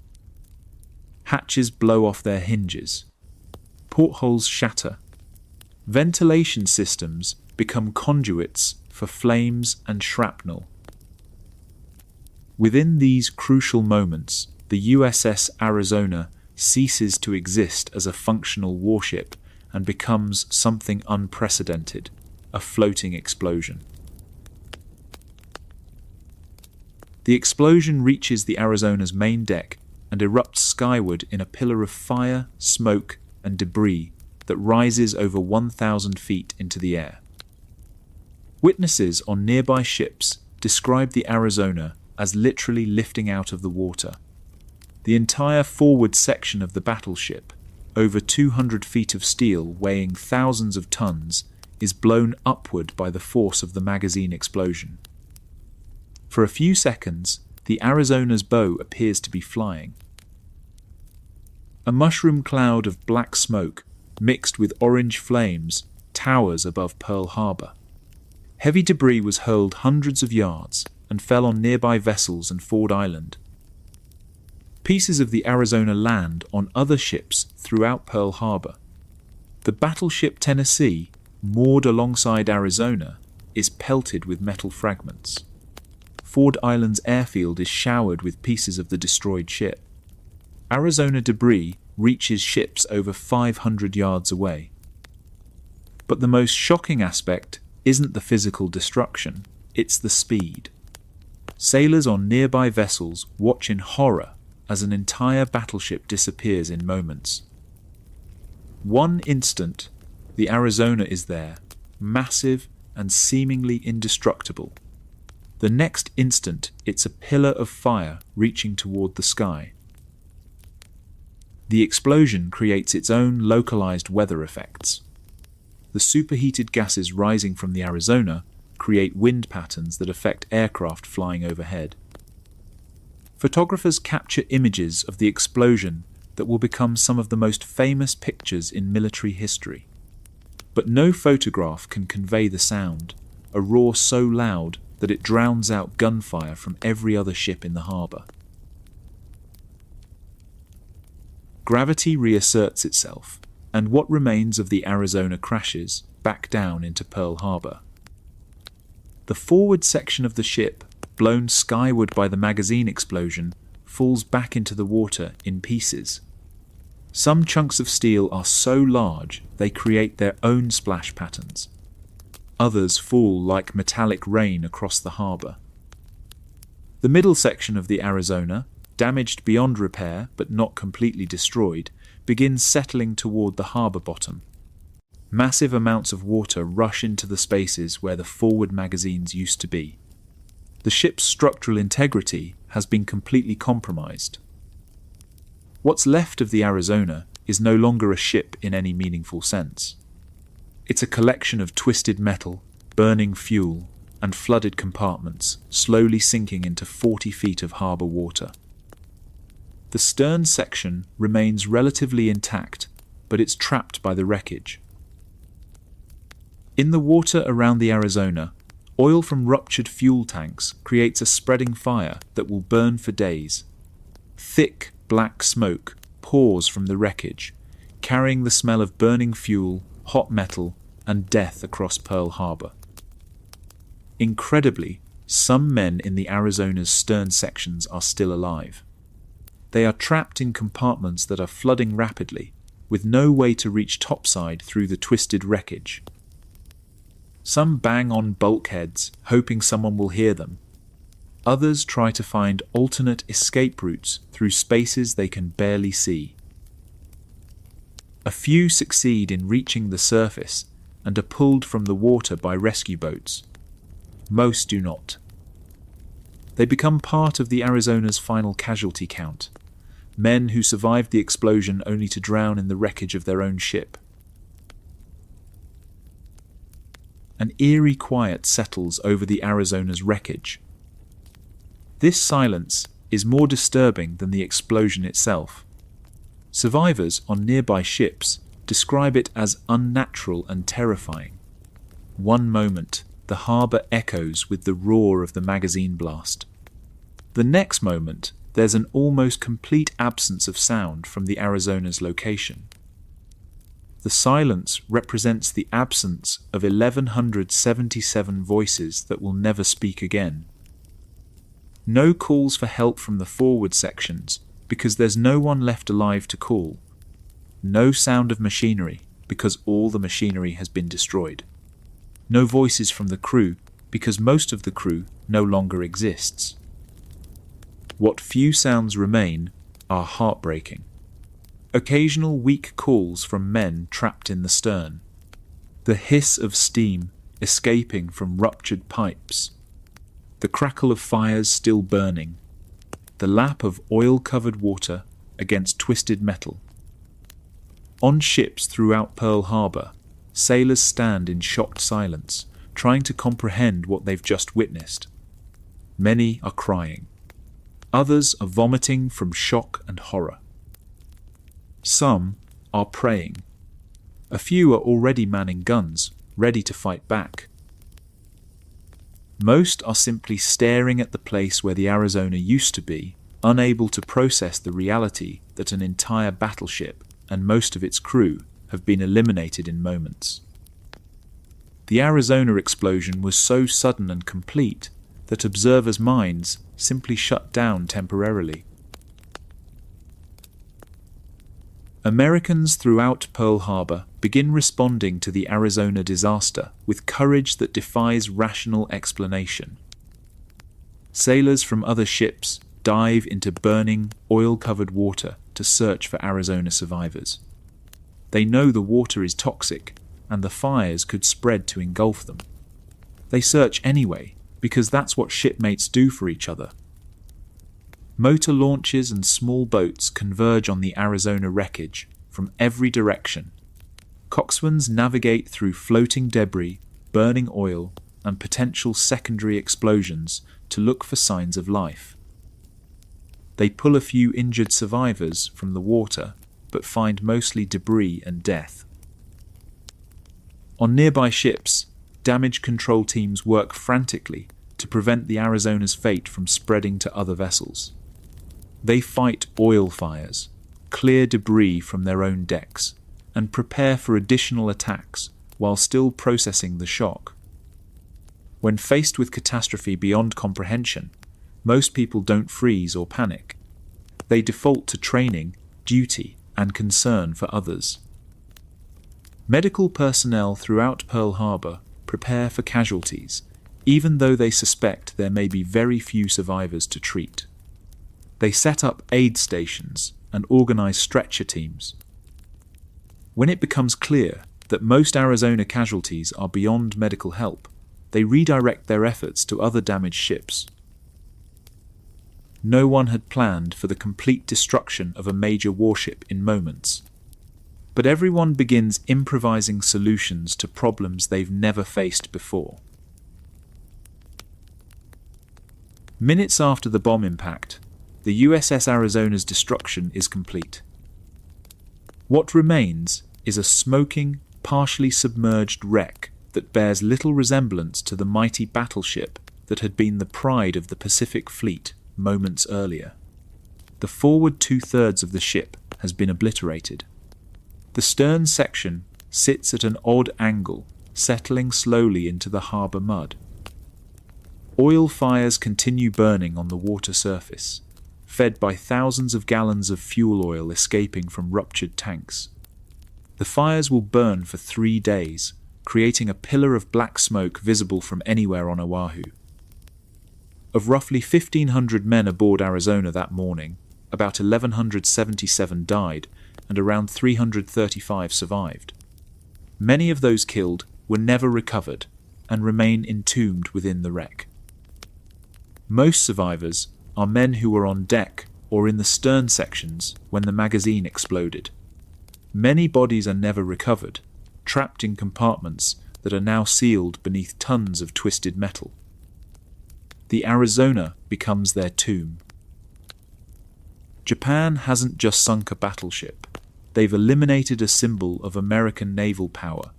Hatches blow off their hinges. Portholes shatter. Ventilation systems become conduits for flames and shrapnel. Within these crucial moments, the USS Arizona ceases to exist as a functional warship and becomes something unprecedented, a floating explosion. The explosion reaches the Arizona's main deck and erupts skyward in a pillar of fire, smoke, and debris that rises over 1,000 feet into the air. Witnesses on nearby ships describe the Arizona as literally lifting out of the water. The entire forward section of the battleship, over 200 feet of steel weighing thousands of tons, is blown upward by the force of the magazine explosion. For a few seconds, the Arizona's bow appears to be flying. A mushroom cloud of black smoke, mixed with orange flames, towers above Pearl Harbor. Heavy debris was hurled hundreds of yards and fell on nearby vessels and Ford Island. Pieces of the Arizona land on other ships throughout Pearl Harbor. The battleship Tennessee, moored alongside Arizona, is pelted with metal fragments. Ford Island's airfield is showered with pieces of the destroyed ship. Arizona debris reaches ships over 500 yards away. But the most shocking aspect isn't the physical destruction, it's the speed. Sailors on nearby vessels watch in horror as an entire battleship disappears in moments. One instant, the Arizona is there, massive and seemingly indestructible. The next instant, it's a pillar of fire reaching toward the sky. The explosion creates its own localized weather effects. The superheated gases rising from the Arizona create wind patterns that affect aircraft flying overhead. Photographers capture images of the explosion that will become some of the most famous pictures in military history. But no photograph can convey the sound, a roar so loud that it drowns out gunfire from every other ship in the harbor. Gravity reasserts itself, and what remains of the Arizona crashes back down into Pearl Harbor. The forward section of the ship, blown skyward by the magazine explosion, falls back into the water in pieces. Some chunks of steel are so large they create their own splash patterns. Others fall like metallic rain across the harbor. The middle section of the Arizona, damaged beyond repair but not completely destroyed, begins settling toward the harbor bottom. Massive amounts of water rush into the spaces where the forward magazines used to be. The ship's structural integrity has been completely compromised. What's left of the Arizona is no longer a ship in any meaningful sense. It's a collection of twisted metal, burning fuel, and flooded compartments slowly sinking into 40 feet of harbor water. The stern section remains relatively intact, but it's trapped by the wreckage. In the water around the Arizona, oil from ruptured fuel tanks creates a spreading fire that will burn for days. Thick, black smoke pours from the wreckage, carrying the smell of burning fuel, hot metal, and death across Pearl Harbor. Incredibly, some men in the Arizona's stern sections are still alive. They are trapped in compartments that are flooding rapidly, with no way to reach topside through the twisted wreckage. Some bang on bulkheads, hoping someone will hear them. Others try to find alternate escape routes through spaces they can barely see. A few succeed in reaching the surface and are pulled from the water by rescue boats. Most do not. They become part of the Arizona's final casualty count, men who survived the explosion only to drown in the wreckage of their own ship. An eerie quiet settles over the Arizona's wreckage. This silence is more disturbing than the explosion itself. Survivors on nearby ships describe it as unnatural and terrifying. One moment, the harbor echoes with the roar of the magazine blast. The next moment, there's an almost complete absence of sound from the Arizona's location. The silence represents the absence of 1,177 voices that will never speak again. No calls for help from the forward sections because there's no one left alive to call. No sound of machinery because all the machinery has been destroyed. No voices from the crew, because most of the crew no longer exists. What few sounds remain are heartbreaking. Occasional weak calls from men trapped in the stern. The hiss of steam escaping from ruptured pipes. The crackle of fires still burning. The lap of oil-covered water against twisted metal. On ships throughout Pearl Harbor, sailors stand in shocked silence, trying to comprehend what they've just witnessed. Many are crying. Others are vomiting from shock and horror. Some are praying. A few are already manning guns, ready to fight back. Most are simply staring at the place where the Arizona used to be, unable to process the reality that an entire battleship and most of its crew have been eliminated in moments. The Arizona explosion was so sudden and complete that observers' minds simply shut down temporarily. Americans throughout Pearl Harbor begin responding to the Arizona disaster with courage that defies rational explanation. Sailors from other ships dive into burning, oil-covered water to search for Arizona survivors. They know the water is toxic and the fires could spread to engulf them. They search anyway because that's what shipmates do for each other. Motor launches and small boats converge on the Arizona wreckage from every direction. Coxswains navigate through floating debris, burning oil, and potential secondary explosions to look for signs of life. They pull a few injured survivors from the water, but find mostly debris and death. On nearby ships, damage control teams work frantically to prevent the Arizona's fate from spreading to other vessels. They fight oil fires, clear debris from their own decks, and prepare for additional attacks while still processing the shock. When faced with catastrophe beyond comprehension, most people don't freeze or panic. They default to training, duty, and concern for others. Medical personnel throughout Pearl Harbor prepare for casualties, even though they suspect there may be very few survivors to treat. They set up aid stations and organize stretcher teams. When it becomes clear that most Arizona casualties are beyond medical help, they redirect their efforts to other damaged ships. No one had planned for the complete destruction of a major warship in moments. But everyone begins improvising solutions to problems they've never faced before. Minutes after the bomb impact, the USS Arizona's destruction is complete. What remains is a smoking, partially submerged wreck that bears little resemblance to the mighty battleship that had been the pride of the Pacific Fleet moments earlier. The forward 2/3 of the ship has been obliterated. The stern section sits at an odd angle, settling slowly into the harbour mud. Oil fires continue burning on the water surface, fed by thousands of gallons of fuel oil escaping from ruptured tanks. The fires will burn for 3 days, creating a pillar of black smoke visible from anywhere on Oahu. Of roughly 1,500 men aboard Arizona that morning, about 1,177 died and around 335 survived. Many of those killed were never recovered and remain entombed within the wreck. Most survivors are men who were on deck or in the stern sections when the magazine exploded. Many bodies are never recovered, trapped in compartments that are now sealed beneath tons of twisted metal. The Arizona becomes their tomb. Japan hasn't just sunk a battleship. They've eliminated a symbol of American naval power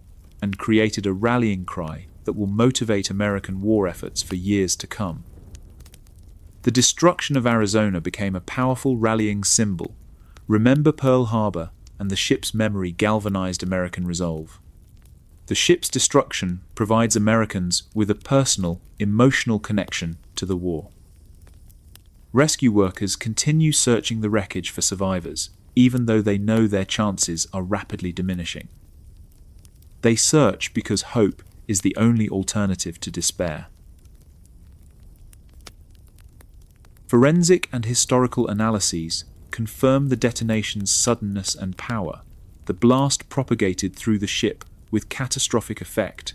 and created a rallying cry that will motivate American war efforts for years to come. The destruction of Arizona became a powerful rallying symbol. Remember Pearl Harbor, and the ship's memory galvanized American resolve. The ship's destruction provides Americans with a personal, emotional connection to the war. Rescue workers continue searching the wreckage for survivors, even though they know their chances are rapidly diminishing. They search because hope is the only alternative to despair. Forensic and historical analyses confirm the detonation's suddenness and power. The blast propagated through the ship with catastrophic effect,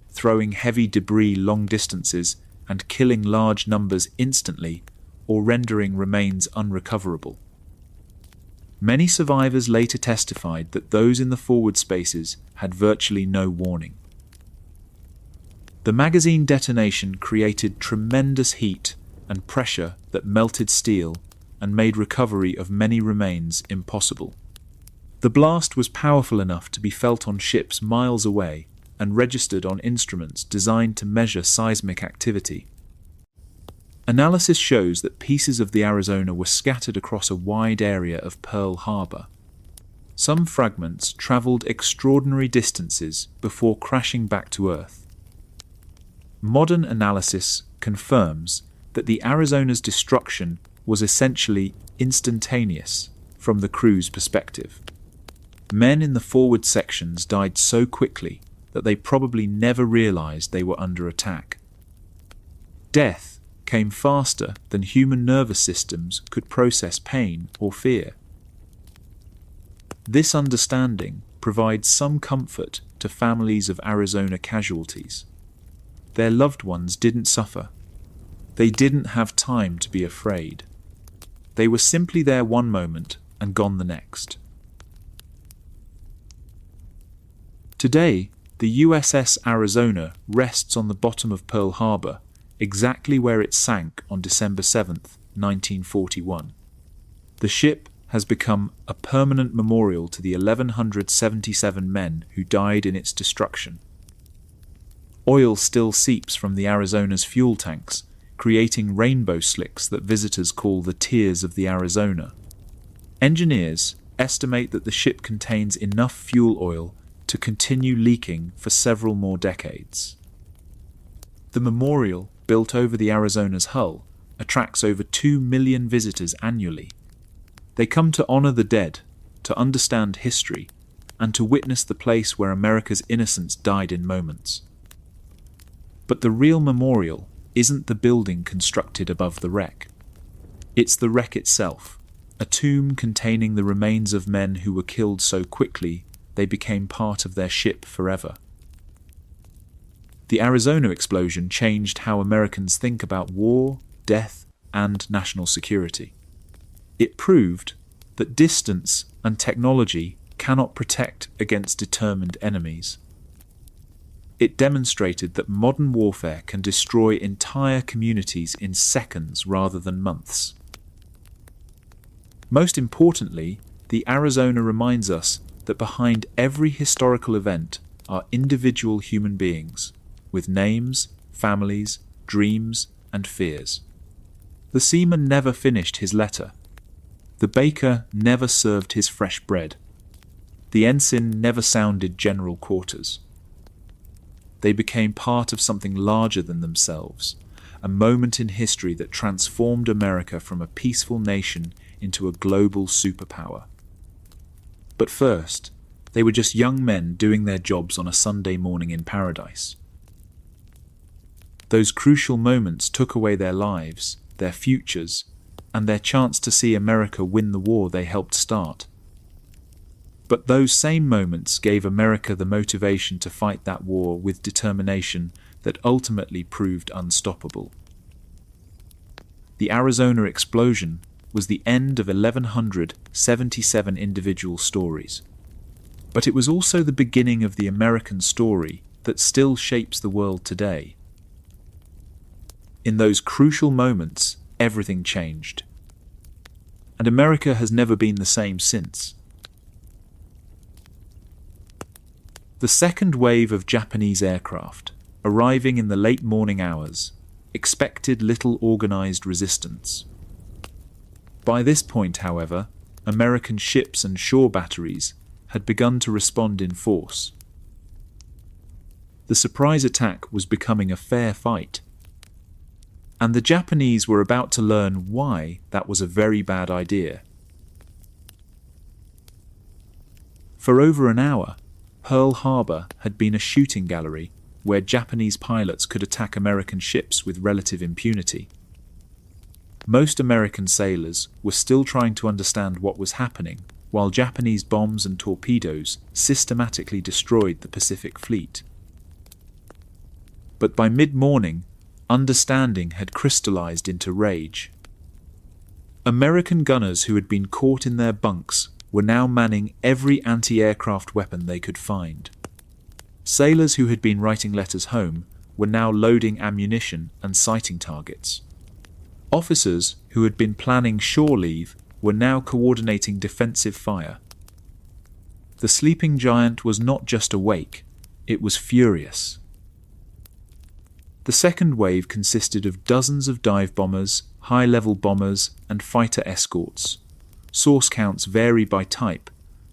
throwing heavy debris long distances and killing large numbers instantly or rendering remains unrecoverable. Many survivors later testified that those in the forward spaces had virtually no warning. The magazine detonation created tremendous heat and pressure that melted steel and made recovery of many remains impossible. The blast was powerful enough to be felt on ships miles away and registered on instruments designed to measure seismic activity. Analysis shows that pieces of the Arizona were scattered across a wide area of Pearl Harbor. Some fragments traveled extraordinary distances before crashing back to Earth. Modern analysis confirms that the Arizona's destruction was essentially instantaneous from the crew's perspective. Men in the forward sections died so quickly that they probably never realized they were under attack. Death came faster than human nervous systems could process pain or fear. This understanding provides some comfort to families of Arizona casualties. Their loved ones didn't suffer. They didn't have time to be afraid. They were simply there one moment and gone the next. Today, the USS Arizona rests on the bottom of Pearl Harbor, exactly where it sank on December 7th, 1941. The ship has become a permanent memorial to the 1,177 men who died in its destruction. Oil still seeps from the Arizona's fuel tanks, creating rainbow slicks that visitors call the Tears of the Arizona. Engineers estimate that the ship contains enough fuel oil to continue leaking for several more decades. The memorial, built over the Arizona's hull, attracts over 2 million visitors annually. They come to honor the dead, to understand history, and to witness the place where America's innocence died in moments. But the real memorial isn't the building constructed above the wreck. It's the wreck itself, a tomb containing the remains of men who were killed so quickly they became part of their ship forever. The Arizona explosion changed how Americans think about war, death, and national security. It proved that distance and technology cannot protect against determined enemies. It demonstrated that modern warfare can destroy entire communities in seconds rather than months. Most importantly, the Arizona reminds us that behind every historical event are individual human beings, with names, families, dreams, and fears. The seaman never finished his letter. The baker never served his fresh bread. The ensign never sounded general quarters. They became part of something larger than themselves, a moment in history that transformed America from a peaceful nation into a global superpower. But first, they were just young men doing their jobs on a Sunday morning in paradise. Those crucial moments took away their lives, their futures, and their chance to see America win the war they helped start. But those same moments gave America the motivation to fight that war with determination that ultimately proved unstoppable. The Arizona explosion was the end of 1,177 individual stories. But it was also the beginning of the American story that still shapes the world today. In those crucial moments, everything changed. And America has never been the same since. The second wave of Japanese aircraft, arriving in the late morning hours, expected little organized resistance. By this point, however, American ships and shore batteries had begun to respond in force. The surprise attack was becoming a fair fight, and the Japanese were about to learn why that was a very bad idea. For over an hour, Pearl Harbor had been a shooting gallery where Japanese pilots could attack American ships with relative impunity. Most American sailors were still trying to understand what was happening, while Japanese bombs and torpedoes systematically destroyed the Pacific Fleet. But by mid-morning, understanding had crystallized into rage. American gunners who had been caught in their bunks were now manning every anti-aircraft weapon they could find. Sailors who had been writing letters home were now loading ammunition and sighting targets. Officers who had been planning shore leave were now coordinating defensive fire. The sleeping giant was not just awake, it was furious. The second wave consisted of dozens of dive bombers, high-level bombers, and fighter escorts. Source counts vary by type,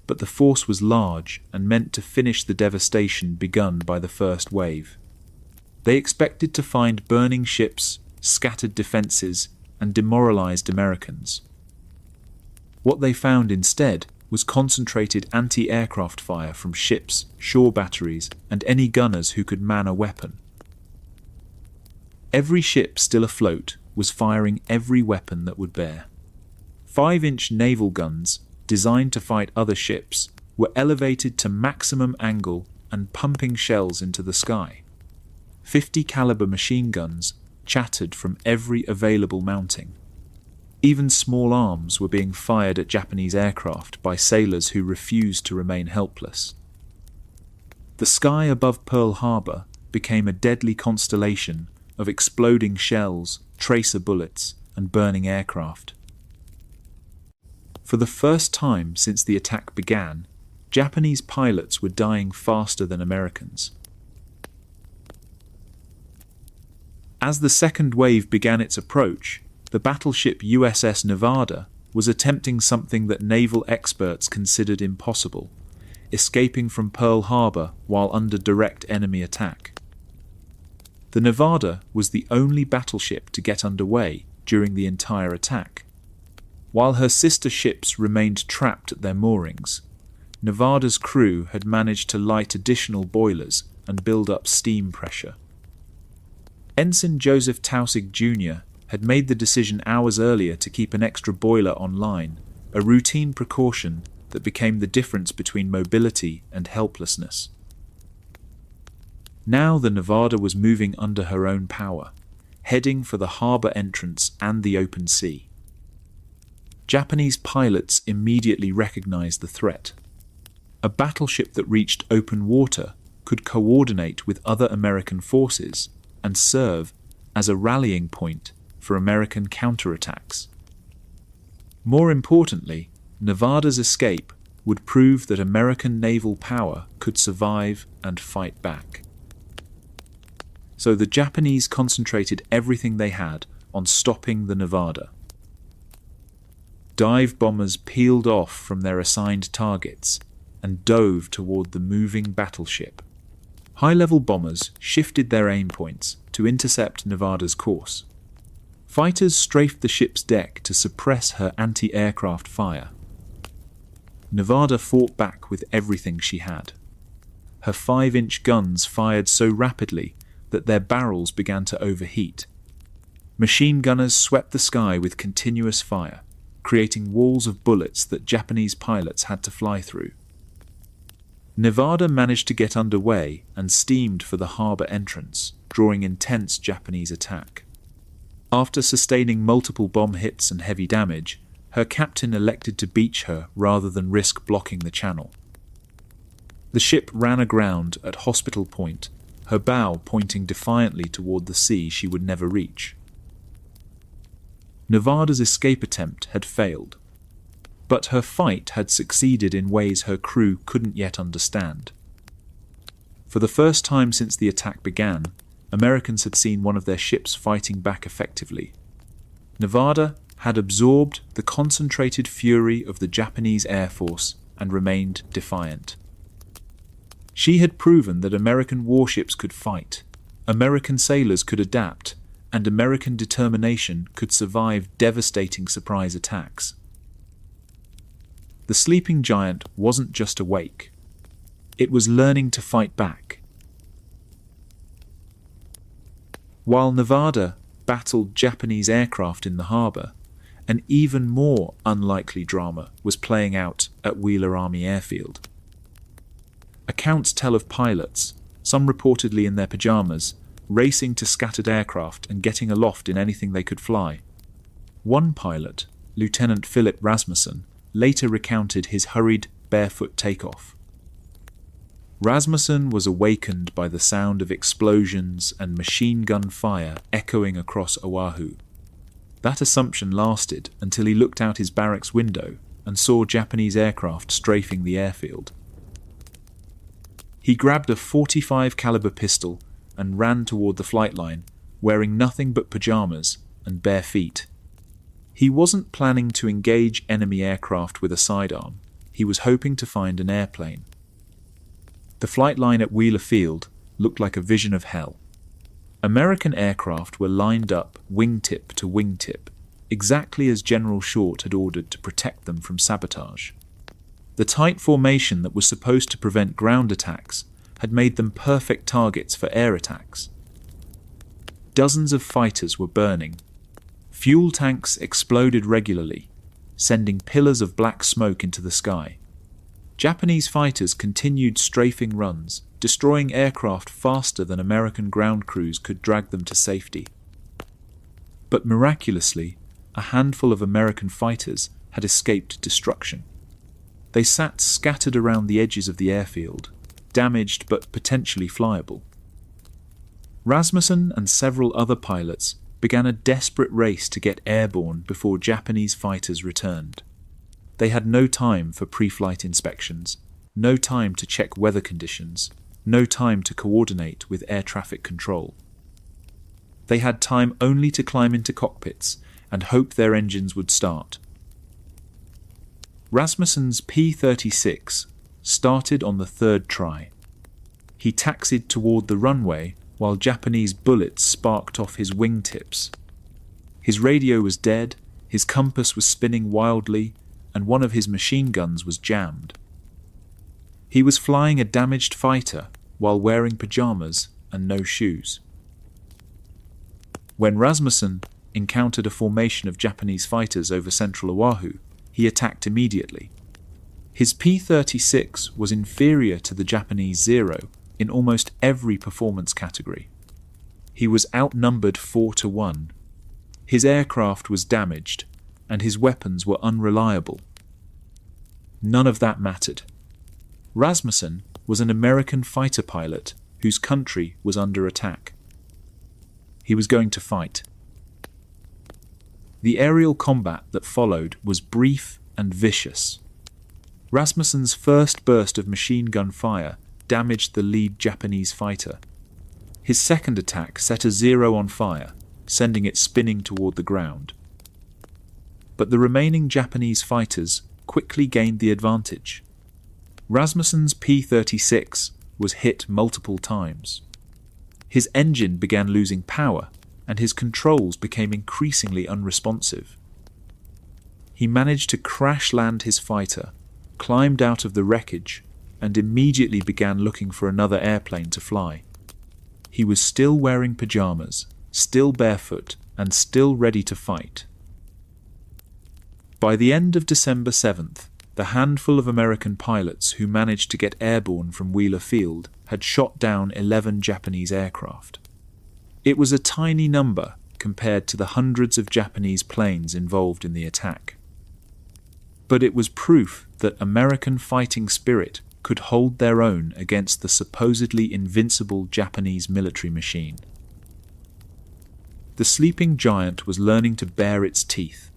but the force was large and meant to finish the devastation begun by the first wave. They expected to find burning ships, scattered defenses, and demoralized Americans. What they found instead was concentrated anti-aircraft fire from ships, shore batteries, and any gunners who could man a weapon. Every ship still afloat was firing every weapon that would bear. 5-inch naval guns, designed to fight other ships, were elevated to maximum angle and pumping shells into the sky. 50 caliber machine guns chattered from every available mounting. Even small arms were being fired at Japanese aircraft by sailors who refused to remain helpless. The sky above Pearl Harbor became a deadly constellation of exploding shells, tracer bullets, and burning aircraft. For the first time since the attack began, Japanese pilots were dying faster than Americans. As the second wave began its approach, the battleship USS Nevada was attempting something that naval experts considered impossible, escaping from Pearl Harbor while under direct enemy attack. The Nevada was the only battleship to get underway during the entire attack. While her sister ships remained trapped at their moorings, Nevada's crew had managed to light additional boilers and build up steam pressure. Ensign Joseph Taussig Jr. had made the decision hours earlier to keep an extra boiler online, a routine precaution that became the difference between mobility and helplessness. Now the Nevada was moving under her own power, heading for the harbor entrance and the open sea. Japanese pilots immediately recognized the threat. A battleship that reached open water could coordinate with other American forces and serve as a rallying point for American counterattacks. More importantly, Nevada's escape would prove that American naval power could survive and fight back. So the Japanese concentrated everything they had on stopping the Nevada. Dive bombers peeled off from their assigned targets and dove toward the moving battleship. High-level bombers shifted their aim points to intercept Nevada's course. Fighters strafed the ship's deck to suppress her anti-aircraft fire. Nevada fought back with everything she had. Her 5-inch guns fired so rapidly that their barrels began to overheat. Machine gunners swept the sky with continuous fire, creating walls of bullets that Japanese pilots had to fly through. Nevada managed to get underway and steamed for the harbor entrance, drawing intense Japanese attack. After sustaining multiple bomb hits and heavy damage, her captain elected to beach her rather than risk blocking the channel. The ship ran aground at Hospital Point, her bow pointing defiantly toward the sea she would never reach. Nevada's escape attempt had failed, but her fight had succeeded in ways her crew couldn't yet understand. For the first time since the attack began, Americans had seen one of their ships fighting back effectively. Nevada had absorbed the concentrated fury of the Japanese Air Force and remained defiant. She had proven that American warships could fight, American sailors could adapt, and American determination could survive devastating surprise attacks. The sleeping giant wasn't just awake. It was learning to fight back. While Nevada battled Japanese aircraft in the harbor, an even more unlikely drama was playing out at Wheeler Army Airfield. Accounts tell of pilots, some reportedly in their pajamas, racing to scattered aircraft and getting aloft in anything they could fly. One pilot, Lieutenant Philip Rasmussen, later recounted his hurried, barefoot takeoff. Rasmussen was awakened by the sound of explosions and machine gun fire echoing across Oahu. That assumption lasted until he looked out his barracks window and saw Japanese aircraft strafing the airfield. He grabbed a .45 caliber pistol and ran toward the flight line, wearing nothing but pajamas and bare feet. He wasn't planning to engage enemy aircraft with a sidearm. He was hoping to find an airplane. The flight line at Wheeler Field looked like a vision of hell. American aircraft were lined up wingtip to wingtip, exactly as General Short had ordered to protect them from sabotage. The tight formation that was supposed to prevent ground attacks had made them perfect targets for air attacks. Dozens of fighters were burning. Fuel tanks exploded regularly, sending pillars of black smoke into the sky. Japanese fighters continued strafing runs, destroying aircraft faster than American ground crews could drag them to safety. But miraculously, a handful of American fighters had escaped destruction. They sat scattered around the edges of the airfield, damaged but potentially flyable. Rasmussen and several other pilots began a desperate race to get airborne before Japanese fighters returned. They had no time for pre-flight inspections, no time to check weather conditions, no time to coordinate with air traffic control. They had time only to climb into cockpits and hope their engines would start. Rasmussen's P-36 started on the third try. He taxied toward the runway while Japanese bullets sparked off his wingtips. His radio was dead, his compass was spinning wildly, and one of his machine guns was jammed. He was flying a damaged fighter while wearing pajamas and no shoes. When Rasmussen encountered a formation of Japanese fighters over central Oahu, he attacked immediately. His P-36 was inferior to the Japanese Zero in almost every performance category. He was outnumbered 4-1. His aircraft was damaged, and his weapons were unreliable. None of that mattered. Rasmussen was an American fighter pilot whose country was under attack. He was going to fight. The aerial combat that followed was brief and vicious. Rasmussen's first burst of machine gun fire damaged the lead Japanese fighter. His second attack set a Zero on fire, sending it spinning toward the ground. But the remaining Japanese fighters quickly gained the advantage. Rasmussen's P-36 was hit multiple times. His engine began losing power, and his controls became increasingly unresponsive. He managed to crash land his fighter, climbed out of the wreckage, and immediately began looking for another airplane to fly. He was still wearing pajamas, still barefoot, and still ready to fight. By the end of December 7th, the handful of American pilots who managed to get airborne from Wheeler Field had shot down 11 Japanese aircraft. It was a tiny number compared to the hundreds of Japanese planes involved in the attack. But it was proof that American fighting spirit could hold their own against the supposedly invincible Japanese military machine. The sleeping giant was learning to bare its teeth.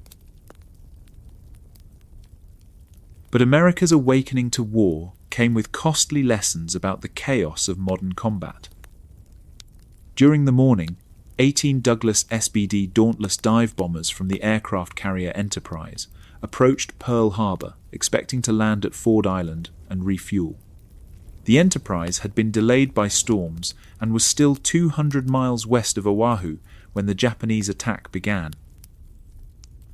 But America's awakening to war came with costly lessons about the chaos of modern combat. During the morning, 18 Douglas SBD Dauntless dive bombers from the aircraft carrier Enterprise approached Pearl Harbor, expecting to land at Ford Island and refuel. The Enterprise had been delayed by storms and was still 200 miles west of Oahu when the Japanese attack began.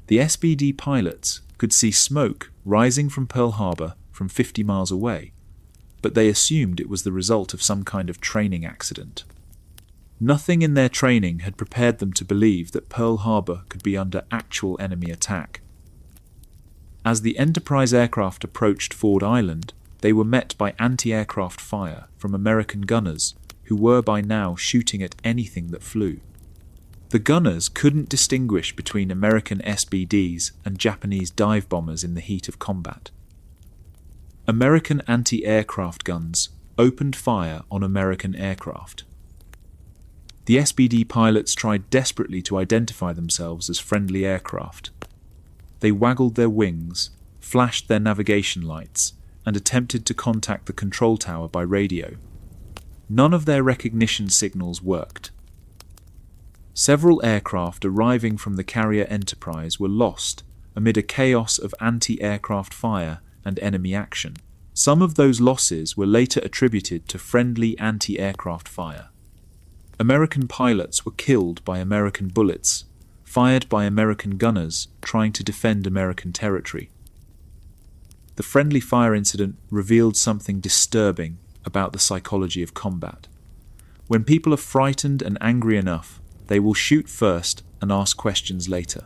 The SBD pilots could see smoke rising from Pearl Harbor from 50 miles away, but they assumed it was the result of some kind of training accident. Nothing in their training had prepared them to believe that Pearl Harbor could be under actual enemy attack. As the Enterprise aircraft approached Ford Island, they were met by anti-aircraft fire from American gunners who were by now shooting at anything that flew. The gunners couldn't distinguish between American SBDs and Japanese dive bombers in the heat of combat. American anti-aircraft guns opened fire on American aircraft. The SBD pilots tried desperately to identify themselves as friendly aircraft. They waggled their wings, flashed their navigation lights, and attempted to contact the control tower by radio. None of their recognition signals worked. Several aircraft arriving from the carrier Enterprise were lost amid a chaos of anti-aircraft fire and enemy action. Some of those losses were later attributed to friendly anti-aircraft fire. American pilots were killed by American bullets, fired by American gunners trying to defend American territory. The friendly fire incident revealed something disturbing about the psychology of combat. When people are frightened and angry enough, they will shoot first and ask questions later.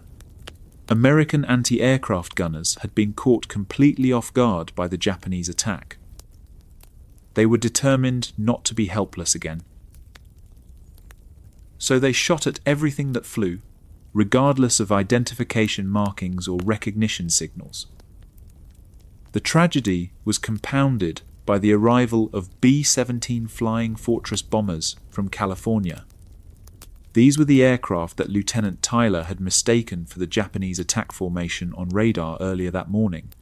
American anti-aircraft gunners had been caught completely off guard by the Japanese attack. They were determined not to be helpless again. So they shot at everything that flew, regardless of identification markings or recognition signals. The tragedy was compounded by the arrival of B-17 Flying Fortress bombers from California. These were the aircraft that Lieutenant Tyler had mistaken for the Japanese attack formation on radar earlier that morning.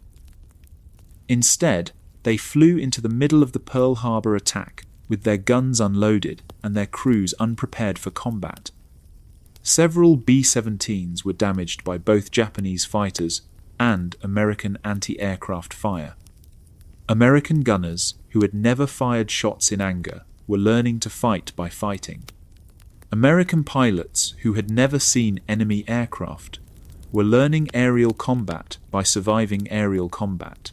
Instead, they flew into the middle of the Pearl Harbor attack with their guns unloaded and their crews unprepared for combat. Several B-17s were damaged by both Japanese fighters and American anti-aircraft fire. American gunners who had never fired shots in anger were learning to fight by fighting. American pilots who had never seen enemy aircraft were learning aerial combat by surviving aerial combat.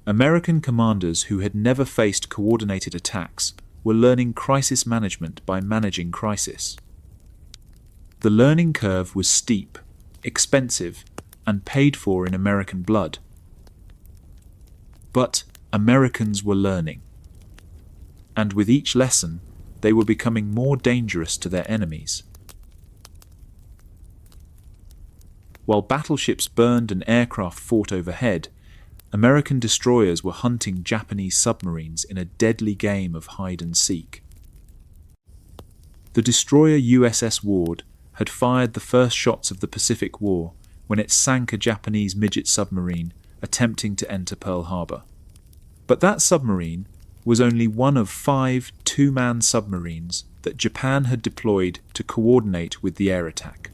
American commanders who had never faced coordinated attacks were learning crisis management by managing crisis. The learning curve was steep, expensive, and paid for in American blood. But Americans were learning. And with each lesson, they were becoming more dangerous to their enemies. While battleships burned and aircraft fought overhead, American destroyers were hunting Japanese submarines in a deadly game of hide and seek. The destroyer USS Ward had fired the first shots of the Pacific War when it sank a Japanese midget submarine attempting to enter Pearl Harbor. But that submarine was only one of 5 two-man submarines that Japan had deployed to coordinate with the air attack.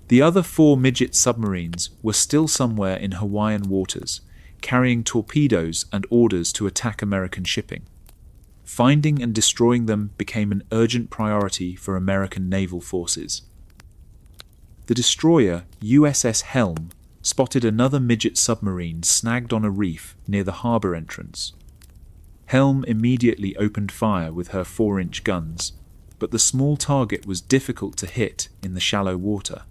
The other 4 midget submarines were still somewhere in Hawaiian waters, carrying torpedoes and orders to attack American shipping. Finding and destroying them became an urgent priority for American naval forces. The destroyer USS Helm spotted another midget submarine snagged on a reef near the harbor entrance. Helm immediately opened fire with her 4-inch guns, but the small target was difficult to hit in the shallow water.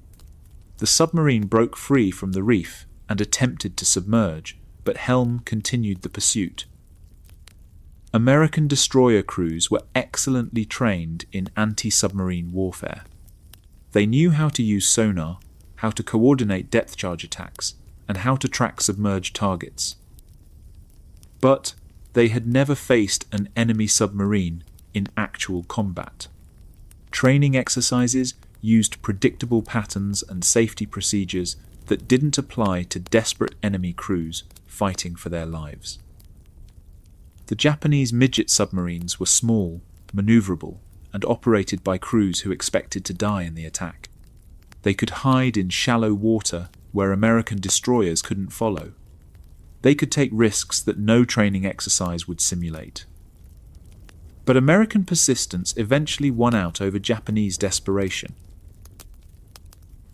The submarine broke free from the reef and attempted to submerge, but Helm continued the pursuit. American destroyer crews were excellently trained in anti-submarine warfare. They knew how to use sonar, how to coordinate depth charge attacks, and how to track submerged targets. But they had never faced an enemy submarine in actual combat. Training exercises used predictable patterns and safety procedures that didn't apply to desperate enemy crews fighting for their lives. The Japanese midget submarines were small, maneuverable, and operated by crews who expected to die in the attack. They could hide in shallow water where American destroyers couldn't follow. They could take risks that no training exercise would simulate. But American persistence eventually won out over Japanese desperation.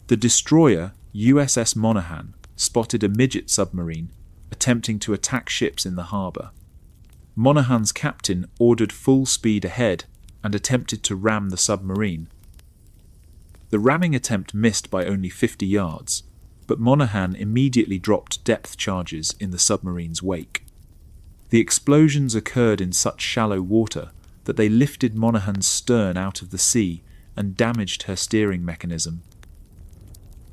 The destroyer USS Monaghan spotted a midget submarine attempting to attack ships in the harbor. Monaghan's captain ordered full speed ahead, and attempted to ram the submarine. The ramming attempt missed by only 50 yards, but Monaghan immediately dropped depth charges in the submarine's wake. The explosions occurred in such shallow water that they lifted Monaghan's stern out of the sea and damaged her steering mechanism.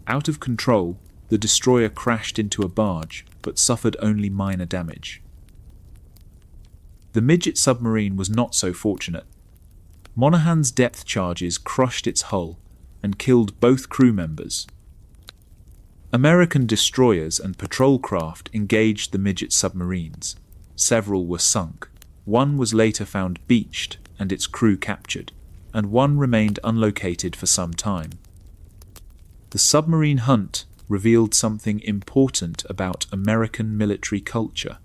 Out of control, the destroyer crashed into a barge, but suffered only minor damage. The midget submarine was not so fortunate. Monaghan's depth charges crushed its hull and killed both crew members. American destroyers and patrol craft engaged the midget submarines. Several were sunk. One was later found beached and its crew captured, and one remained unlocated for some time. The submarine hunt revealed something important about American military culture.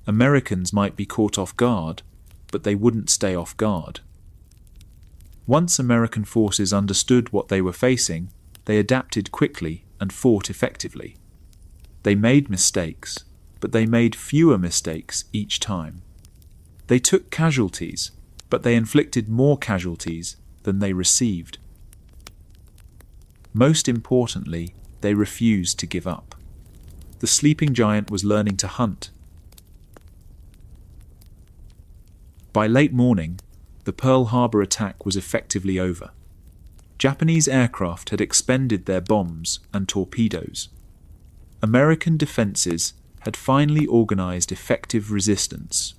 Americans might be caught off guard, but they wouldn't stay off guard. Once American forces understood what they were facing, they adapted quickly and fought effectively. They made mistakes, but they made fewer mistakes each time. They took casualties, but they inflicted more casualties than they received. Most importantly, they refused to give up. The sleeping giant was learning to hunt. By late morning, the Pearl Harbor attack was effectively over. Japanese aircraft had expended their bombs and torpedoes. American defenses had finally organized effective resistance.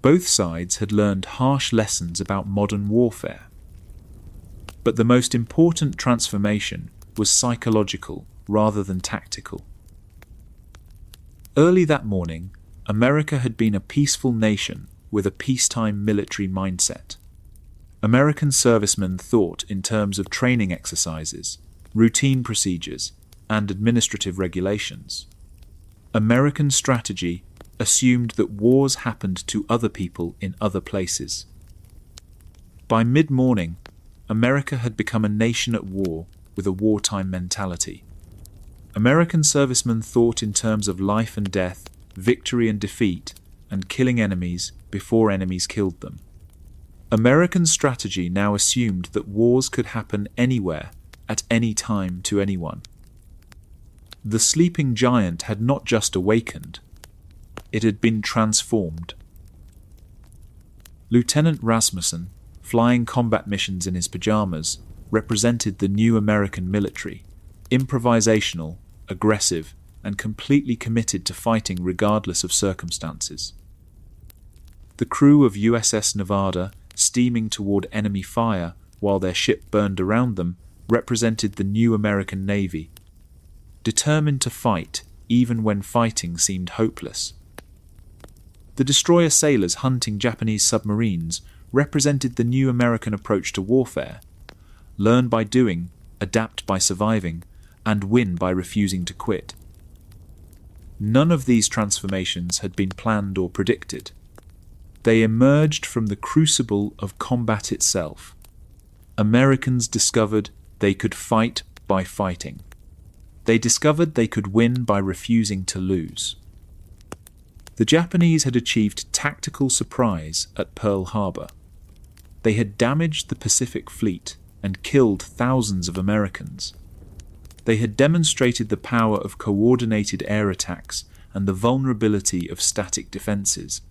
Both sides had learned harsh lessons about modern warfare. But the most important transformation was psychological rather than tactical. Early that morning, America had been a peaceful nation with a peacetime military mindset. American servicemen thought in terms of training exercises, routine procedures, and administrative regulations. American strategy assumed that wars happened to other people in other places. By mid-morning, America had become a nation at war with a wartime mentality. American servicemen thought in terms of life and death, victory and defeat, and killing enemies before enemies killed them. American strategy now assumed that wars could happen anywhere, at any time to anyone. The sleeping giant had not just awakened, it had been transformed. Lieutenant Rasmussen, flying combat missions in his pajamas, represented the new American military, improvisational, aggressive, and completely committed to fighting regardless of circumstances. The crew of USS Nevada, steaming toward enemy fire while their ship burned around them, represented the new American Navy, determined to fight even when fighting seemed hopeless. The destroyer sailors hunting Japanese submarines represented the new American approach to warfare: learn by doing, adapt by surviving, and win by refusing to quit. None of these transformations had been planned or predicted. They emerged from the crucible of combat itself. Americans discovered they could fight by fighting. They discovered they could win by refusing to lose. The Japanese had achieved tactical surprise at Pearl Harbor. They had damaged the Pacific Fleet and killed thousands of Americans. They had demonstrated the power of coordinated air attacks and the vulnerability of static defenses.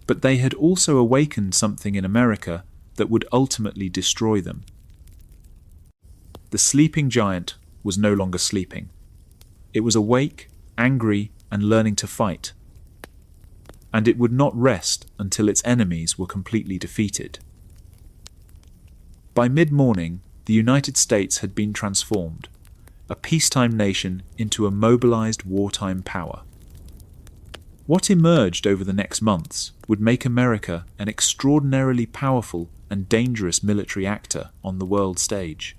But they had also awakened something in America that would ultimately destroy them. The sleeping giant was no longer sleeping. It was awake, angry, and learning to fight. And it would not rest until its enemies were completely defeated. By mid-morning, the United States had been transformed, a peacetime nation into a mobilized wartime power. What emerged over the next months would make America an extraordinarily powerful and dangerous military actor on the world stage.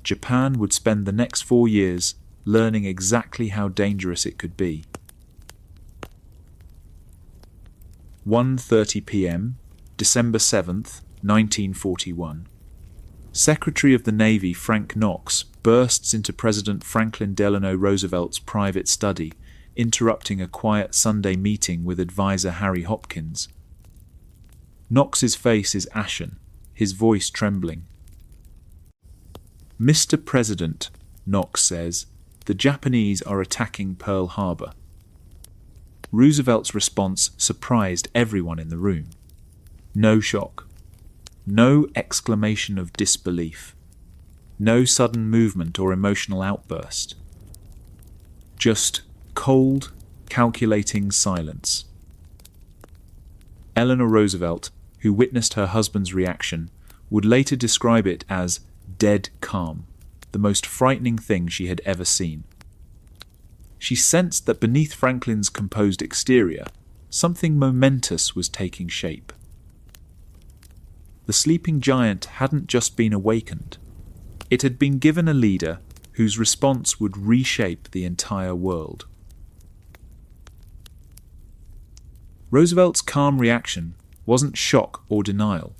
Japan would spend the next 4 years learning exactly how dangerous it could be. 1:30 p.m., December 7th, 1941. Secretary of the Navy Frank Knox bursts into President Franklin Delano Roosevelt's private study, interrupting a quiet Sunday meeting with advisor Harry Hopkins. Knox's face is ashen, his voice trembling. "Mr. President," Knox says, "the Japanese are attacking Pearl Harbor." Roosevelt's response surprised everyone in the room. No shock. No exclamation of disbelief. No sudden movement or emotional outburst. Just cold, calculating silence. Eleanor Roosevelt, who witnessed her husband's reaction, would later describe it as dead calm, the most frightening thing she had ever seen. She sensed that beneath Franklin's composed exterior, something momentous was taking shape. The sleeping giant hadn't just been awakened. It had been given a leader whose response would reshape the entire world. Roosevelt's calm reaction wasn't shock or denial.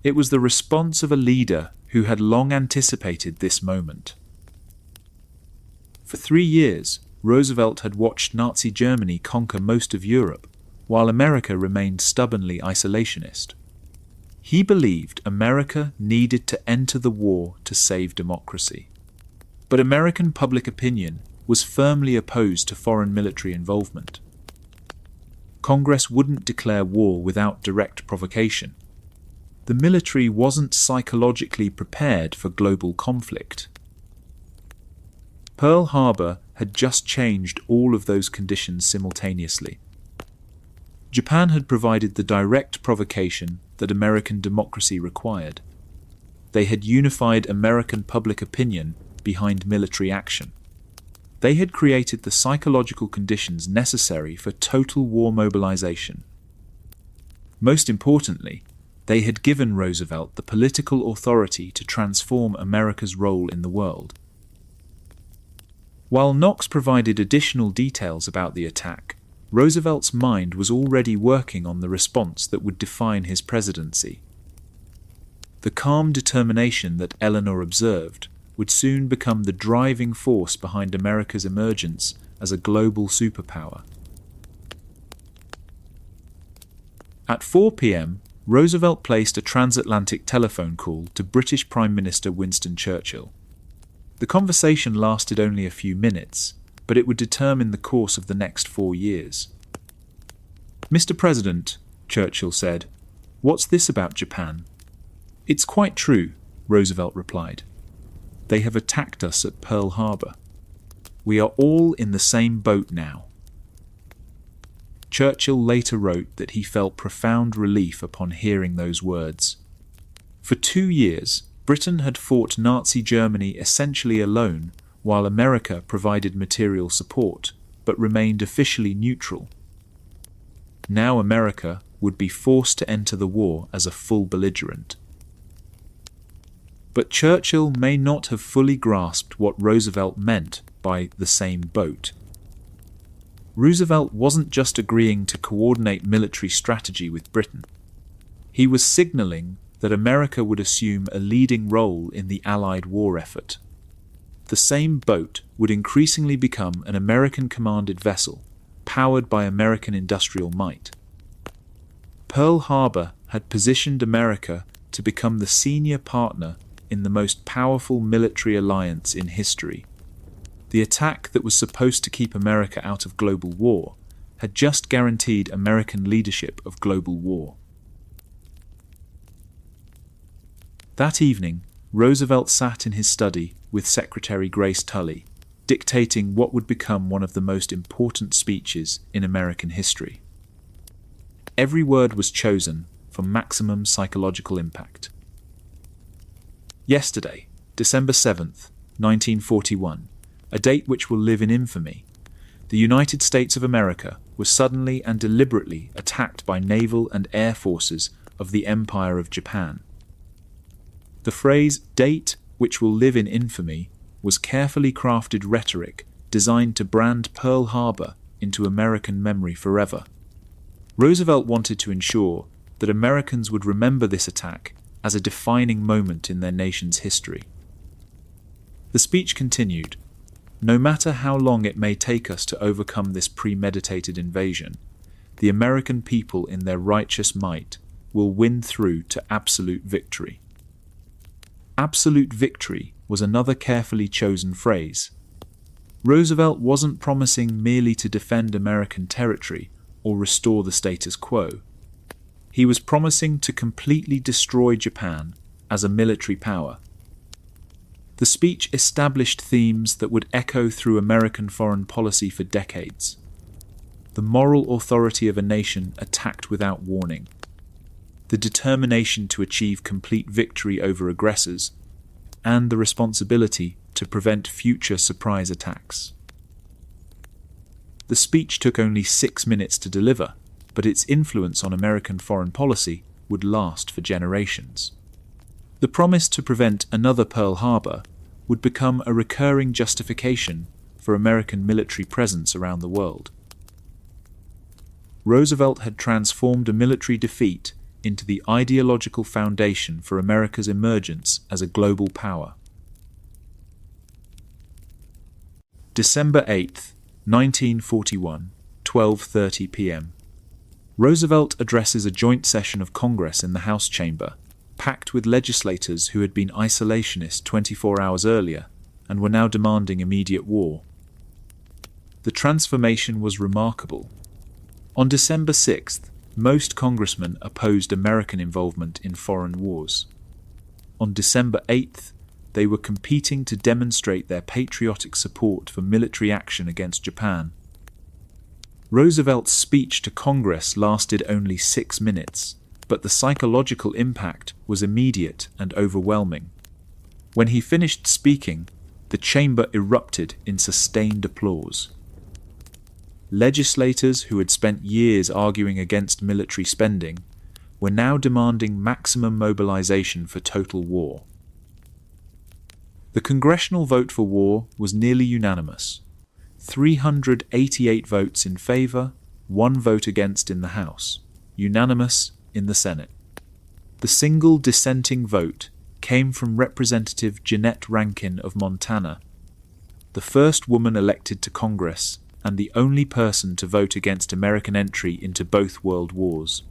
It was the response of a leader who had long anticipated this moment. For 3 years, Roosevelt had watched Nazi Germany conquer most of Europe, while America remained stubbornly isolationist. He believed America needed to enter the war to save democracy. But American public opinion was firmly opposed to foreign military involvement. Congress wouldn't declare war without direct provocation. The military wasn't psychologically prepared for global conflict. Pearl Harbor had just changed all of those conditions simultaneously. Japan had provided the direct provocation that American democracy required. They had unified American public opinion behind military action. They had created the psychological conditions necessary for total war mobilization. Most importantly, they had given Roosevelt the political authority to transform America's role in the world. While Knox provided additional details about the attack, Roosevelt's mind was already working on the response that would define his presidency. The calm determination that Eleanor observed would soon become the driving force behind America's emergence as a global superpower. At 4 p.m., Roosevelt placed a transatlantic telephone call to British Prime Minister Winston Churchill. The conversation lasted only a few minutes, but it would determine the course of the next 4 years. "Mr. President," Churchill said, "what's this about Japan?" "It's quite true," Roosevelt replied. "They have attacked us at Pearl Harbor. We are all in the same boat now." Churchill later wrote that he felt profound relief upon hearing those words. For 2 years, Britain had fought Nazi Germany essentially alone, while America provided material support, but remained officially neutral. Now America would be forced to enter the war as a full belligerent. But Churchill may not have fully grasped what Roosevelt meant by the same boat. Roosevelt wasn't just agreeing to coordinate military strategy with Britain. He was signaling that America would assume a leading role in the Allied war effort. The same boat would increasingly become an American-commanded vessel, powered by American industrial might. Pearl Harbor had positioned America to become the senior partner in the most powerful military alliance in history. The attack that was supposed to keep America out of global war had just guaranteed American leadership of global war. That evening, Roosevelt sat in his study with Secretary Grace Tully, dictating what would become one of the most important speeches in American history. Every word was chosen for maximum psychological impact. Yesterday, December 7th, 1941, a date which will live in infamy, the United States of America was suddenly and deliberately attacked by naval and air forces of the Empire of Japan. The phrase "date which will live in infamy" was carefully crafted rhetoric designed to brand Pearl Harbor into American memory forever. Roosevelt wanted to ensure that Americans would remember this attack as a defining moment in their nation's history. The speech continued, "No matter how long it may take us to overcome this premeditated invasion, the American people in their righteous might will win through to absolute victory. Absolute victory was another carefully chosen phrase. Roosevelt wasn't promising merely to defend American territory or restore the status quo. He was promising to completely destroy Japan as a military power. The speech established themes that would echo through American foreign policy for decades. The moral authority of a nation attacked without warning. The determination to achieve complete victory over aggressors, and the responsibility to prevent future surprise attacks. The speech took only 6 minutes to deliver, but its influence on American foreign policy would last for generations. The promise to prevent another Pearl Harbor would become a recurring justification for American military presence around the world. Roosevelt had transformed a military defeat into the ideological foundation for America's emergence as a global power. December 8, 1941, 12:30 p.m. Roosevelt addresses a joint session of Congress in the House chamber, packed with legislators who had been isolationist 24 hours earlier and were now demanding immediate war. The transformation was remarkable. On December 6th, most congressmen opposed American involvement in foreign wars. On December 8th, they were competing to demonstrate their patriotic support for military action against Japan. Roosevelt's speech to Congress lasted only 6 minutes, but the psychological impact was immediate and overwhelming. When he finished speaking, the chamber erupted in sustained applause. Legislators who had spent years arguing against military spending were now demanding maximum mobilization for total war. The congressional vote for war was nearly unanimous. 388 votes in favor, 1 vote against in the House, unanimous in the Senate. The single dissenting vote came from Representative Jeanette Rankin of Montana, the first woman elected to Congress and the only person to vote against American entry into both world wars.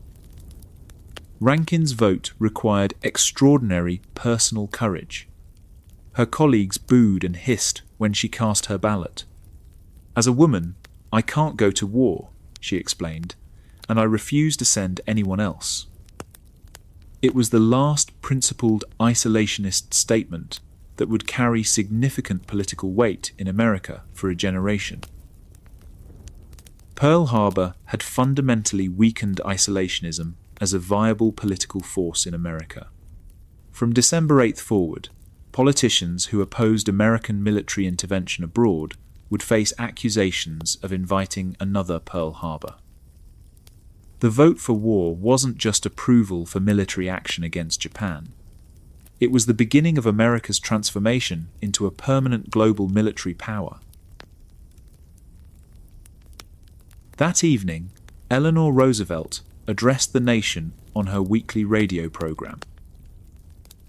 Rankin's vote required extraordinary personal courage. Her colleagues booed and hissed when she cast her ballot. "As a woman, I can't go to war," she explained, "and I refuse to send anyone else." It was the last principled isolationist statement that would carry significant political weight in America for a generation. Pearl Harbor had fundamentally weakened isolationism as a viable political force in America. From December 8th forward, politicians who opposed American military intervention abroad would face accusations of inviting another Pearl Harbor. The vote for war wasn't just approval for military action against Japan. It was the beginning of America's transformation into a permanent global military power. That evening, Eleanor Roosevelt addressed the nation on her weekly radio program.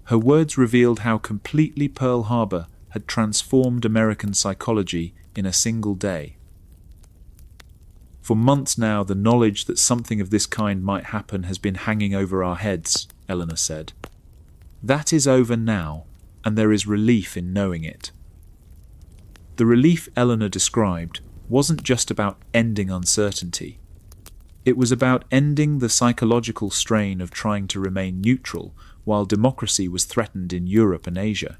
Her words revealed how completely Pearl Harbor had transformed American psychology in a single day. For months now, the knowledge that something of this kind might happen has been hanging over our heads, Eleanor said. That is over now, and there is relief in knowing it. The relief Eleanor described wasn't just about ending uncertainty. It was about ending the psychological strain of trying to remain neutral while democracy was threatened in Europe and Asia.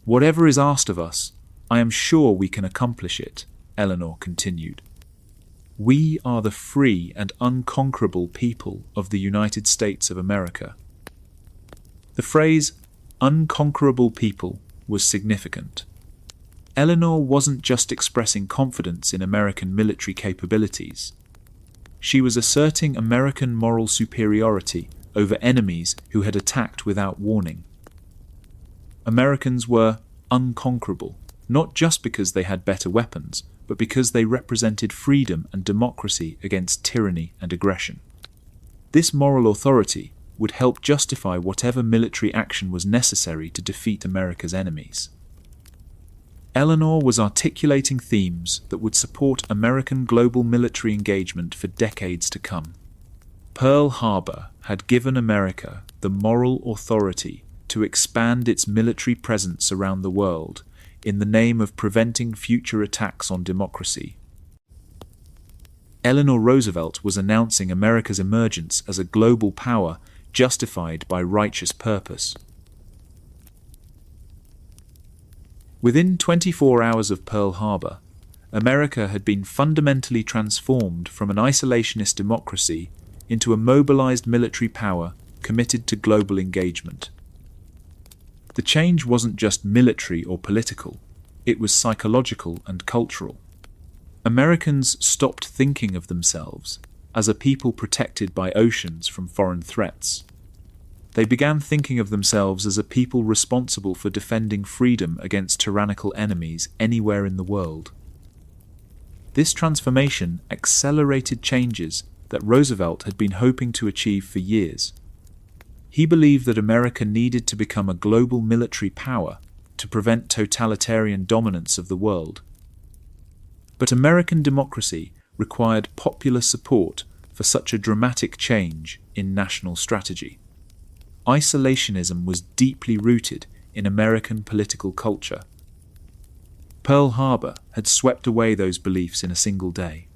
"Whatever is asked of us, I am sure we can accomplish it," Eleanor continued. "We are the free and unconquerable people of the United States of America." The phrase, unconquerable people, was significant. Eleanor wasn't just expressing confidence in American military capabilities. She was asserting American moral superiority over enemies who had attacked without warning. Americans were unconquerable, not just because they had better weapons, but because they represented freedom and democracy against tyranny and aggression. This moral authority would help justify whatever military action was necessary to defeat America's enemies. Eleanor was articulating themes that would support American global military engagement for decades to come. Pearl Harbor had given America the moral authority to expand its military presence around the world in the name of preventing future attacks on democracy. Eleanor Roosevelt was announcing America's emergence as a global power justified by righteous purpose. Within 24 hours of Pearl Harbor, America had been fundamentally transformed from an isolationist democracy into a mobilized military power committed to global engagement. The change wasn't just military or political, it was psychological and cultural. Americans stopped thinking of themselves as a people protected by oceans from foreign threats. They began thinking of themselves as a people responsible for defending freedom against tyrannical enemies anywhere in the world. This transformation accelerated changes that Roosevelt had been hoping to achieve for years. He believed that America needed to become a global military power to prevent totalitarian dominance of the world. But American democracy required popular support for such a dramatic change in national strategy. Isolationism was deeply rooted in American political culture. Pearl Harbor had swept away those beliefs in a single day.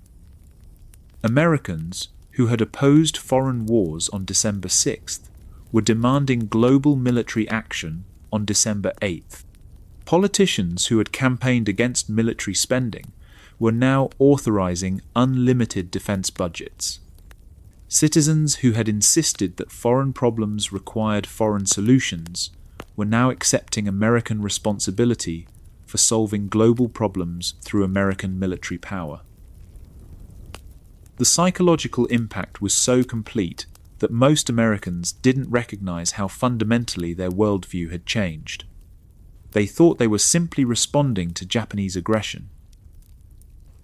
Americans who had opposed foreign wars on December 6th were demanding global military action on December 8th. Politicians who had campaigned against military spending were now authorizing unlimited defense budgets. Citizens who had insisted that foreign problems required foreign solutions were now accepting American responsibility for solving global problems through American military power. The psychological impact was so complete that most Americans didn't recognize how fundamentally their worldview had changed. They thought they were simply responding to Japanese aggression.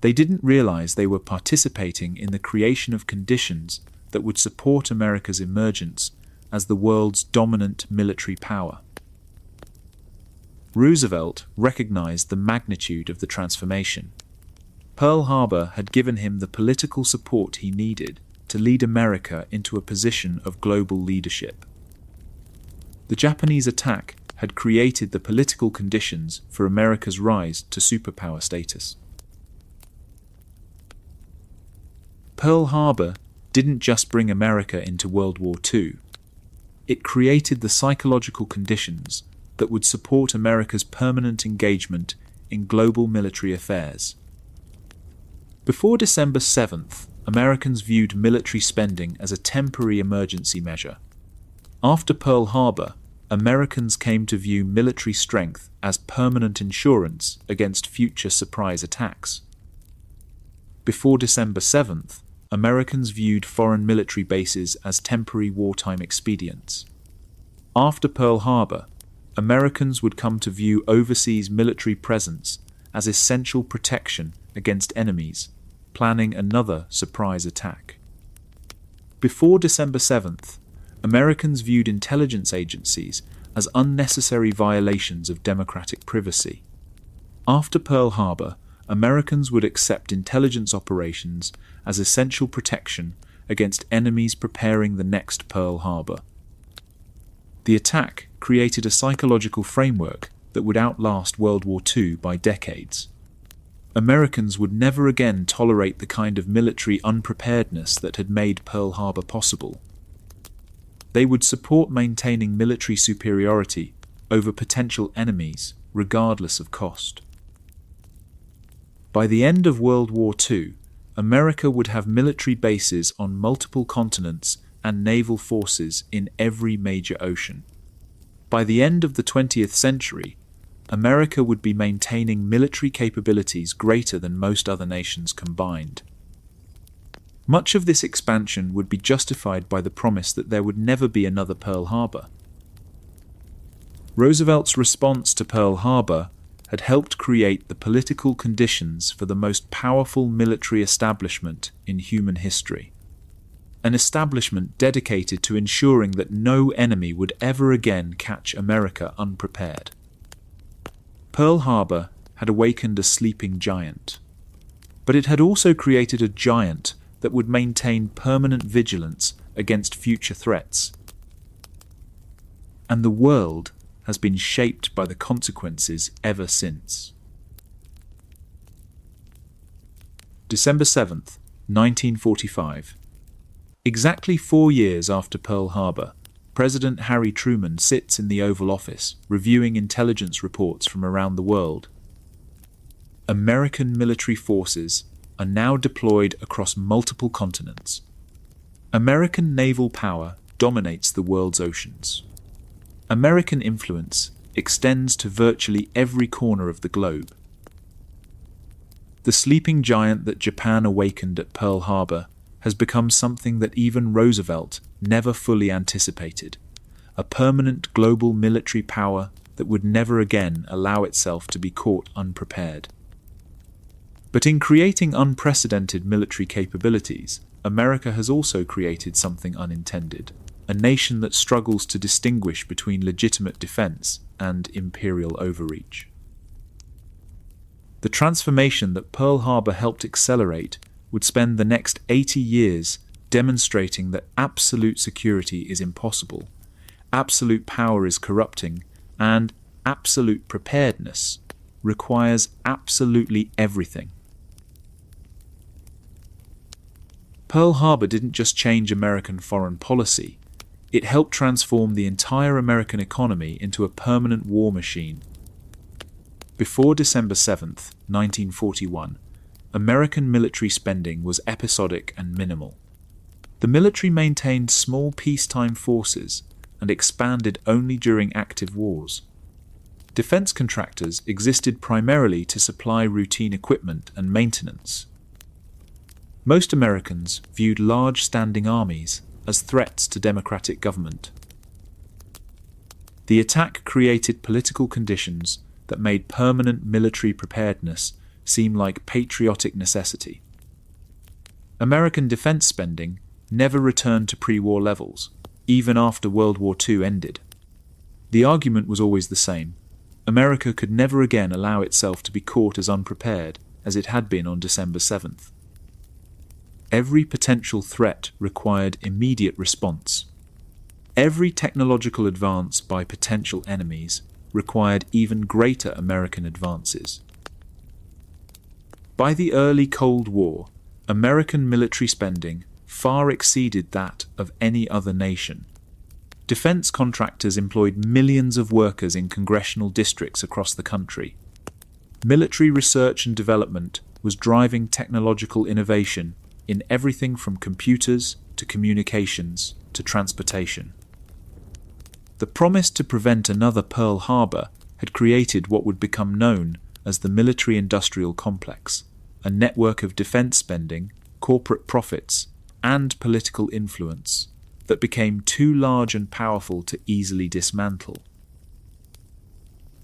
They didn't realize they were participating in the creation of conditions that would support America's emergence as the world's dominant military power. Roosevelt recognized the magnitude of the transformation. Pearl Harbor had given him the political support he needed to lead America into a position of global leadership. The Japanese attack had created the political conditions for America's rise to superpower status. Pearl Harbor didn't just bring America into World War II. It created the psychological conditions that would support America's permanent engagement in global military affairs. Before December 7th, Americans viewed military spending as a temporary emergency measure. After Pearl Harbor, Americans came to view military strength as permanent insurance against future surprise attacks. Before December 7th, Americans viewed foreign military bases as temporary wartime expedients. After Pearl Harbor, Americans would come to view overseas military presence as essential protection against enemies, planning another surprise attack. Before December 7th, Americans viewed intelligence agencies as unnecessary violations of democratic privacy. After Pearl Harbor, Americans would accept intelligence operations as essential protection against enemies preparing the next Pearl Harbor. The attack created a psychological framework that would outlast World War II by decades. Americans would never again tolerate the kind of military unpreparedness that had made Pearl Harbor possible. They would support maintaining military superiority over potential enemies, regardless of cost. By the end of World War II, America would have military bases on multiple continents and naval forces in every major ocean. By the end of the 20th century, America would be maintaining military capabilities greater than most other nations combined. Much of this expansion would be justified by the promise that there would never be another Pearl Harbor. Roosevelt's response to Pearl Harbor had helped create the political conditions for the most powerful military establishment in human history. An establishment dedicated to ensuring that no enemy would ever again catch America unprepared. Pearl Harbor had awakened a sleeping giant, but it had also created a giant that would maintain permanent vigilance against future threats. And the world has been shaped by the consequences ever since. December 7th, 1945. Exactly 4 years after Pearl Harbor, President Harry Truman sits in the Oval Office reviewing intelligence reports from around the world. American military forces are now deployed across multiple continents. American naval power dominates the world's oceans. American influence extends to virtually every corner of the globe. The sleeping giant that Japan awakened at Pearl Harbor has become something that even Roosevelt never fully anticipated, a permanent global military power that would never again allow itself to be caught unprepared. But in creating unprecedented military capabilities, America has also created something unintended, a nation that struggles to distinguish between legitimate defense and imperial overreach. The transformation that Pearl Harbor helped accelerate would spend the next 80 years demonstrating that absolute security is impossible, absolute power is corrupting, and absolute preparedness requires absolutely everything. Pearl Harbor didn't just change American foreign policy, it helped transform the entire American economy into a permanent war machine. Before December 7th, 1941, American military spending was episodic and minimal. The military maintained small peacetime forces and expanded only during active wars. Defense contractors existed primarily to supply routine equipment and maintenance. Most Americans viewed large standing armies as threats to democratic government. The attack created political conditions that made permanent military preparedness seem like patriotic necessity. American defense spending never returned to pre-war levels, even after World War II ended. The argument was always the same. America could never again allow itself to be caught as unprepared as it had been on December 7th. Every potential threat required immediate response. Every technological advance by potential enemies required even greater American advances. By the early Cold War, American military spending far exceeded that of any other nation. Defense contractors employed millions of workers in congressional districts across the country. Military research and development was driving technological innovation in everything from computers to communications to transportation. The promise to prevent another Pearl Harbor had created what would become known as the military-industrial complex, a network of defense spending, corporate profits, and political influence that became too large and powerful to easily dismantle.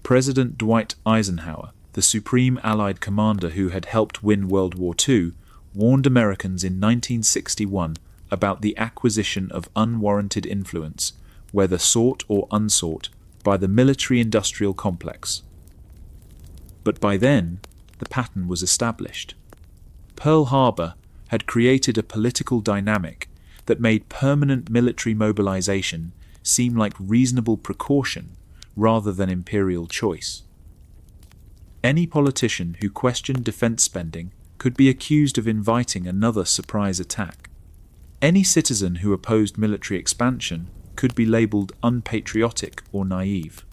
President Dwight Eisenhower, the supreme Allied commander who had helped win World War II, warned Americans in 1961 about the acquisition of unwarranted influence, whether sought or unsought, by the military-industrial complex. But by then, the pattern was established. Pearl Harbor had created a political dynamic that made permanent military mobilization seem like reasonable precaution rather than imperial choice. Any politician who questioned defense spending could be accused of inviting another surprise attack. Any citizen who opposed military expansion could be labeled unpatriotic or naive.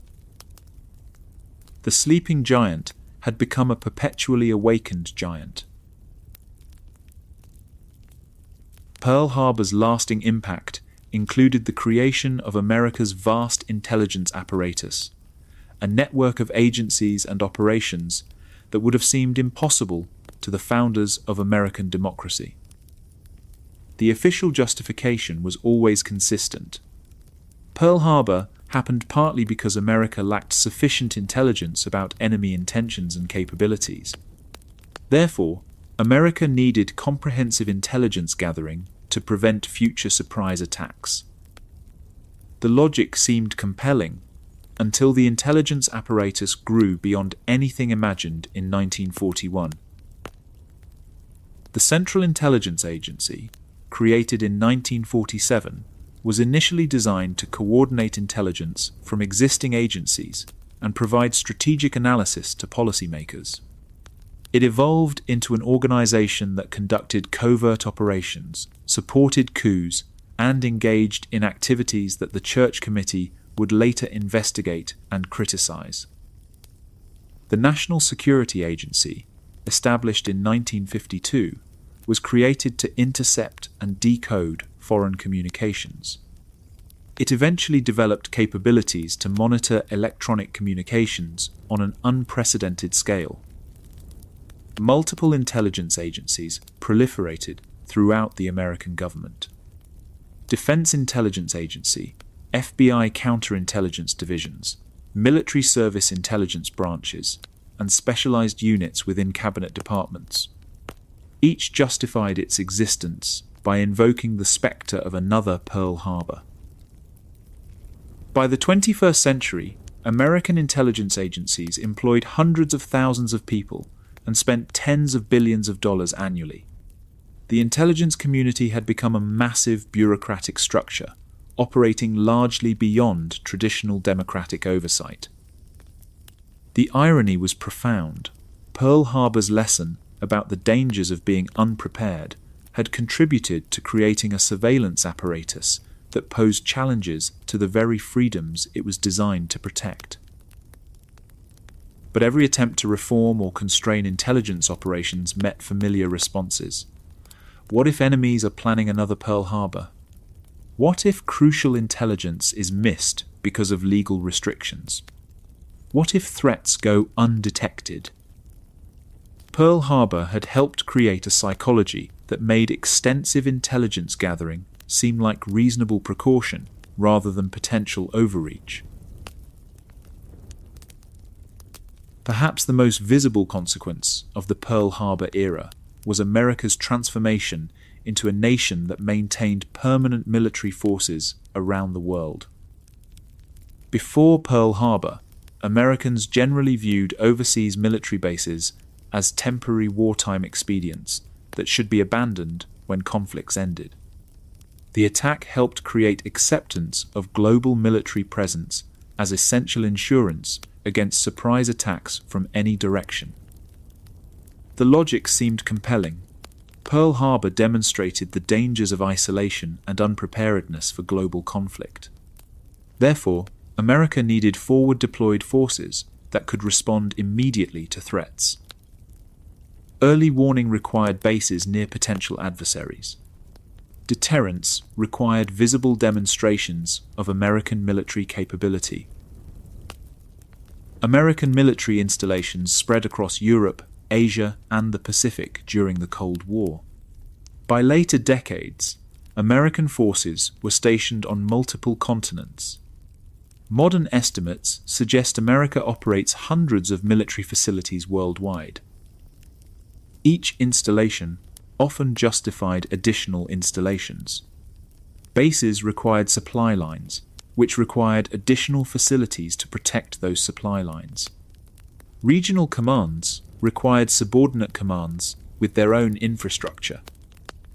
The sleeping giant had become a perpetually awakened giant. Pearl Harbor's lasting impact included the creation of America's vast intelligence apparatus, a network of agencies and operations that would have seemed impossible to the founders of American democracy. The official justification was always consistent. Pearl Harbor happened partly because America lacked sufficient intelligence about enemy intentions and capabilities. Therefore, America needed comprehensive intelligence gathering to prevent future surprise attacks. The logic seemed compelling, until the intelligence apparatus grew beyond anything imagined in 1941. The Central Intelligence Agency, created in 1947, was initially designed to coordinate intelligence from existing agencies and provide strategic analysis to policymakers. It evolved into an organization that conducted covert operations, supported coups, and engaged in activities that the Church Committee would later investigate and criticize. The National Security Agency, established in 1952, was created to intercept and decode foreign communications. It eventually developed capabilities to monitor electronic communications on an unprecedented scale. Multiple intelligence agencies proliferated throughout the American government. Defense Intelligence Agency, FBI counterintelligence divisions, military service intelligence branches, and specialized units within cabinet departments. Each justified its existence by invoking the specter of another Pearl Harbor. By the 21st century, American intelligence agencies employed hundreds of thousands of people and spent tens of billions of dollars annually. The intelligence community had become a massive bureaucratic structure, operating largely beyond traditional democratic oversight. The irony was profound. Pearl Harbor's lesson about the dangers of being unprepared had contributed to creating a surveillance apparatus that posed challenges to the very freedoms it was designed to protect. But every attempt to reform or constrain intelligence operations met familiar responses. What if enemies are planning another Pearl Harbor? What if crucial intelligence is missed because of legal restrictions? What if threats go undetected? Pearl Harbor had helped create a psychology that made extensive intelligence gathering seem like reasonable precaution rather than potential overreach. Perhaps the most visible consequence of the Pearl Harbor era was America's transformation into a nation that maintained permanent military forces around the world. Before Pearl Harbor, Americans generally viewed overseas military bases as temporary wartime expedients that should be abandoned when conflicts ended. The attack helped create acceptance of global military presence as essential insurance against surprise attacks from any direction. The logic seemed compelling. Pearl Harbor demonstrated the dangers of isolation and unpreparedness for global conflict. Therefore, America needed forward-deployed forces that could respond immediately to threats. Early warning required bases near potential adversaries. Deterrence required visible demonstrations of American military capability. American military installations spread across Europe, Asia, and the Pacific during the Cold War. By later decades, American forces were stationed on multiple continents. Modern estimates suggest America operates hundreds of military facilities worldwide. Each installation often justified additional installations. Bases required supply lines, which required additional facilities to protect those supply lines. Regional commands required subordinate commands with their own infrastructure.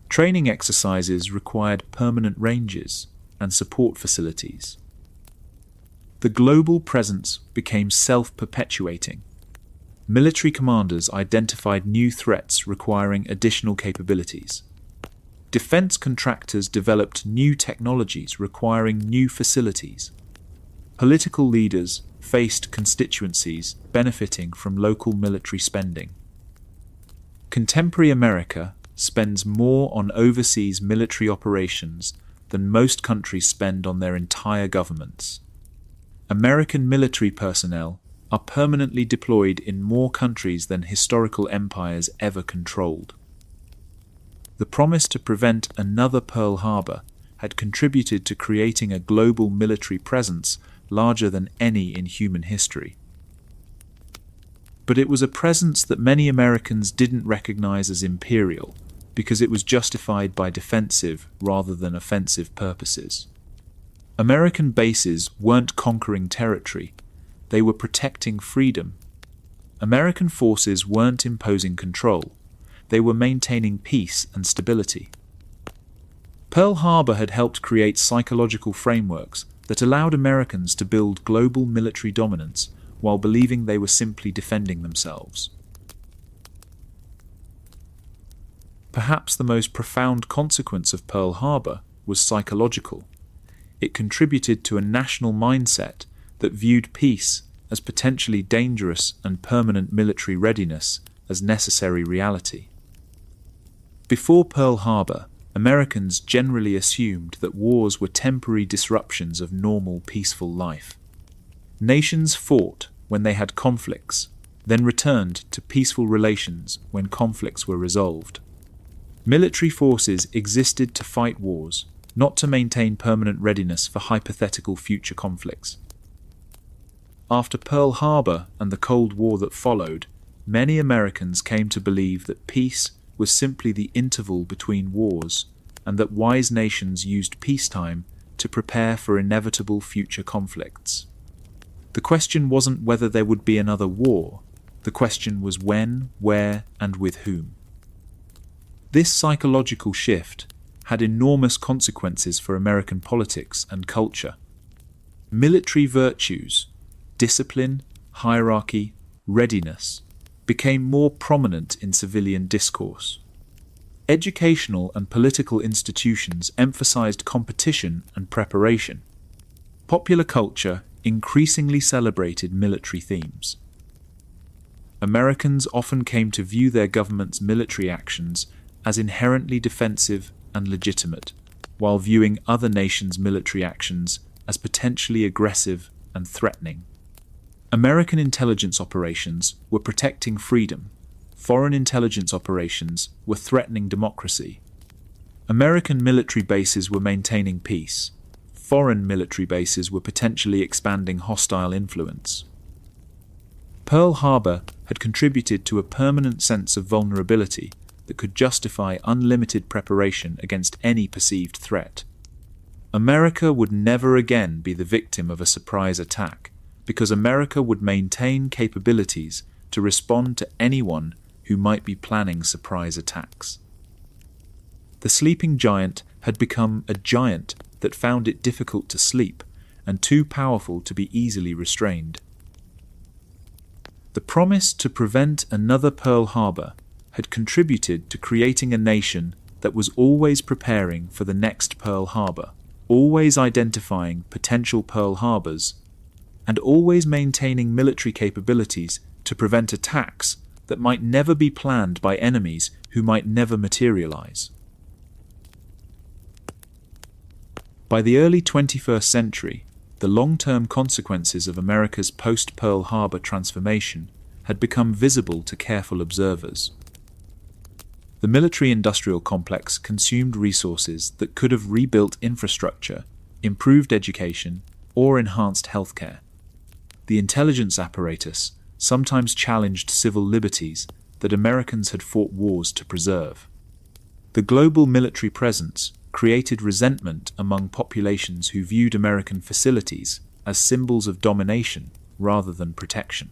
Training exercises required permanent ranges and support facilities. The global presence became self-perpetuating. Military commanders identified new threats requiring additional capabilities. Defense contractors developed new technologies requiring new facilities. Political leaders faced constituencies benefiting from local military spending. Contemporary America spends more on overseas military operations than most countries spend on their entire governments. American military personnel are permanently deployed in more countries than historical empires ever controlled. The promise to prevent another Pearl Harbor had contributed to creating a global military presence larger than any in human history. But it was a presence that many Americans didn't recognize as imperial because it was justified by defensive rather than offensive purposes. American bases weren't conquering territory, they were protecting freedom. American forces weren't imposing control, they were maintaining peace and stability. Pearl Harbor had helped create psychological frameworks that allowed Americans to build global military dominance while believing they were simply defending themselves. Perhaps the most profound consequence of Pearl Harbor was psychological. It contributed to a national mindset that viewed peace as potentially dangerous and permanent military readiness as necessary reality. Before Pearl Harbor, Americans generally assumed that wars were temporary disruptions of normal, peaceful life. Nations fought when they had conflicts, then returned to peaceful relations when conflicts were resolved. Military forces existed to fight wars, not to maintain permanent readiness for hypothetical future conflicts. After Pearl Harbor and the Cold War that followed, many Americans came to believe that peace was simply the interval between wars, and that wise nations used peacetime to prepare for inevitable future conflicts. The question wasn't whether there would be another war, the question was when, where, and with whom. This psychological shift had enormous consequences for American politics and culture. Military virtues, discipline, hierarchy, readiness, became more prominent in civilian discourse. Educational and political institutions emphasized competition and preparation. Popular culture increasingly celebrated military themes. Americans often came to view their government's military actions as inherently defensive and legitimate, while viewing other nations' military actions as potentially aggressive and threatening. American intelligence operations were protecting freedom. Foreign intelligence operations were threatening democracy. American military bases were maintaining peace. Foreign military bases were potentially expanding hostile influence. Pearl Harbor had contributed to a permanent sense of vulnerability that could justify unlimited preparation against any perceived threat. America would never again be the victim of a surprise attack, because America would maintain capabilities to respond to anyone who might be planning surprise attacks. The sleeping giant had become a giant that found it difficult to sleep and too powerful to be easily restrained. The promise to prevent another Pearl Harbor had contributed to creating a nation that was always preparing for the next Pearl Harbor, always identifying potential Pearl Harbors, and always maintaining military capabilities to prevent attacks that might never be planned by enemies who might never materialize. By the early 21st century, the long-term consequences of America's post-Pearl Harbor transformation had become visible to careful observers. The military-industrial complex consumed resources that could have rebuilt infrastructure, improved education, or enhanced healthcare. The intelligence apparatus sometimes challenged civil liberties that Americans had fought wars to preserve. The global military presence created resentment among populations who viewed American facilities as symbols of domination rather than protection.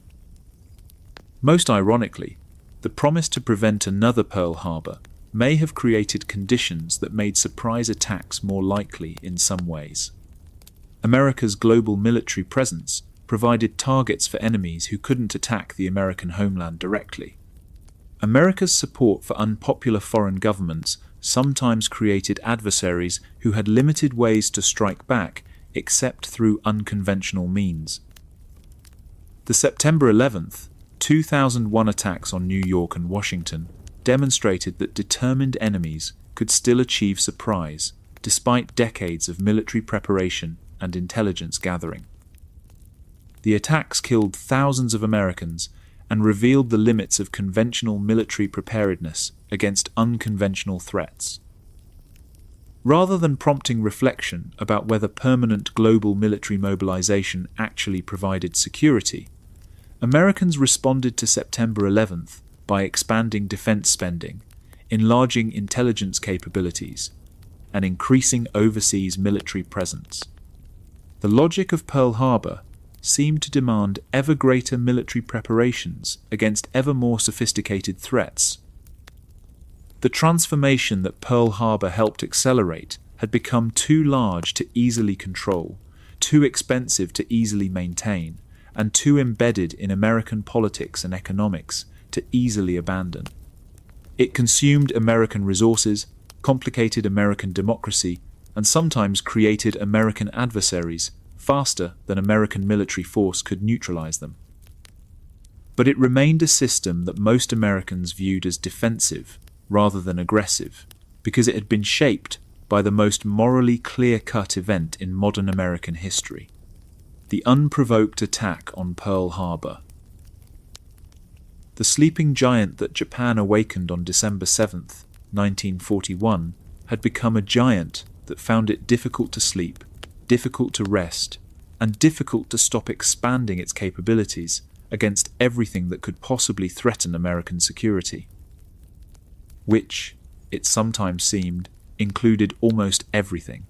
Most ironically, the promise to prevent another Pearl Harbor may have created conditions that made surprise attacks more likely in some ways. America's global military presence provided targets for enemies who couldn't attack the American homeland directly. America's support for unpopular foreign governments sometimes created adversaries who had limited ways to strike back except through unconventional means. The September 11th, 2001 attacks on New York and Washington demonstrated that determined enemies could still achieve surprise despite decades of military preparation and intelligence gathering. The attacks killed thousands of Americans and revealed the limits of conventional military preparedness against unconventional threats. Rather than prompting reflection about whether permanent global military mobilization actually provided security, Americans responded to September 11th by expanding defense spending, enlarging intelligence capabilities, and increasing overseas military presence. The logic of Pearl Harbor seemed to demand ever greater military preparations against ever more sophisticated threats. The transformation that Pearl Harbor helped accelerate had become too large to easily control, too expensive to easily maintain, and too embedded in American politics and economics to easily abandon. It consumed American resources, complicated American democracy, and sometimes created American adversaries faster than American military force could neutralize them. But it remained a system that most Americans viewed as defensive rather than aggressive, because it had been shaped by the most morally clear-cut event in modern American history: the unprovoked attack on Pearl Harbor. The sleeping giant that Japan awakened on December 7th, 1941, had become a giant that found it difficult to sleep, difficult to rest, and difficult to stop expanding its capabilities against everything that could possibly threaten American security, which, it sometimes seemed, included almost everything.